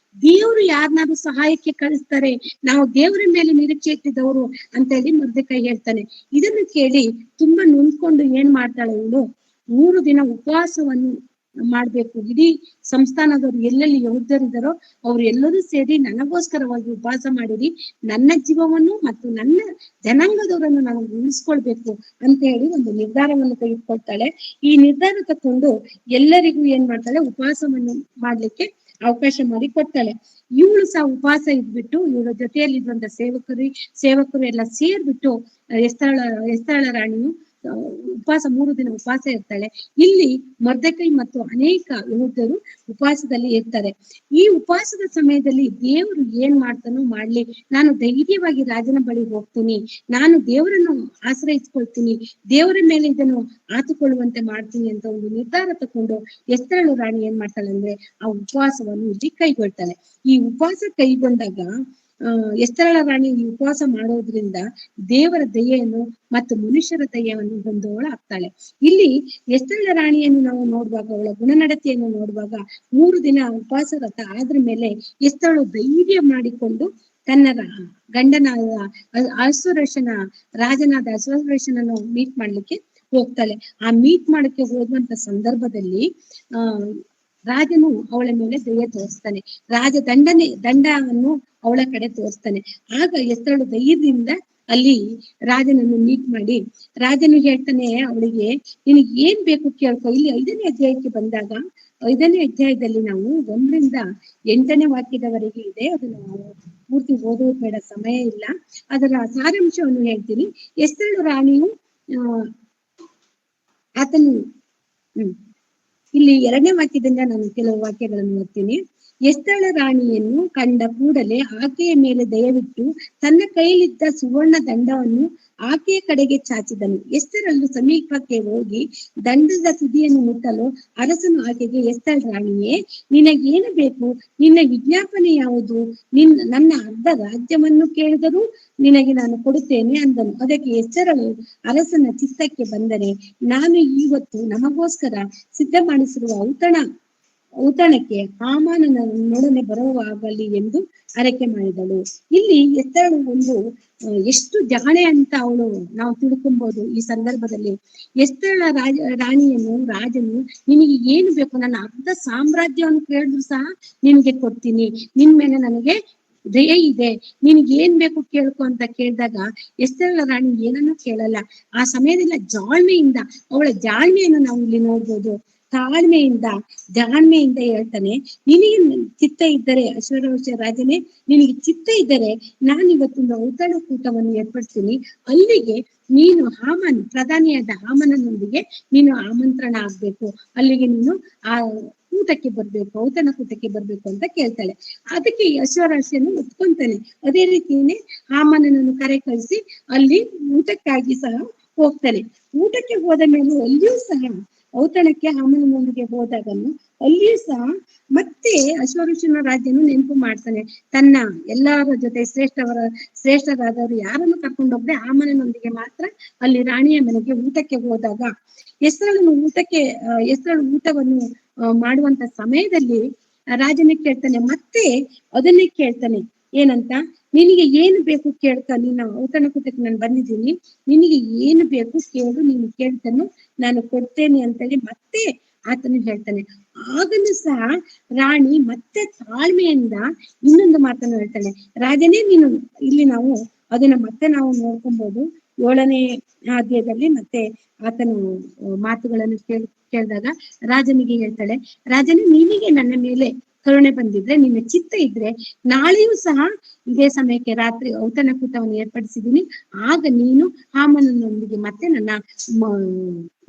ದೇವ್ರು ಯಾರನ್ನಾದ್ರೂ ಸಹಾಯಕ್ಕೆ ಕಳಿಸ್ತಾರೆ, ನಾವು ದೇವರ ಮೇಲೆ ನಿರೀಕ್ಷೆ ಇಟ್ಟಿದ್ದವರು ಅಂತ ಹೇಳಿ ಮೊರ್ದೆಕೈ ಹೇಳ್ತಾನೆ. ಇದನ್ನು ಕೇಳಿ ತುಂಬಾ ನೊಂದ್ಕೊಂಡು ಏನ್ ಮಾಡ್ತಾಳೆ ಇವಳು, 3 ದಿನ ಉಪವಾಸವನ್ನು ಮಾಡ್ಬೇಕು. ಇಡೀ ಸಂಸ್ಥಾನದವರು ಎಲ್ಲೆಲ್ಲಿ ಯಹೂದ್ಯರಿದ್ದಾರೋ ಅವ್ರು ಎಲ್ಲರೂ ಸೇರಿ ನನಗೋಸ್ಕರವಾಗಿ ಉಪವಾಸ ಮಾಡಿರಿ, ನನ್ನ ಜೀವವನ್ನು ಮತ್ತು ನನ್ನ ಜನಾಂಗದವರನ್ನು ನಾನು ಉಳಿಸ್ಕೊಳ್ಬೇಕು ಅಂತ ಹೇಳಿ ಒಂದು ನಿರ್ಧಾರವನ್ನು ತೆಗೆದುಕೊಳ್ತಾಳೆ. ಈ ನಿರ್ಧಾರ ತಕೊಂಡು ಎಲ್ಲರಿಗೂ ಏನ್ ಮಾಡ್ತಾಳೆ, ಉಪವಾಸವನ್ನು ಮಾಡ್ಲಿಕ್ಕೆ ಅವಕಾಶ ಮಾಡಿ ಕೊಡ್ತಾಳೆ. ಇವಳು ಸಹ ಉಪವಾಸ ಇದ್ಬಿಟ್ಟು ಇವಳ ಜೊತೆಯಲ್ಲಿ ಇದ್ದಂತ ಸೇವಕರು ಎಲ್ಲ ಸೇರ್ಬಿಟ್ಟು ಎಸ್ತೇಳ ರಾಣಿಯು ಉಪವಾಸ 3 ದಿನ ಉಪವಾಸ ಇರ್ತಾಳೆ. ಇಲ್ಲಿ ಮೊರ್ದೆಕೈ ಮತ್ತು ಅನೇಕ ಯಹೂದ್ಯರು ಉಪವಾಸದಲ್ಲಿ ಇರ್ತಾರೆ. ಈ ಉಪವಾಸದ ಸಮಯದಲ್ಲಿ ದೇವರು ಏನ್ ಮಾಡ್ತಾನೋ ಮಾಡ್ಲಿ, ನಾನು ಧೈರ್ಯವಾಗಿ ರಾಜನ ಬಳಿ ಹೋಗ್ತೀನಿ, ನಾನು ದೇವರನ್ನು ಆಶ್ರಯಿಸ್ಕೊಳ್ತೀನಿ, ದೇವರ ಮೇಲೆ ಇದನ್ನು ಆತುಕೊಳ್ಳುವಂತೆ ಮಾಡ್ತೀನಿ ಅಂತ ಒಂದು ನಿರ್ಧಾರ ತಕೊಂಡು ಎಸ್ತೇಳು ರಾಣಿ ಏನ್ ಮಾಡ್ತಾಳೆ ಅಂದ್ರೆ ಆ ಉಪವಾಸವನ್ನು ಇಲ್ಲಿ ಕೈಗೊಳ್ತಾಳೆ. ಈ ಉಪವಾಸ ಕೈಗೊಂಡಾಗ ಎಸ್ತೇಳ ರಾಣಿ ಈ ಉಪವಾಸ ಮಾಡೋದ್ರಿಂದ ದೇವರ ದಯೆಯನ್ನು ಮತ್ತು ಮನುಷ್ಯರ ದಯೆಯನ್ನು ಹೊಂದೋಳು ಆಗ್ತಾಳೆ. ಇಲ್ಲಿ ಎಸ್ತೇಳ ರಾಣಿಯನ್ನು ನಾವು ನೋಡುವಾಗ, ಅವಳ ಗುಣನಡತೆಯನ್ನು ನೋಡುವಾಗ 3 ದಿನ ಉಪವಾಸ ವ್ರತ ಆದ್ರ ಮೇಲೆ ಎಸ್ತೇಳು ಧೈರ್ಯ ಮಾಡಿಕೊಂಡು ತನ್ನ ಗಂಡನಾದ ರಾಜನಾದ ಅಶ್ವರೋಷನನ್ನು ಮೀಟ್ ಮಾಡ್ಲಿಕ್ಕೆ ಹೋಗ್ತಾಳೆ. ಆ ಮೀಟ್ ಮಾಡಕ್ಕೆ ಹೋಗುವಂತ ಸಂದರ್ಭದಲ್ಲಿ ರಾಜನು ಅವಳ ಮೇಲೆ ದಯೆ ತೋರಿಸ್ತಾನೆ, ದಂಡವನ್ನು ಅವಳ ಕಡೆ ತೋರಿಸ್ತಾನೆ. ಆಗ ಎಸ್ತೇಳು ಧೈರ್ಯದಿಂದ ಅಲ್ಲಿ ರಾಜನನ್ನು ಮೀಟ್ ಮಾಡಿ ರಾಜನು ಹೇಳ್ತಾನೆ ಅವಳಿಗೆ, ನಿನಗೆ ಏನ್ ಬೇಕು ಕೇಳ್ಕೊ. ಇಲ್ಲಿ 5ನೇ ಅಧ್ಯಾಯಕ್ಕೆ ಬಂದಾಗ 5ನೇ ಅಧ್ಯಾಯದಲ್ಲಿ ನಾವು 1 ರಿಂದ 8ನೇ ವಾಕ್ಯದವರೆಗೆ ಇದೆ. ಅದನ್ನು ನಾವು ಪೂರ್ತಿ ಓದೋದು ಬೇಡ, ಸಮಯ ಇಲ್ಲ. ಅದರ ಸಾರಾಂಶವನ್ನು ಹೇಳ್ತೀನಿ. ಎಸ್ತೇಳು ರಾಣಿಯು ಆತನು ಇಲ್ಲಿ 2ನೇ ವಾಕ್ಯದಿಂದ ನಾನು ಕೆಲವು ವಾಕ್ಯಗಳನ್ನು ಓದ್ತೀನಿ. ಎಸ್ತೇಳ ರಾಣಿಯನ್ನು ಕಂಡ ಕೂಡಲೇ ಆಕೆಯ ಮೇಲೆ ದಯವಿಟ್ಟು ತನ್ನ ಕೈಯಲ್ಲಿದ್ದ ಸುವರ್ಣ ದಂಡವನ್ನು ಆಕೆಯ ಕಡೆಗೆ ಚಾಚಿದನು. ಎಸ್ತೇರಳು ಸಮೀಪಕ್ಕೆ ಹೋಗಿ ದಂಡದ ತುದಿಯನ್ನು ಮುಟ್ಟಲು ಅರಸನು ಆಕೆಗೆ, ಎಸ್ತೇಳ ರಾಣಿಯೇ, ನಿನಗೇನು ಬೇಕು? ನಿನ್ನ ವಿಜ್ಞಾಪನೆ ಯಾವುದು? ನನ್ನ ಅರ್ಧ ರಾಜ್ಯವನ್ನು ಕೇಳಿದರೂ ನಿನಗೆ ನಾನು ಕೊಡುತ್ತೇನೆ ಅಂದನು. ಅದಕ್ಕೆ ಎಸ್ತೇರಳು, ಅರಸನ ಚಿತ್ತಕ್ಕೆ ಬಂದರೆ ನಾನು ಇವತ್ತು ನಮಗೋಸ್ಕರ ಸಿದ್ಧ ಮಾಡಿಸಿರುವ ಔತಣಕ್ಕೆ ಹಾಮಾನನೊಡನೆ ಬರುವಾಗಲಿ ಎಂದು ಅರಕೆ ಮಾಡಿದಳು. ಇಲ್ಲಿ ಎಸ್ತೇರಳು ಒಂದು ಎಷ್ಟು ಜಾಣೆ ಅಂತ ನಾವು ತಿಳ್ಕೊಬಹುದು. ಈ ಸಂದರ್ಭದಲ್ಲಿ ಎಸ್ತೇಳ ರಾಣಿಯನ್ನು ರಾಜನು, ನಿನಗೆ ಏನು ಬೇಕು? ನನ್ನ ಅರ್ಧ ಸಾಮ್ರಾಜ್ಯವನ್ನು ಕೇಳಿದ್ರು ಸಹ ನಿನ್ಗೆ ಕೊಡ್ತೀನಿ, ನಿನ್ ಮೇಲೆ ನನಗೆ ದಯೆ ಇದೆ, ನಿನ್ಗೆ ಏನ್ ಬೇಕು ಕೇಳ್ಕೊ ಅಂತ ಕೇಳಿದಾಗ ಎಸ್ತೇಳ ರಾಣಿ ಏನನ್ನೂ ಕೇಳಲ್ಲ. ಆ ಸಮಯದಲ್ಲಿ ಜಾಣ್ಮೆಯಿಂದ, ಅವಳ ಜಾಣ್ಮೆಯನ್ನು ನಾವು ಇಲ್ಲಿ ನೋಡ್ಬೋದು. ಜಾಣ್ಮೆಯಿಂದ ಹೇಳ್ತಾನೆ, ನಿನಗೆ ಚಿತ್ತ ಇದ್ದರೆ, ಅಶ್ವರೋಷ ರಾಜನೇ, ನಿನಗೆ ಚಿತ್ತ ಇದ್ದರೆ ನಾನು ಇವತ್ತೊಂದು ಔತಣಕೂಟವನ್ನು ಏರ್ಪಡಿಸ್ತೀನಿ. ಅಲ್ಲಿಗೆ ನೀನು ಪ್ರಧಾನಿಯಾದ ಹಾಮಾನನೊಂದಿಗೆ ನೀನು ಆಮಂತ್ರಣ ಆಗ್ಬೇಕು, ಅಲ್ಲಿಗೆ ನೀನು ಆ ಊಟಕ್ಕೆ ಬರ್ಬೇಕು, ಔತಣಕೂಟಕ್ಕೆ ಬರ್ಬೇಕು ಅಂತ ಕೇಳ್ತಾಳೆ. ಅದಕ್ಕೆ ಅಶ್ವರೋಷನು ಒಪ್ಕೊಂತಾನೆ. ಅದೇ ರೀತಿಯೇ ಹಾಮಾನನನ್ನು ಕರೆ ಕಳಿಸಿ ಅಲ್ಲಿ ಊಟಕ್ಕಾಗಿ ಸಹ ಹೋಗ್ತಾನೆ. ಊಟಕ್ಕೆ ಹೋದ ಮೇಲೆ ಅಲ್ಲಿಯೂ ಸಹ ಔತಣಕ್ಕೆ ಹಾಮಾನನೊಂದಿಗೆ ಹೋದಾಗನು ಅಲ್ಲಿಯೂ ಸಹ ಮತ್ತೆ ಅಶ್ವರೋಷನ ರಾಜ್ಯನು ನೆನಪು ಮಾಡ್ತಾನೆ. ತನ್ನ ಎಲ್ಲರ ಜೊತೆ ಶ್ರೇಷ್ಠರಾದವರು ಯಾರನ್ನು ಕರ್ಕೊಂಡೋಗದೆ ಹಾಮಾನನೊಂದಿಗೆ ಮಾತ್ರ ಅಲ್ಲಿ ರಾಣಿಯ ಮನೆಗೆ ಊಟಕ್ಕೆ ಹೋದಾಗ ಎಸ್ತೇಳಳು ಊಟವನ್ನು ಮಾಡುವಂತ ಸಮಯದಲ್ಲಿ ರಾಜನೇ ಕೇಳ್ತಾನೆ, ಮತ್ತೆ ಅದನ್ನೇ ಕೇಳ್ತಾನೆ. ಏನಂತ, ನಿನಗೆ ಏನು ಬೇಕು ಕೇಳ್ಕ, ನೀನು ಔತಣಕೂಟಕ್ಕೆ ನಾನು ಬಂದಿದ್ದೀನಿ, ನಿನಗೆ ಏನು ಬೇಕು ಕೇಳು, ನೀನು ಕೇಳ್ತಾನು ನಾನು ಕೊಡ್ತೇನೆ ಅಂತೇಳಿ ಮತ್ತೆ ಆತನು ಹೇಳ್ತಾನೆ. ಆಗಲೂ ಸಹ ರಾಣಿ ಮತ್ತೆ ತಾಳ್ಮೆಯಿಂದ ಇನ್ನೊಂದು ಮಾತನ್ನು ಹೇಳ್ತಾನೆ, ರಾಜನೇ, ನೀನು ಇಲ್ಲಿ ನಾವು ಅದನ್ನ ಮತ್ತೆ ನಾವು ನೋಡ್ಕೊಬಹುದು. 7ನೇ ಅಧ್ಯಾಯದಲ್ಲಿ ಮತ್ತೆ ಆತನು ಮಾತುಗಳನ್ನು ಕೇಳಿದಾಗ ರಾಜನಿಗೆ ಹೇಳ್ತಾಳೆ, ರಾಜನೇ, ನಿನಗೆ ನನ್ನ ಮೇಲೆ ಕರುಣೆ ಬಂದಿದ್ರೆ, ನಿನ್ನ ಚಿತ್ತ ಇದ್ರೆ, ನಾಳೆಯೂ ಸಹ ಇದೇ ಸಮಯಕ್ಕೆ ರಾತ್ರಿ ಔತಣಕೂಟವನ್ನು ಏರ್ಪಡಿಸಿದ್ದೀನಿ. ಆಗ ನೀನು ಹಾಮನನೊಂದಿಗೆ ಮತ್ತೆ ನನ್ನ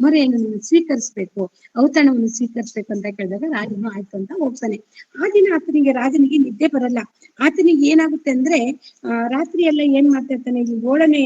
ಮೊರೆಯನ್ನು ನೀನು ಸ್ವೀಕರಿಸ್ಬೇಕು, ಔತಣವನ್ನು ಸ್ವೀಕರಿಸ್ಬೇಕು ಅಂತ ಕೇಳಿದಾಗ ರಾಜನು ಆಯ್ತು ಅಂತ ಹೋಗ್ತಾನೆ. ಆ ದಿನ ರಾಜನಿಗೆ ನಿದ್ದೆ ಬರಲ್ಲ. ಆತನಿಗೆ ಏನಾಗುತ್ತೆ ಅಂದ್ರೆ ರಾತ್ರಿ ಎಲ್ಲ ಏನ್ ಮಾಡ್ತಾ ಇರ್ತಾನೆ, ಈ 7ನೇ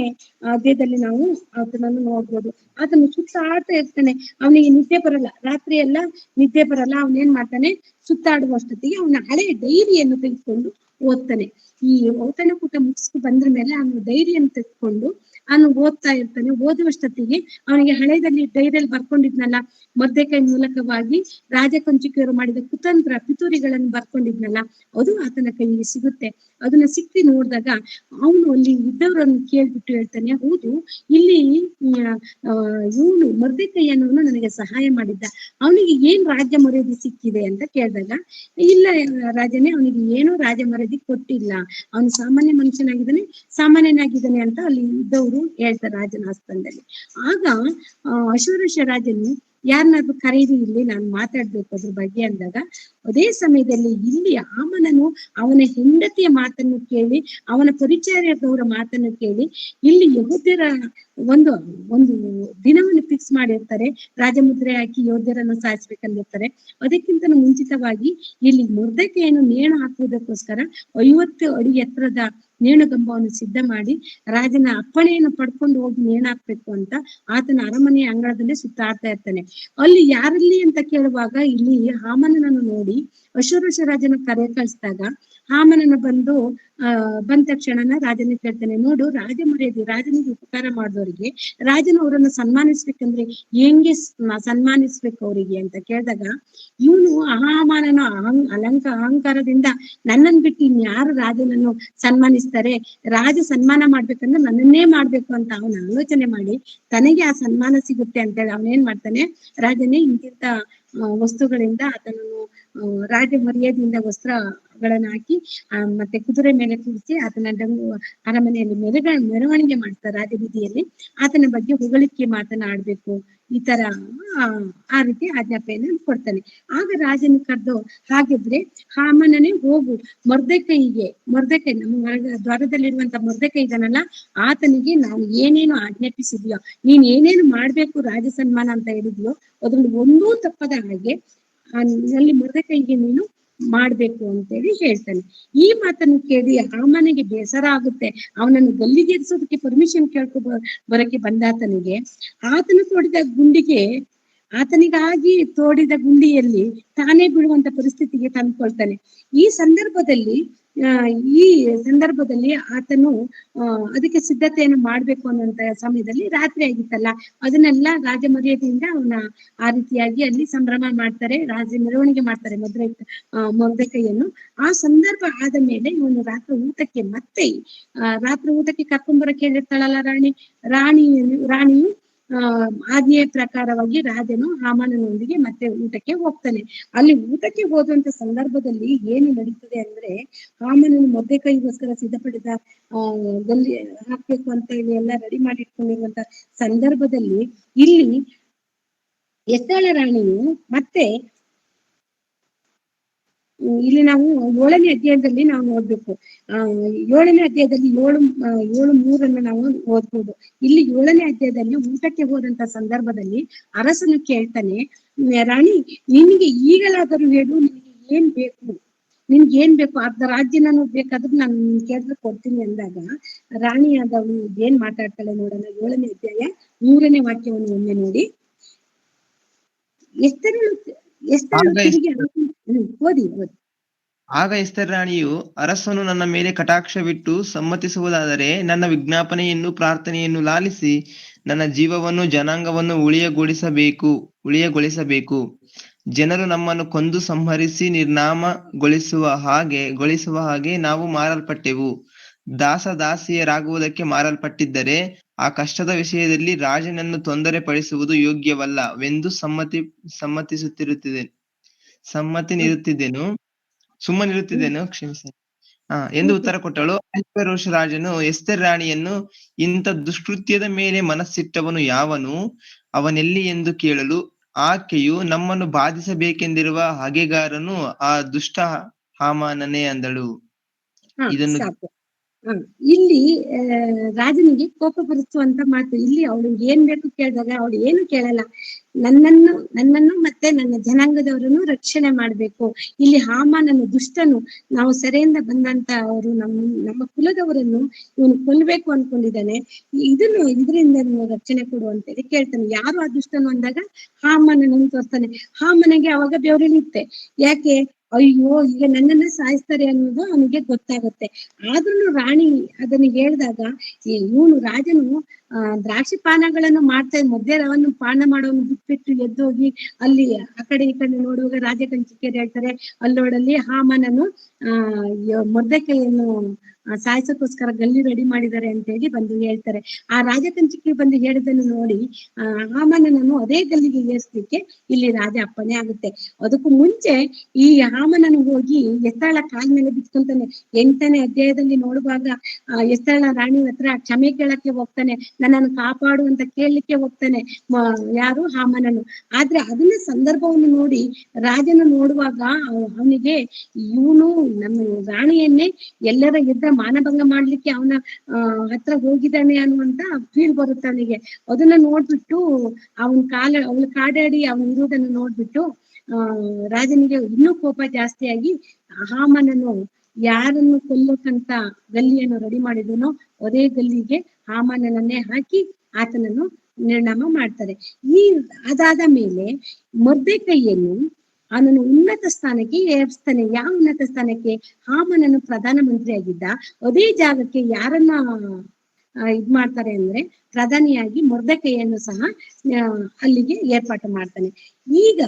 ಅಧ್ಯಾಯದಲ್ಲಿ ನಾವು ಆತನನ್ನು ನೋಡ್ಬೋದು. ಆತನು ಸುತ್ತಾಡ್ತಾ ಇರ್ತಾನೆ, ಅವನಿಗೆ ನಿದ್ದೆ ಬರಲ್ಲ, ರಾತ್ರಿ ಎಲ್ಲ ನಿದ್ದೆ ಬರಲ್ಲ. ಅವನೇನ್ ಮಾಡ್ತಾನೆ, ಸುತ್ತಾಡುವಷ್ಟೊತ್ತಿಗೆ ಅವನ ಹಳೆ ಡೈರಿಯನ್ನು ತೆಗೆದುಕೊಂಡು ಓದ್ತಾನೆ. ಈ ಔತಣಕೂಟ ಮುಗಿಸ್ಕೊಂಡು ಬಂದ್ರ ಮೇಲೆ ಅವನು ಡೈರಿಯನ್ನು ತೆಗೆದುಕೊಂಡು ಅವನು ಓದ್ತಾ ಇರ್ತಾನೆ. ಓದುವಷ್ಟೊತ್ತಿಗೆ ಅವನಿಗೆ ಹಳೆದಲ್ಲಿ ಡೈರಿಯಲ್ಲಿ ಬರ್ಕೊಂಡಿದ್ನಲ್ಲ, ಮೊರ್ದೆಕೈ ಮೂಲಕವಾಗಿ ರಾಜಕಂಚುಕಿಯರು ಮಾಡಿದ ಕುತಂತ್ರ ಪಿತೂರಿಗಳನ್ನು ಬರ್ಕೊಂಡಿದ್ನಲ್ಲ, ಅದು ಆತನ ಕೈಗೆ ಸಿಗುತ್ತೆ. ಅದನ್ನ ಸಿಕ್ಕಿ ನೋಡಿದಾಗ ಅವನು ಅಲ್ಲಿ ಇದ್ದವರನ್ನು ಕೇಳ್ಬಿಟ್ಟು ಹೇಳ್ತಾನೆ, ಹೌದು, ಇಲ್ಲಿ ಇವನು ಮೊರ್ದೆಕೈ ಅನ್ನೋನು ನನಗೆ ಸಹಾಯ ಮಾಡಿದ್ದ, ಅವನಿಗೆ ಏನ್ ರಾಜ್ಯ ಮರ್ಯಾದೆ ಸಿಕ್ಕಿದೆ ಅಂತ ಕೇಳಿದಾಗ, ಇಲ್ಲ ರಾಜನೇ, ಅವನಿಗೆ ಏನೂ ರಾಜ ಮರ್ಯಾದೆ ಕೊಟ್ಟಿಲ್ಲ, ಅವನು ಸಾಮಾನ್ಯನಾಗಿದ್ದಾನೆ ಅಂತ ಅಲ್ಲಿ ಇದ್ದವರು ಹೇಳ್ತಾರೆ ರಾಜನ ಆಸ್ಥಾನದಲ್ಲಿ. ಆಗ ಅಶ್ವರೋಷ ರಾಜನು, ಯಾರನ್ನಾದ್ರೂ ಕರೀರಿ, ಇಲ್ಲಿ ನಾನು ಮಾತಾಡ್ಬೇಕು ಅದ್ರ ಬಗ್ಗೆ ಅಂದಾಗ, ಅದೇ ಸಮಯದಲ್ಲಿ ಇಲ್ಲಿ ಹಾಮನನು ಅವನ ಹೆಂಡತಿಯ ಮಾತನ್ನು ಕೇಳಿ, ಅವನ ಪರಿಚಯದವರ ಮಾತನ್ನು ಕೇಳಿ, ಇಲ್ಲಿ ಯಹೂದ್ಯರ ಒಂದು ದಿನವನ್ನು ಫಿಕ್ಸ್ ಮಾಡಿರ್ತಾರೆ, ರಾಜಮುದ್ರೆ ಹಾಕಿ ಯೋಧರನ್ನು ಸಾಯಿಸ್ಬೇಕಂದಿರ್ತಾರೆ. ಅದಕ್ಕಿಂತ ಮುಂಚಿತವಾಗಿ ಇಲ್ಲಿ ಮೊರ್ದೆಕೈಯನ್ನು ನೇಣು ಹಾಕುವುದಕ್ಕೋಸ್ಕರ 50 ಅಡಿ ಎತ್ತರದ ನೇಣುಗಂಬವನ್ನು ಸಿದ್ಧ ಮಾಡಿ ರಾಜನ ಅಪ್ಪಣೆಯನ್ನು ಪಡ್ಕೊಂಡು ಹೋಗಿ ನೇಣು ಹಾಕ್ಬೇಕು ಅಂತ ಆತನ ಅರಮನೆಯ ಅಂಗಳದಲ್ಲೇ ಸುತ್ತಾಡ್ತಾ ಇರ್ತಾನೆ. ಅಲ್ಲಿ ಯಾರಲ್ಲಿ ಅಂತ ಕೇಳುವಾಗ ಇಲ್ಲಿ ಹಾಮನನನ್ನು ನೋಡಿ ಅಶ್ವರೋಷ ರಾಜನ ಕರೆ ಕಳಿಸಿದಾಗ ಹಾಮನನ ಬಂದ ತಕ್ಷಣನ ರಾಜನ ಕೇಳ್ತಾನೆ, ನೋಡು, ರಾಜ ಮರ್ಯಾದೆ, ರಾಜನಿಗೆ ಉಪಕಾರ ಮಾಡಿದವರಿಗೆ ರಾಜನು ಅವರನ್ನು ಸನ್ಮಾನಿಸ್ಬೇಕಂದ್ರೆ ಹೆಂಗೆ ಸನ್ಮಾನಿಸ್ಬೇಕು ಅವರಿಗೆ ಅಂತ ಕೇಳಿದಾಗ, ಇವನು ಹಾಮನನ ಅಹಂಕಾರದಿಂದ ನನ್ನನ್ನು ಬಿಟ್ಟು ಇನ್ಯಾರು ರಾಜನನ್ನು ಸನ್ಮಾನಿಸ್ತಾರೆ, ರಾಜ ಸನ್ಮಾನ ಮಾಡ್ಬೇಕಂದ್ರೆ ನನ್ನನ್ನೇ ಮಾಡ್ಬೇಕು ಅಂತ ಅವನ ಆಲೋಚನೆ ಮಾಡಿ ತನಗೆ ಆ ಸನ್ಮಾನ ಸಿಗುತ್ತೆ ಅಂತೇಳಿ ಅವನೇನ್ ಮಾಡ್ತಾನೆ, ರಾಜನೇ ಇಂತಿಂತ ವಸ್ತುಗಳಿಂದ ಆತನನ್ನು ರಾಜ ಮರ್ಯಾದೆಯಿಂದ ವಸ್ತ್ರಗಳನ್ನ ಹಾಕಿ ಮತ್ತೆ ಕುದುರೆ ಮೇಲೆ ಕೂರಿಸಿ ಆತನ ಅರಮನೆಯಲ್ಲಿ ಮೆರವಣಿಗೆ ಮಾಡ್ತಾರೆ. ರಾಜಬೀದಿಯಲ್ಲಿ ಆತನ ಬಗ್ಗೆ ಹೊಗಳಿಕೆ ಮಾತನಾಡ್ಬೇಕು, ಈ ತರ ಆ ರೀತಿ ಆಜ್ಞಾಪನೆಯನ್ನು ಕೊಡ್ತಾನೆ. ಆಗ ರಾಜನ ಕರೆದು, ಹಾಗಿದ್ರೆ ಹಾಮನನೇ ಹೋಗು, ಮೊರ್ದೆಕೈ ನಮ್ಮ ದ್ವಾರದಲ್ಲಿರುವಂತ ಮೊರ್ದೆಕೈ ಇದಾನಲ್ಲ, ಆತನಿಗೆ ನಾವು ಏನೇನು ಆಜ್ಞಾಪಿಸಿದ್ಯೋ, ನೀನ್ ಏನೇನು ಮಾಡ್ಬೇಕು ರಾಜ ಸನ್ಮಾನ ಅಂತ ಹೇಳಿದ್ಯೋ ಅದ್ರಲ್ಲಿ ಒಂದೂ ತಪ್ಪದ ಹಾಗೆ ಅಲ್ಲಿ ಮೊರ್ದೆಕೈಗೆ ನೀನು ಮಾಡ್ಬೇಕು ಅಂತೇಳಿ ಹೇಳ್ತಾನೆ. ಈ ಮಾತನ್ನು ಕೇಳಿ ಹಾಮನಿಗೆ ಬೇಸರ ಆಗುತ್ತೆ. ಅವನನ್ನು ಗಲ್ಲಿಗೇರಿಸೋದಕ್ಕೆ ಪರ್ಮಿಷನ್ ಬರಕ್ಕೆ ಬಂದಾತನಿಗೆ ಆತನಿಗಾಗಿ ತೋಡಿದ ಗುಂಡಿಯಲ್ಲಿ ತಾನೇ ಬೀಳುವಂತ ಪರಿಸ್ಥಿತಿಗೆ ತಂದ್ಕೊಳ್ತಾನೆ. ಈ ಸಂದರ್ಭದಲ್ಲಿ ಆತನು ಅದಕ್ಕೆ ಸಿದ್ಧತೆಯನ್ನು ಮಾಡ್ಬೇಕು ಅನ್ನೋಂತ ಸಮಯದಲ್ಲಿ ರಾತ್ರಿ ಆಗಿತ್ತಲ್ಲ, ಅದನ್ನೆಲ್ಲ ರಾಜ ಮರ್ಯಾದೆಯಿಂದ ಅವನ ಆ ರೀತಿಯಾಗಿ ಅಲ್ಲಿ ಸಂಭ್ರಮ ಮಾಡ್ತಾರೆ, ರಾಜ ಮೆರವಣಿಗೆ ಮಾಡ್ತಾರೆ ಮೊರ್ದೆಕೈಯನ್ನು. ಆ ಸಂದರ್ಭ ಆದ ಮೇಲೆ ಇವನು ರಾತ್ರಿ ಊಟಕ್ಕೆ ಕರ್ಕೊಂಬರಕ್ಕೆ ಹೇಳಿರ್ತಾಳಲ್ಲ ರಾಣಿಯು ಆಜ್ಞೆಯ ಪ್ರಕಾರವಾಗಿ ರಾಜನು ಹಾಮಾನನೊಂದಿಗೆ ಮತ್ತೆ ಊಟಕ್ಕೆ ಹೋಗ್ತಾನೆ. ಅಲ್ಲಿ ಊಟಕ್ಕೆ ಹೋದಂತ ಸಂದರ್ಭದಲ್ಲಿ ಏನು ನಡೀತದೆ ಅಂದ್ರೆ, ಹಾಮಾನನು ಮೊರ್ದೆಕೈಗೋಸ್ಕರ ಸಿದ್ಧಪಡಿದ ಗಲ್ಲಿ ಹಾಕ್ಬೇಕು ಅಂತ ಹೇಳಿ ಎಲ್ಲ ರೆಡಿ ಮಾಡಿ ಇಟ್ಕೊಂಡಿರುವಂತ ಸಂದರ್ಭದಲ್ಲಿ ಇಲ್ಲಿ ಎಸ್ತೇಳ ರಾಣಿಯು ಮತ್ತೆ ಇಲ್ಲಿ ನಾವು 7ನೇ ಅಧ್ಯಾಯದಲ್ಲಿ ನಾವು ನೋಡ್ಬೇಕು. 7ನೇ ಅಧ್ಯಾಯದಲ್ಲಿ 7:3 ನಾವು ಓದ್ಬೋದು. ಇಲ್ಲಿ 7ನೇ ಅಧ್ಯಾಯದಲ್ಲಿ ಊಟಕ್ಕೆ ಹೋದಂತ ಸಂದರ್ಭದಲ್ಲಿ ಅರಸನು ಕೇಳ್ತಾನೆ, ರಾಣಿ, ನಿನಗೆ ಈಗಲಾದರೂ ಹೇಳು, ನಿನ್ಗೆ ಏನ್ ಬೇಕು, ಅರ್ಧ ರಾಜ್ಯನೂ ಬೇಕಾದ್ರೆ ನಾನು ಕೇಳಿದ್ರೆ ಕೊಡ್ತೀನಿ ಅಂದಾಗ ರಾಣಿಯಾದವಳು ಏನ್ ಮಾತಾಡ್ತಾಳೆ ನೋಡೋಣ. 7ನೇ ಅಧ್ಯಾಯ 3ನೇ ವಾಕ್ಯವನ್ನು ಒಮ್ಮೆ ನೋಡಿ. ಓದಿ. ಆಗ ಎಸ್ತೇರ್ ರಾಣಿಯು, ಅರಸನು ನನ್ನ ಮೇಲೆ ಕಟಾಕ್ಷವಿಟ್ಟು ಸಮ್ಮತಿಸುವುದಾದರೆ ನನ್ನ ವಿಜ್ಞಾಪನೆಯನ್ನು ಪ್ರಾರ್ಥನೆಯನ್ನು ಲಾಲಿಸಿ ನನ್ನ ಜೀವವನ್ನು ಜನಾಂಗವನ್ನು ಉಳಿಯಗೊಳಿಸಬೇಕು. ಜನರು ನಮ್ಮನ್ನು ಕೊಂದು ಸಂಹರಿಸಿ ನಿರ್ನಾಮಗೊಳಿಸುವ ಹಾಗೆ ನಾವು ಮಾರಲ್ಪಟ್ಟೆವು. ದಾಸದಾಸಿಯರಾಗುವುದಕ್ಕೆ ಮಾರಲ್ಪಟ್ಟಿದ್ದರೆ ಆ ಕಷ್ಟದ ವಿಷಯದಲ್ಲಿ ರಾಜನನ್ನು ತೊಂದರೆ ಪಡಿಸುವುದು ಯೋಗ್ಯವಲ್ಲವೆಂದು ಸುಮ್ಮನಿರುತ್ತಿದ್ದೆನು. ಕ್ಷಮಿಸಿ. ಎಂದು ಉತ್ತರ ಕೊಟ್ಟಳು. ಅಹಷ್ವೇರೋಷ ರಾಜನು ಎಸ್ತೇರ್ ರಾಣಿಯನ್ನು, ಇಂಥ ದುಷ್ಕೃತ್ಯದ ಮೇಲೆ ಮನಸ್ಸಿಟ್ಟವನು ಯಾವನು, ಅವನೆಲ್ಲಿ ಎಂದು ಕೇಳಲು, ಆಕೆಯು, ನಮ್ಮನ್ನು ಬಾಧಿಸಬೇಕೆಂದಿರುವ ಹಗೆಗಾರನು ಆ ದುಷ್ಟ ಹಾಮಾನನೇ ಅಂದಳು. ಇದನ್ನು ಸಾಕು. ಇಲ್ಲಿ ರಾಜನಿಗೆ ಕೋಪ ಬರಿಸುವಂತ ಮಾತು. ಇಲ್ಲಿ ಅವಳು ಏನ್ ಬೇಕು ಕೇಳಿದಾಗ ಅವಳು ಏನು ಕೇಳಲ್ಲ. ನನ್ನನ್ನು ಮತ್ತೆ ನನ್ನ ಜನಾಂಗದವರನ್ನು ರಕ್ಷಣೆ ಮಾಡ್ಬೇಕು. ಇಲ್ಲಿ ಹಾಮಾನನು ದುಷ್ಟನು, ನಾವು ಸೆರೆಯಿಂದ ಬಂದಂತ ಅವರು ನಮ್ಮ ಕುಲದವರನ್ನು ಇವನು ಕೊಲ್ಬೇಕು ಅನ್ಕೊಂಡಿದ್ದಾನೆ, ಇದರಿಂದ ರಕ್ಷಣೆ ಕೊಡು ಅಂತೇಳಿ ಕೇಳ್ತಾನೆ. ಯಾರು ಆ ದುಷ್ಟನು ಅಂದಾಗ ಹಾಮಾನನನ್ನು ತೋರ್ತಾನೆ. ಹಾಮನಿಗೆ ಅವಾಗ ಬೆವರಿಳಿಯುತ್ತೆ. ಯಾಕೆ, ಅಯ್ಯೋ ಈಗ ನನ್ನನ್ನ ಸಾಯಿಸ್ತಾರೆ ಅನ್ನೋದು ಅವನಿಗೆ ಗೊತ್ತಾಗುತ್ತೆ. ಆದ್ರೂ ರಾಣಿ ಅದನ್ನ ಹೇಳಿದಾಗ ಇವನು ರಾಜನು ದ್ರಾಕ್ಷಿ ಪಾನಗಳನ್ನು ಮಾಡ್ತಾ ಮಧ್ಯವನ್ನು ಪಾನ ಮಾಡೋನು ಬಿಟ್ಬಿಟ್ಟು ಎದ್ದೋಗಿ ಅಲ್ಲಿ ಆ ಕಡೆ ಈ ಕಡೆ ನೋಡುವಾಗ ರಾಜಕಂಚಿಕೆಯರು ಹೇಳ್ತಾರೆ, ಅಲ್ಲೋಡಲ್ಲಿ ಹಾಮನನ್ನು ಮೊರ್ದೆಕೈಯನ್ನು ಸಾಯಿಸೋಕೋಸ್ಕರ ಗಲ್ಲಿ ರೆಡಿ ಮಾಡಿದ್ದಾರೆ ಅಂತ ಹೇಳಿ ಬಂದು ಹೇಳ್ತಾರೆ. ಆ ರಾಜಕಂಚಿಕೆ ಬಂದು ಹೇಳಿದ್ದನ್ನು ನೋಡಿ ಹಾಮನನ್ನು ಅದೇ ಗಲ್ಲಿಗೆ ಏರಿಸ್ಲಿಕ್ಕೆ ಇಲ್ಲಿ ರಾಜ ಅಪ್ಪಣೆ ಆಗುತ್ತೆ. ಅದಕ್ಕೂ ಮುಂಚೆ ಈ ಹಾಮನನ್ನು ಹೋಗಿ ಎಸ್ತಳ ಕಾಲ್ ಮೇಲೆ ಬಿತ್ಕೊಂತಾನೆ. 8ನೇ ಅಧ್ಯಾಯದಲ್ಲಿ ನೋಡುವಾಗ ಎಸ್ತಳ ರಾಣಿ ಹತ್ರ ಕ್ಷಮೆ ಕೇಳಕ್ಕೆ ಹೋಗ್ತಾನೆ, ನನ್ನನ್ನು ಕಾಪಾಡು ಅಂತ ಕೇಳಲಿಕ್ಕೆ ಹೋಗ್ತಾನೆ ಯಾರು, ಹಾಮನನು. ಆದ್ರೆ ಅದನ್ನ ಸಂದರ್ಭವನ್ನು ನೋಡಿ ರಾಜನ ನೋಡುವಾಗ ಅವನಿಗೆ ಇವನು ನಮ್ಮ ರಾಣಿಯನ್ನೇ ಎಲ್ಲರ ಎದುರ ಮಾನಭಂಗ ಮಾಡ್ಲಿಕ್ಕೆ ಅವನ ಹತ್ರ ಹೋಗಿದ್ದಾನೆ ಅನ್ನುವಂತ ಫೀಲ್ ಬರುತ್ತೆ ಅವನಿಗೆ. ಅದನ್ನ ನೋಡ್ಬಿಟ್ಟು ಅವಳು ಕಾಡಾಡಿ ಅವನು ಇರುವುದನ್ನು ನೋಡ್ಬಿಟ್ಟು ರಾಜನಿಗೆ ಇನ್ನೂ ಕೋಪ ಜಾಸ್ತಿಯಾಗಿ ಹಾಮನನ್ನು ಯಾರನ್ನು ಕೊಲ್ಲೋಕಂತ ಗಲ್ಲಿಯನ್ನು ರೆಡಿ ಮಾಡಿದನೋ ಅದೇ ಗಲ್ಲಿಗೆ ಹಾಮನನ್ನೇ ಹಾಕಿ ಆತನನ್ನು ನಿರ್ನಾಮ ಮಾಡ್ತಾರೆ. ಅದಾದ ಮೇಲೆ ಮೊರ್ದೆಕೈಯನ್ನು ಅವನನ್ನು ಉನ್ನತ ಸ್ಥಾನಕ್ಕೆ ಏರಿಸ್ತಾನೆ. ಯಾವ ಉನ್ನತ ಸ್ಥಾನಕ್ಕೆ? ಹಾಮನನ್ನು ಪ್ರಧಾನ ಮಂತ್ರಿ ಆಗಿದ್ದ ಅದೇ ಜಾಗಕ್ಕೆ ಯಾರನ್ನ ಇದ್ ಮಾಡ್ತಾರೆ ಅಂದ್ರೆ ಪ್ರಧಾನಿಯಾಗಿ ಮೊರ್ದೆಕೈಯನ್ನು ಸಹ ಅಲ್ಲಿಗೆ ಏರ್ಪಾಟು ಮಾಡ್ತಾನೆ. ಈಗ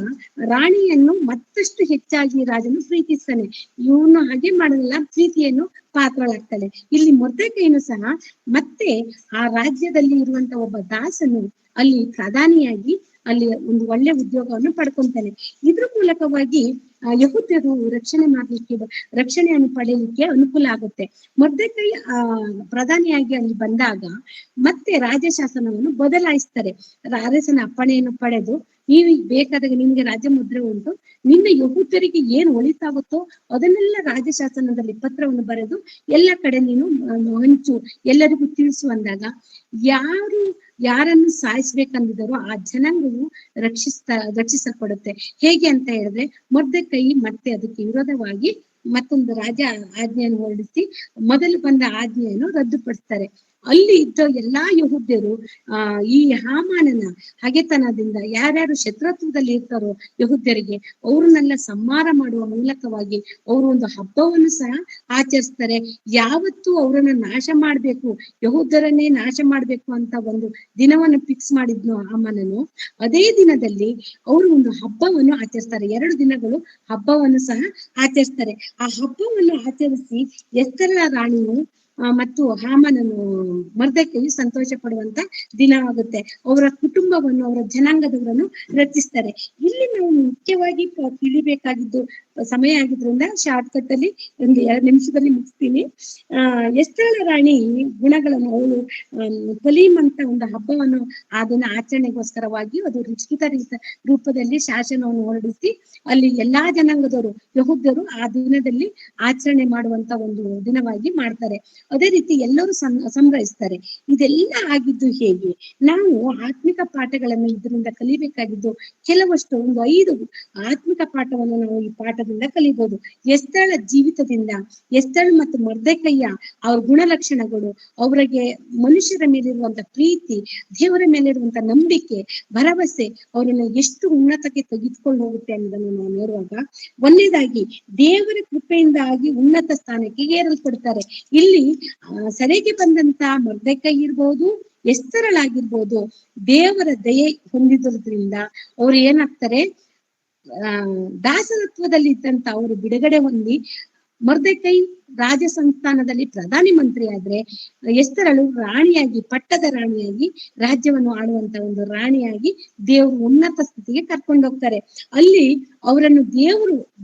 ರಾಣಿಯನ್ನು ಮತ್ತಷ್ಟು ಹೆಚ್ಚಾಗಿ ರಾಜನು ಪ್ರೀತಿಸ್ತಾನೆ. ಇವನು ಹಾಗೆ ಮಾಡಲ್ಲ, ಪ್ರೀತಿಯನ್ನು ಪಾತ್ರಳಾಗ್ತಾಳೆ. ಇಲ್ಲಿ ಮೊರ್ದೆಕೈನು ಸಹ ಮತ್ತೆ ಆ ರಾಜ್ಯದಲ್ಲಿ ಇರುವಂತ ಒಬ್ಬ ದಾಸನು ಅಲ್ಲಿ ಪ್ರಧಾನಿಯಾಗಿ ಅಲ್ಲಿ ಒಂದು ಒಳ್ಳೆ ಉದ್ಯೋಗವನ್ನು ಪಡ್ಕೊಂತಾನೆ. ಇದ್ರ ಮೂಲಕವಾಗಿ ಯಹೂದ್ಯರು ರಕ್ಷಣೆಯನ್ನು ಪಡೆಯಲಿಕ್ಕೆ ಅನುಕೂಲ ಆಗುತ್ತೆ. ಮೊರ್ದೆಕೈ ಪ್ರಧಾನಿಯಾಗಿ ಅಲ್ಲಿ ಬಂದಾಗ ಮತ್ತೆ ರಾಜಶಾಸನವನ್ನು ಬದಲಾಯಿಸ್ತಾರೆ. ಅರಸನ ಅಪ್ಪಣೆಯನ್ನು ಪಡೆದು, ನೀವು ಬೇಕಾದಾಗ ನಿಮ್ಗೆ ರಾಜ ಮುದ್ರೆ ಉಂಟು, ನಿನ್ನ ಯಹೂದ್ಯರಿಗೆ ಏನ್ ಒಳಿತಾಗುತ್ತೋ ಅದನ್ನೆಲ್ಲ ರಾಜಶಾಸನದಲ್ಲಿ ಪತ್ರವನ್ನು ಬರೆದು ಎಲ್ಲ ಕಡೆ ನೀನು ಹಂಚು, ಎಲ್ಲರಿಗೂ ತಿಳಿಸು ಅಂದಾಗ ಯಾರನ್ನು ಸಾಯಿಸ್ಬೇಕಂದಿದಾರೋ ಆ ಜನಾಂಗವು ರಕ್ಷಿಸಲ್ಪಡುತ್ತೆ. ಹೇಗೆ ಅಂತ ಹೇಳಿದ್ರೆ ಮೊರ್ದೆಕೈ ಮತ್ತೆ ಅದಕ್ಕೆ ವಿರೋಧವಾಗಿ ಮತ್ತೊಂದು ರಾಜ ಆಜ್ಞೆಯನ್ನು ಹೊರಡಿಸಿ ಮೊದಲು ಬಂದ ಆಜ್ಞೆಯನ್ನು ರದ್ದುಪಡಿಸ್ತಾರೆ. ಅಲ್ಲಿ ಇದ್ದ ಎಲ್ಲಾ ಯಹೂದ್ಯರು ಈ ಹಾಮಾನನ ಹಗೆತನದಿಂದ ಯಾರ್ಯಾರು ಶತ್ರುತ್ವದಲ್ಲಿ ಇರ್ತಾರೋ ಯಹೂದ್ಯರಿಗೆ ಅವ್ರನ್ನೆಲ್ಲ ಸಂಹಾರ ಮಾಡುವ ಮೂಲಕವಾಗಿ ಅವರು ಒಂದು ಹಬ್ಬವನ್ನು ಸಹ ಆಚರಿಸ್ತಾರೆ. ಯಾವತ್ತು ಅವರನ್ನ ನಾಶ ಮಾಡ್ಬೇಕು, ಯಹೂದ್ಯರನ್ನೇ ನಾಶ ಮಾಡ್ಬೇಕು ಅಂತ ಒಂದು ದಿನವನ್ನು ಫಿಕ್ಸ್ ಮಾಡಿದ್ನು ಹಾಮಾನನು, ಅದೇ ದಿನದಲ್ಲಿ ಅವರು ಒಂದು ಹಬ್ಬವನ್ನು ಆಚರಿಸ್ತಾರೆ. 2 ದಿನಗಳು ಹಬ್ಬವನ್ನು ಸಹ ಆಚರಿಸ್ತಾರೆ. ಆ ಹಬ್ಬವನ್ನು ಆಚರಿಸಿ ಎಸ್ತೇರ್ ರಾಣಿಯು ಮತ್ತು ಹಾಮಾನನು ಮೊರ್ದೆಕೈ ಸಂತೋಷ ಪಡುವಂತ ದಿನವಾಗುತ್ತೆ. ಅವರ ಕುಟುಂಬವನ್ನು, ಅವರ ಜನಾಂಗದವರನ್ನು ರಚಿಸ್ತಾರೆ. ಇಲ್ಲಿ ನಾವು ಮುಖ್ಯವಾಗಿ ತಿಳಿಬೇಕಾಗಿದ್ದು ಸಮಯ ಆಗಿದ್ರಿಂದ ಶಾರ್ಟ್ ಕಟ್ ಅಲ್ಲಿ ಒಂದು 2 ನಿಮಿಷದಲ್ಲಿ ಮುಗಿಸ್ತೀನಿ. ಎಸ್ತೇರ್ ರಾಣಿ ಗುಣಗಳನ್ನು ಅವಳು ಕಲೀಮ್ ಅಂತ ಒಂದು ಹಬ್ಬವನ್ನು ಅದನ್ನ ಆಚರಣೆಗೋಸ್ಕರವಾಗಿ ಅದು ಲಿಖಿತ ರೂಪದಲ್ಲಿ ಶಾಸನವನ್ನು ಹೊರಡಿಸಿ ಅಲ್ಲಿ ಎಲ್ಲಾ ಜನಾಂಗದವರು ಯಹೂದ್ಯರು ಆ ದಿನದಲ್ಲಿ ಆಚರಣೆ ಮಾಡುವಂತ ಒಂದು ದಿನವಾಗಿ ಮಾಡ್ತಾರೆ. ಅದೇ ರೀತಿ ಎಲ್ಲರೂ ಸಂಭ್ರಮಿಸ್ತಾರೆ. ಇದೆಲ್ಲ ಆಗಿದ್ದು ಹೇಗೆ? ನಾವು ಆತ್ಮಿಕ ಪಾಠಗಳನ್ನು ಇದರಿಂದ ಕಲಿಬೇಕಾಗಿದ್ದು ಕೆಲವಷ್ಟು ಒಂದು 5 ಆತ್ಮಿಕ ಪಾಠವನ್ನು ನಾವು ಈ ಪಾಠದಿಂದ ಕಲಿಬಹುದು. ಎಸ್ತೇಳ ಜೀವಿತದಿಂದ, ಎಸ್ತೇಳ್ ಮತ್ತು ಮೊರ್ದೆಕೈಯ ಅವ್ರ ಗುಣಲಕ್ಷಣಗಳು, ಅವರಿಗೆ ಮನುಷ್ಯರ ಮೇಲಿರುವಂತ ಪ್ರೀತಿ, ದೇವರ ಮೇಲಿರುವಂತ ನಂಬಿಕೆ, ಭರವಸೆ ಅವರನ್ನು ಎಷ್ಟು ಉನ್ನತಕ್ಕೆ ತೆಗೆದುಕೊಂಡು ಹೋಗುತ್ತೆ ಅನ್ನೋದನ್ನು ನಾವು ನೋಡುವಾಗ, ಒಂದನೇದಾಗಿ ದೇವರ ಕೃಪೆಯಿಂದಾಗಿ ಉನ್ನತ ಸ್ಥಾನಕ್ಕೆ ಏರಲ್ಪಡ್ತಾರೆ. ಇಲ್ಲಿ ಸೆರೆಗೆ ಬಂದಂತ ಮೊರ್ದೆಕೈ ಇರ್ಬೋದು, ಎಸ್ತೇರಳಾಗಿರ್ಬೋದು, ದೇವರ ದಯೆ ಹೊಂದಿದ್ರಿಂದ ಅವ್ರು ಏನಾಗ್ತಾರೆ, ದಾಸತ್ವದಲ್ಲಿ ಇದ್ದಂತ ಅವರು ಬಿಡುಗಡೆ ಹೊಂದಿ ಮೊರ್ದೆಕೈ ರಾಜ ಸಂಸ್ಥಾನದಲ್ಲಿ ಪ್ರಧಾನಿ ಮಂತ್ರಿ ಆದ್ರೆ ಎಸ್ತರಳು ರಾಣಿಯಾಗಿ, ಪಟ್ಟದ ರಾಣಿಯಾಗಿ, ರಾಜ್ಯವನ್ನು ಆಳುವಂತ ಒಂದು ರಾಣಿಯಾಗಿ ದೇವರು ಉನ್ನತ ಸ್ಥಿತಿಗೆ ಕರ್ಕೊಂಡು ಹೋಗ್ತಾರೆ. ಅಲ್ಲಿ ಅವರನ್ನು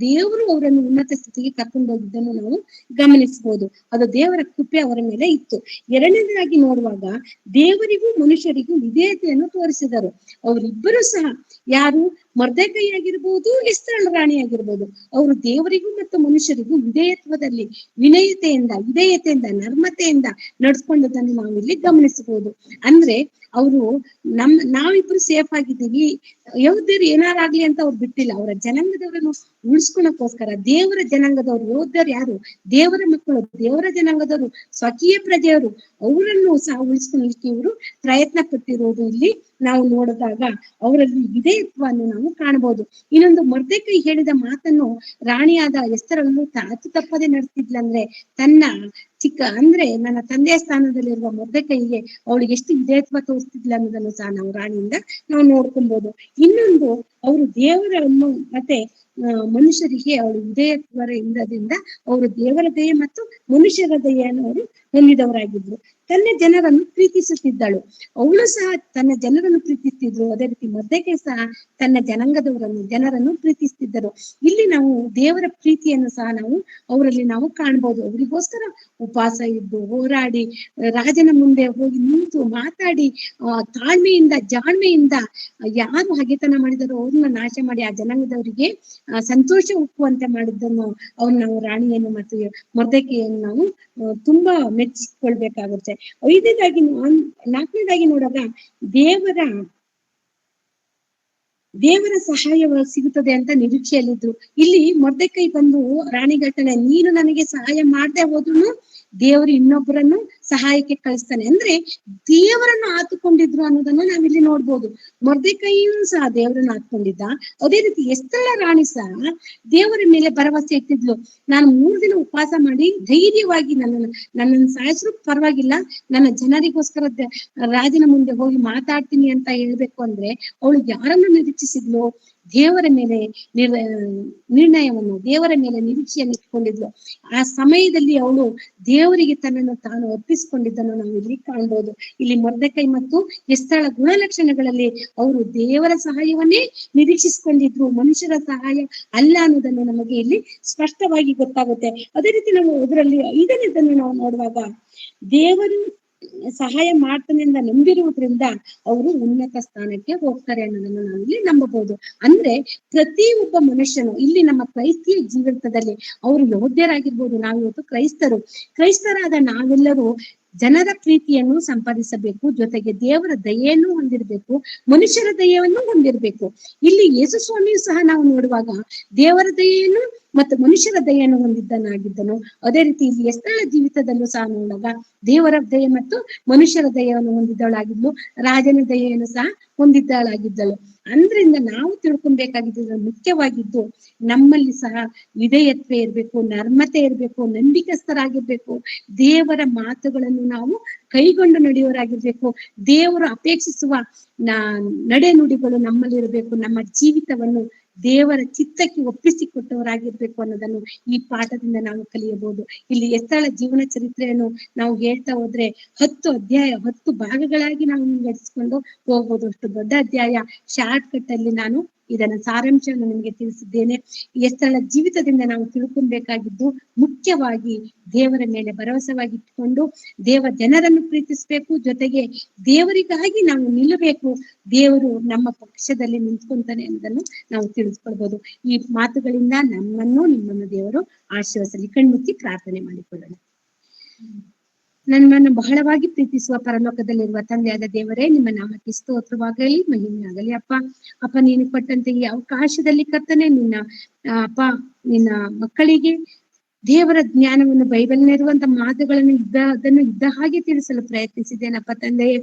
ದೇವರು ಅವರನ್ನು ಉನ್ನತ ಸ್ಥಿತಿಗೆ ಕರ್ಕೊಂಡು ಹೋಗಿದ್ದನ್ನು ನಾವು ಗಮನಿಸಬಹುದು. ಅದು ದೇವರ ಕೃಪೆ ಅವರ ಮೇಲೆ ಇತ್ತು. ಎರಡನೇದಾಗಿ ನೋಡುವಾಗ ದೇವರಿಗೂ ಮನುಷ್ಯರಿಗೂ ವಿಧೇಯತೆಯನ್ನು ತೋರಿಸಿದರು. ಅವರಿಬ್ಬರು ಸಹ, ಯಾರು ಮೊರ್ದೆಕೈ ಆಗಿರ್ಬೋದು, ಎಸ್ತರಳ ರಾಣಿ ಆಗಿರ್ಬೋದು, ಅವರು ದೇವರಿಗೂ ಮತ್ತು ಮನುಷ್ಯರಿಗೂ ವಿಧೇಯತ್ವದಲ್ಲಿ ವಿಧೇಯತೆಯಿಂದ ನರ್ಮತೆಯಿಂದ ನಡ್ಸ್ಕೊಂಡದನ್ನು ನಾವು ಇಲ್ಲಿ ಗಮನಿಸಬಹುದು. ಅಂದ್ರೆ ಅವರು ನಾವಿಬ್ರು ಸೇಫ್ ಆಗಿದ್ದೀವಿ, ಯಹೂದ್ಯರು ಏನಾರಾಗ್ಲಿ ಅಂತ ಅವ್ರು ಬಿಟ್ಟಿಲ್ಲ. ಅವರ ಜನಾಂಗದವರನ್ನು ಉಳಿಸ್ಕೊಳಕ್ಕೋಸ್ಕರ ದೇವರ ಜನಾಂಗದವರು, ಯಹೂದ್ಯರು ಯಾರು? ದೇವರ ಮಕ್ಕಳು, ದೇವರ ಜನಾಂಗದವರು, ಸ್ವಕೀಯ ಪ್ರಜೆಯವರು, ಅವರನ್ನು ಸಹ ಉಳಿಸ್ಕೊಳ್ಳಿಕ್ಕೆ ಇವರು ಪ್ರಯತ್ನ ಪಟ್ಟಿರುವುದು ಇಲ್ಲಿ ನಾವು ನೋಡಿದಾಗ ಅವರಲ್ಲಿ ವಿಧೇಯತ್ವವನ್ನು ನಾವು ಕಾಣಬಹುದು. ಇನ್ನೊಂದು, ಮೊರ್ದೆಕೈ ಹೇಳಿದ ಮಾತನ್ನು ರಾಣಿಯಾದ ಎಸ್ತರಳು ತಾತು ತಪ್ಪದೆ ನಡೆಸಿದ್ಲಂದ್ರೆ, ತನ್ನ ಅಂದ್ರೆ ನನ್ನ ತಂದೆಯ ಸ್ಥಾನದಲ್ಲಿರುವ ಮೊರ್ದೆಕೈಗೆ ಅವಳಿಗೆ ಎಷ್ಟು ವಿಧೇಯತ್ವ ತೋರಿಸ್ತಿದ್ಲ ಅನ್ನೋದನ್ನು ಸಹ ನಾವು ರಾಣಿಯಿಂದ ನಾವು ನೋಡ್ಕೊಬಹುದು. ಇನ್ನೊಂದು, ಅವರು ದೇವರನ್ನು ಮತ್ತೆ ಮನುಷ್ಯರಿಗೆ ಅವಳು ವಿಧೇಯತ್ವದಿಂದ ಅವರು ದೇವರ ದಯೆ ಮತ್ತು ಮನುಷ್ಯರ ದಯೆಯನ್ನು ಅವರು ಹೊಂದಿದವರಾಗಿದ್ರು. ತನ್ನ ಜನರನ್ನು ಪ್ರೀತಿಸುತ್ತಿದ್ದಳು. ಅವಳು ಸಹ ತನ್ನ ಜನರನ್ನು ಪ್ರೀತಿಸ್ತಿದ್ರು. ಅದೇ ರೀತಿ ಮೊರ್ದೆಕೈ ಸಹ ತನ್ನ ಜನರನ್ನು ಪ್ರೀತಿಸ್ತಿದ್ದರು. ಇಲ್ಲಿ ನಾವು ದೇವರ ಪ್ರೀತಿಯನ್ನು ಸಹ ನಾವು ಅವರಲ್ಲಿ ನಾವು ಕಾಣ್ಬೋದು. ಅವರಿಗೋಸ್ಕರ ಉಪವಾಸ ಇದ್ದು, ಹೋರಾಡಿ, ರಾಜನ ಮುಂದೆ ಹೋಗಿ ನಿಂತು ಮಾತಾಡಿ, ತಾಳ್ಮೆಯಿಂದ ಜಾಣ್ಮೆಯಿಂದ ಯಾರು ಹಗೆತನ ಮಾಡಿದರೋ ಅವ್ರನ್ನ ನಾಶ ಮಾಡಿ ಆ ಜನಾಂಗದವರಿಗೆ ಸಂತೋಷ ಉಕ್ಕುವಂತೆ ಮಾಡಿದ್ದನ್ನು ನಾವು ರಾಣಿಯನ್ನು ಮತ್ತು ಮೊರ್ದೆಕೈಯನ್ನು ನಾವು ತುಂಬಾ ಮೆಚ್ಚಿಕೊಳ್ಬೇಕಾಗುತ್ತೆ. ನಾಲ್ಕನೇದಾಗಿ ನೋಡುವಾಗ ದೇವರ ಸಹಾಯ ಸಿಗುತ್ತದೆ ಅಂತ ನಿರೀಕ್ಷೆಯಲ್ಲಿದ್ರು. ಇಲ್ಲಿ ಮೊರ್ದೆಕೈ ಬಂದು ರಾಣಿಗಟ್ಟನೆ, ನೀನು ನನಗೆ ಸಹಾಯ ಮಾಡದೆ ಹೋದ್ರು ದೇವರು ಇನ್ನೊಬ್ಬರನ್ನು ಸಹಾಯಕ್ಕೆ ಕಳಿಸ್ತಾನೆ. ಅಂದ್ರೆ ದೇವರನ್ನು ಆತುಕೊಂಡಿದ್ರು ಅನ್ನೋದನ್ನ ನಾವಿಲ್ಲಿ ನೋಡ್ಬೋದು. ಮೊರ್ದೆಕೈಯೂ ಸಹ ದೇವರನ್ನು ಆತ್ಕೊಂಡಿದ್ದ. ಅದೇ ರೀತಿ ಎಸ್ತರಳ ರಾಣಿ ಸಹ ದೇವರ ಮೇಲೆ ಭರವಸೆ ಇಟ್ಟಿದ್ಲು. ನಾನು 3 ದಿನ ಉಪವಾಸ ಮಾಡಿ ಧೈರ್ಯವಾಗಿ ನನ್ನನ್ನು ಸಾಯಿಸ್ರು ಪರವಾಗಿಲ್ಲ, ನನ್ನ ಜನರಿಗೋಸ್ಕರ ರಾಜನ ಮುಂದೆ ಹೋಗಿ ಮಾತಾಡ್ತೀನಿ ಅಂತ ಹೇಳ್ಬೇಕು ಅಂದ್ರೆ ಅವಳು ಯಾರನ್ನು ನಿರೀಕ್ಷಿಸಿದ್ಲು? ದೇವರ ಮೇಲೆ ದೇವರ ಮೇಲೆ ನಿರೀಕ್ಷೆಯನ್ನು ಇಟ್ಕೊಂಡಿದ್ಲು. ಆ ಸಮಯದಲ್ಲಿ ಅವಳು ದೇವರಿಗೆ ತನ್ನನ್ನು ತಾನು ಅರ್ಪಿಸಿಕೊಂಡಿದ್ದನ್ನು ನಾವು ಇಲ್ಲಿ ಕಾಣ್ಬೋದು. ಇಲ್ಲಿ ಮೊರ್ದೆಕೈ ಮತ್ತು ಎಸ್ತರಳ ಗುಣಲಕ್ಷಣಗಳಲ್ಲಿ ಅವರು ದೇವರ ಸಹಾಯವನ್ನೇ ನಿರೀಕ್ಷಿಸಿಕೊಂಡಿದ್ರು, ಮನುಷ್ಯರ ಸಹಾಯ ಅಲ್ಲ ಅನ್ನೋದನ್ನು ನಮಗೆ ಇಲ್ಲಿ ಸ್ಪಷ್ಟವಾಗಿ ಗೊತ್ತಾಗುತ್ತೆ. ಅದೇ ರೀತಿ ನಾವು ಇದರಲ್ಲಿ 5ನೇದನ್ನು ನಾವು ನೋಡುವಾಗ, ದೇವರು ಸಹಾಯ ಮಾಡ್ತಾನೆಂದ ನಂಬಿರುವುದರಿಂದ ಅವರು ಉನ್ನತ ಸ್ಥಾನಕ್ಕೆ ಹೋಗ್ತಾರೆ ಅನ್ನೋದನ್ನು ನಾವು ಇಲ್ಲಿ ನಂಬಬಹುದು. ಅಂದ್ರೆ ಪ್ರತಿಯೊಬ್ಬ ಮನುಷ್ಯನು ಇಲ್ಲಿ ನಮ್ಮ ಕ್ರೈಸ್ತಿಯ ಜೀವಿತದಲ್ಲಿ, ಅವರು ಯಹೂದ್ಯರಾಗಿರ್ಬೋದು, ನಾವು ಇವತ್ತು ಕ್ರೈಸ್ತರಾದ ನಾವೆಲ್ಲರೂ ಜನರ ಪ್ರೀತಿಯನ್ನು ಸಂಪಾದಿಸಬೇಕು, ಜೊತೆಗೆ ದೇವರ ದಯೆಯನ್ನು ಹೊಂದಿರಬೇಕು, ಮನುಷ್ಯರ ದಯೆಯನ್ನು ಹೊಂದಿರಬೇಕು. ಇಲ್ಲಿ ಯೇಸು ಸ್ವಾಮಿಯು ಸಹ ನಾವು ನೋಡುವಾಗ ದೇವರ ದಯೆಯನ್ನು ಮತ್ತು ಮನುಷ್ಯರ ದಯೆಯನ್ನು ಹೊಂದಿದ್ದನಾಗಿದ್ದನು. ಅದೇ ರೀತಿ ಇಲ್ಲಿ ಎಸ್ತರಳ ಜೀವಿತದಲ್ಲೂ ಸಹ ನೋಡುವಾಗ ದೇವರ ದಯೆ ಮತ್ತು ಮನುಷ್ಯರ ದಯೆಯನ್ನು ಹೊಂದಿದ್ದವಳಾಗಿದ್ಲು, ರಾಜನ ದಯೆಯನ್ನು ಸಹ ಹೊಂದಿದ್ದಳಾಗಿದ್ದಳು. ಅಂದ್ರಿಂದ ನಾವು ತಿಳ್ಕೊಬೇಕಾಗಿದ್ದು ಮುಖ್ಯವಾಗಿದ್ದು, ನಮ್ಮಲ್ಲಿ ಸಹ ವಿಧೇಯತ್ವ ಇರ್ಬೇಕು, ನರ್ಮತೆ ಇರ್ಬೇಕು, ನಂಬಿಕಸ್ಥರಾಗಿರ್ಬೇಕು, ದೇವರ ಮಾತುಗಳನ್ನು ನಾವು ಕೈಗೊಂಡು ನಡೆಯುವರಾಗಿರ್ಬೇಕು, ದೇವರು ಅಪೇಕ್ಷಿಸುವ ನಡೆ ನುಡಿಗಳು ನಮ್ಮಲ್ಲಿ ಇರಬೇಕು, ನಮ್ಮ ಜೀವಿತವನ್ನು ದೇವರ ಚಿತ್ತಕ್ಕೆ ಒಪ್ಪಿಸಿಕೊಟ್ಟವರಾಗಿರ್ಬೇಕು ಅನ್ನೋದನ್ನು ಈ ಪಾಠದಿಂದ ನಾವು ಕಲಿಯಬಹುದು. ಇಲ್ಲಿ ಎಸ್ತರಳ ಜೀವನ ಚರಿತ್ರೆಯನ್ನು ನಾವು ಹೇಳ್ತಾ ಹೋದ್ರೆ 10 ಭಾಗಗಳಾಗಿ ನಾವು ನಡೆಸಿಕೊಂಡು ಹೋಗ್ಬೋದು. ಅಷ್ಟು ದೊಡ್ಡ ಅಧ್ಯಾಯ. ಶಾರ್ಟ್ ಕಟ್ ಅಲ್ಲಿ ನಾನು ಇದನ್ನ ಸಾರಾಂಶವನ್ನು ನಿಮಗೆ ತಿಳಿಸಿದ್ದೇನೆ. ಎಸ್ತರಳ ಜೀವಿತದಿಂದ ನಾವು ತಿಳ್ಕೊಬೇಕಾಗಿದ್ದು ಮುಖ್ಯವಾಗಿ ದೇವರ ಮೇಲೆ ಭರವಸೆವಾಗಿಟ್ಟುಕೊಂಡು ದೇವರ ಜನರನ್ನು ಪ್ರೀತಿಸ್ಬೇಕು, ಜೊತೆಗೆ ದೇವರಿಗಾಗಿ ನಾವು ನಿಲ್ಲಬೇಕು, ದೇವರು ನಮ್ಮ ಪಕ್ಷದಲ್ಲಿ ನಿಂತ್ಕೊಂತಾನೆ ಅನ್ನೋದನ್ನು ನಾವು ತಿಳಿಸ್ಕೊಳ್ಬಹುದು. ಈ ಮಾತುಗಳಿಂದ ನಿಮ್ಮನ್ನು ದೇವರು ಆಶೀರ್ವದಿಸಲಿ. ಕಣ್ಮುಚ್ಚಿ ಪ್ರಾರ್ಥನೆ ಮಾಡಿಕೊಳ್ಳೋಣ. ನನ್ನನ್ನು ಬಹಳವಾಗಿ ಪ್ರೀತಿಸುವ ಪರಲೋಕದಲ್ಲಿರುವ ತಂದೆಯಾದ ದೇವರೇ, ನಿಮ್ಮ ನಾಮಕ್ಕೆ ಸ್ತೋತ್ರವಾಗಲಿ, ಮಹಿಮೆ ಆಗಲಿ. ಅಪ್ಪ ನೀನು ಕೊಟ್ಟಂತೆ ಈ ಅವಕಾಶದಲ್ಲಿ ಕರ್ತನೆ ನಿನ್ನ ಮಕ್ಕಳಿಗೆ ದೇವರ ಜ್ಞಾನವನ್ನು ಬೈಬಲ್ನಲ್ಲಿರುವಂತ ಮಾತುಗಳನ್ನು ಇದ್ದ ಹಾಗೆ ತಿಳಿಸಲು ಪ್ರಯತ್ನಿಸಿದ್ದೇನಪ್ಪ ತಂದೆಯೇ.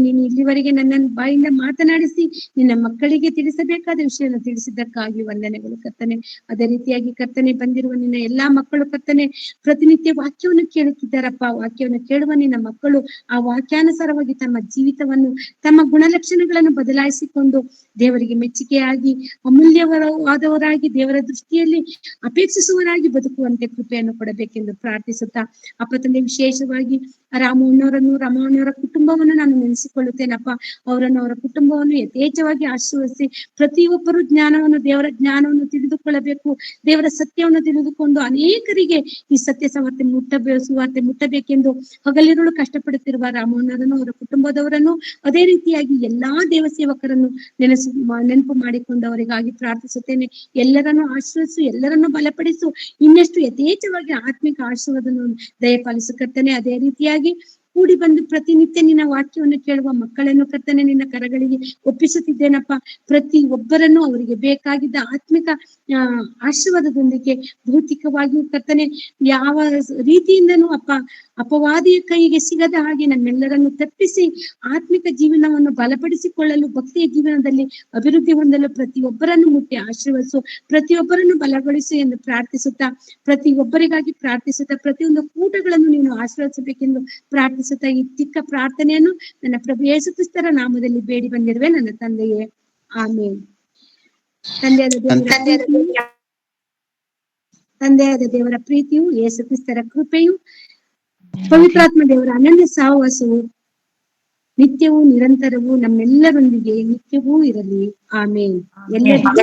ನೀನು ಇಲ್ಲಿವರೆಗೆ ನನ್ನನ್ನು ಬಾಯಿಂದ ಮಾತನಾಡಿಸಿ ನಿನ್ನ ಮಕ್ಕಳಿಗೆ ತಿಳಿಸಬೇಕಾದ ವಿಷಯವನ್ನು ತಿಳಿಸಿದ್ದಕ್ಕಾಗಿ ವಂದನೆಗಳು ಕರ್ತನೆ. ಅದೇ ರೀತಿಯಾಗಿ ಕರ್ತನೆ ಬಂದಿರುವ ನಿನ್ನ ಎಲ್ಲಾ ಮಕ್ಕಳು ಕರ್ತನೆ ಪ್ರತಿನಿತ್ಯ ವಾಕ್ಯವನ್ನು ಕೇಳುತ್ತಿದ್ದಾರಪ್ಪ. ವಾಕ್ಯವನ್ನು ಕೇಳುವ ನಿನ್ನ ಮಕ್ಕಳು ಆ ವಾಕ್ಯಾನುಸಾರವಾಗಿ ತಮ್ಮ ಜೀವಿತವನ್ನು, ತಮ್ಮ ಗುಣಲಕ್ಷಣಗಳನ್ನು ಬದಲಾಯಿಸಿಕೊಂಡು ದೇವರಿಗೆ ಮೆಚ್ಚುಗೆಯಾಗಿ ಅಮೂಲ್ಯವಾದವರಾಗಿ ದೇವರ ದೃಷ್ಟಿಯಲ್ಲಿ ಅಪೇಕ್ಷಿಸುವರಾಗಿ ಬದುಕುವಂತೆ ಕೃಪೆಯನ್ನು ಕೊಡಬೇಕೆಂದು ಪ್ರಾರ್ಥಿಸುತ್ತಾ ಅಪ್ಪ ತಂದೆ, ವಿಶೇಷವಾಗಿ ರಾಮಣ್ಣವರ ಕುಟುಂಬವನ್ನು ನಾನು ನೆನೆಸಿಕೊಳ್ಳುತ್ತೇನಪ್ಪ. ಅವರ ಕುಟುಂಬವನ್ನು ಯಥೇಚ್ಛವಾಗಿ ಆಶೀರ್ವದಿಸಿ ಪ್ರತಿಯೊಬ್ಬರು ದೇವರ ಜ್ಞಾನವನ್ನು ತಿಳಿದುಕೊಳ್ಳಬೇಕು, ದೇವರ ಸತ್ಯವನ್ನು ತಿಳಿದುಕೊಂಡು ಅನೇಕರಿಗೆ ಈ ಸತ್ಯ ಸುವಾರ್ತೆ ಮುಟ್ಟಬೇಕೆಂದು ಹಗಲಿರುಳು ಕಷ್ಟಪಡುತ್ತಿರುವ ರಾಮಣ್ಣವರನ್ನು, ಅವರ ಕುಟುಂಬದವರನ್ನು, ಅದೇ ರೀತಿಯಾಗಿ ಎಲ್ಲಾ ದೇವ ಸೇವಕರನ್ನು ನೆನಪು ಮಾಡಿಕೊಂಡು ಅವರಿಗಾಗಿ ಪ್ರಾರ್ಥಿಸುತ್ತೇನೆ. ಎಲ್ಲರನ್ನು ಆಶೀರ್ವದಿಸು, ಎಲ್ಲರನ್ನು ಬಲಪಡಿಸು, ಇನ್ನಷ್ಟು ಯಥೇಚ್ಛವಾಗಿ ಆತ್ಮಿಕ ಆಶೀರ್ವಾದವನ್ನು ದಯಪಾಲಿಸು ಕರ್ತನೆ. ಅದೇ ರೀತಿಯಾಗಿ ಕೂಡಿ ಬಂದು ಪ್ರತಿನಿತ್ಯ ನಿನ್ನ ವಾಕ್ಯವನ್ನು ಕೇಳುವ ಮಕ್ಕಳನ್ನು ಕರ್ತನೆ ನಿನ್ನ ಕರಗಳಿಗೆ ಒಪ್ಪಿಸುತ್ತಿದ್ದೇನಪ್ಪ. ಪ್ರತಿ ಒಬ್ಬರನ್ನು ಅವರಿಗೆ ಬೇಕಾಗಿದ್ದ ಆತ್ಮಿಕ ಆಶೀರ್ವಾದದೊಂದಿಗೆ ಭೌತಿಕವಾಗಿಯೂ ಕರ್ತನೆ ಯಾವ ರೀತಿಯಿಂದನೂ ಅಪವಾದಿಯ ಕೈಗೆ ಸಿಗದ ಹಾಗೆ ನಮ್ಮೆಲ್ಲರನ್ನು ತಪ್ಪಿಸಿ ಆತ್ಮಿಕ ಜೀವನವನ್ನು ಬಲಪಡಿಸಿಕೊಳ್ಳಲು, ಭಕ್ತಿಯ ಜೀವನದಲ್ಲಿ ಅಭಿವೃದ್ಧಿ ಹೊಂದಲು ಪ್ರತಿಯೊಬ್ಬರನ್ನು ಮುಟ್ಟಿ ಆಶೀರ್ವದಿಸು, ಪ್ರತಿಯೊಬ್ಬರನ್ನು ಬಲಗೊಳಿಸು ಎಂದು ಪ್ರಾರ್ಥಿಸುತ್ತಾ, ಪ್ರತಿಯೊಬ್ಬರಿಗಾಗಿ ಪ್ರಾರ್ಥಿಸುತ್ತಾ, ಪ್ರತಿಯೊಂದು ಕೂಟಗಳನ್ನು ನೀನು ಆಶೀರ್ವದಿಸಬೇಕೆಂದು ಪ್ರಾರ್ಥಿಸುತ್ತಾ ಈ ಚಿಕ್ಕ ಪ್ರಾರ್ಥನೆಯನ್ನು ನನ್ನ ಪ್ರಭು ಯೇಸು ಕ್ರಿಸ್ತರ ನಾಮದಲ್ಲಿ ಬೇಡಿ ಬಂದಿರುವೆ ನನ್ನ ತಂದೆಯೇ, ಆಮೇನ್. ತಂದೆಯಾದ ದೇವರ ಪ್ರೀತಿಯು, ಯೇಸು ಕ್ರಿಸ್ತರ ಕೃಪೆಯು, ಪವಿತ್ರಾತ್ಮ ದೇವರ ಅನನ್ಯ ಸಹವಾಸವು ನಿತ್ಯವೂ ನಿರಂತರವೂ ನಮ್ಮೆಲ್ಲರೊಂದಿಗೆ ನಿತ್ಯವೂ ಇರಲಿ. ಆಮೇನ್. ಎಲ್ಲರಿಗೂ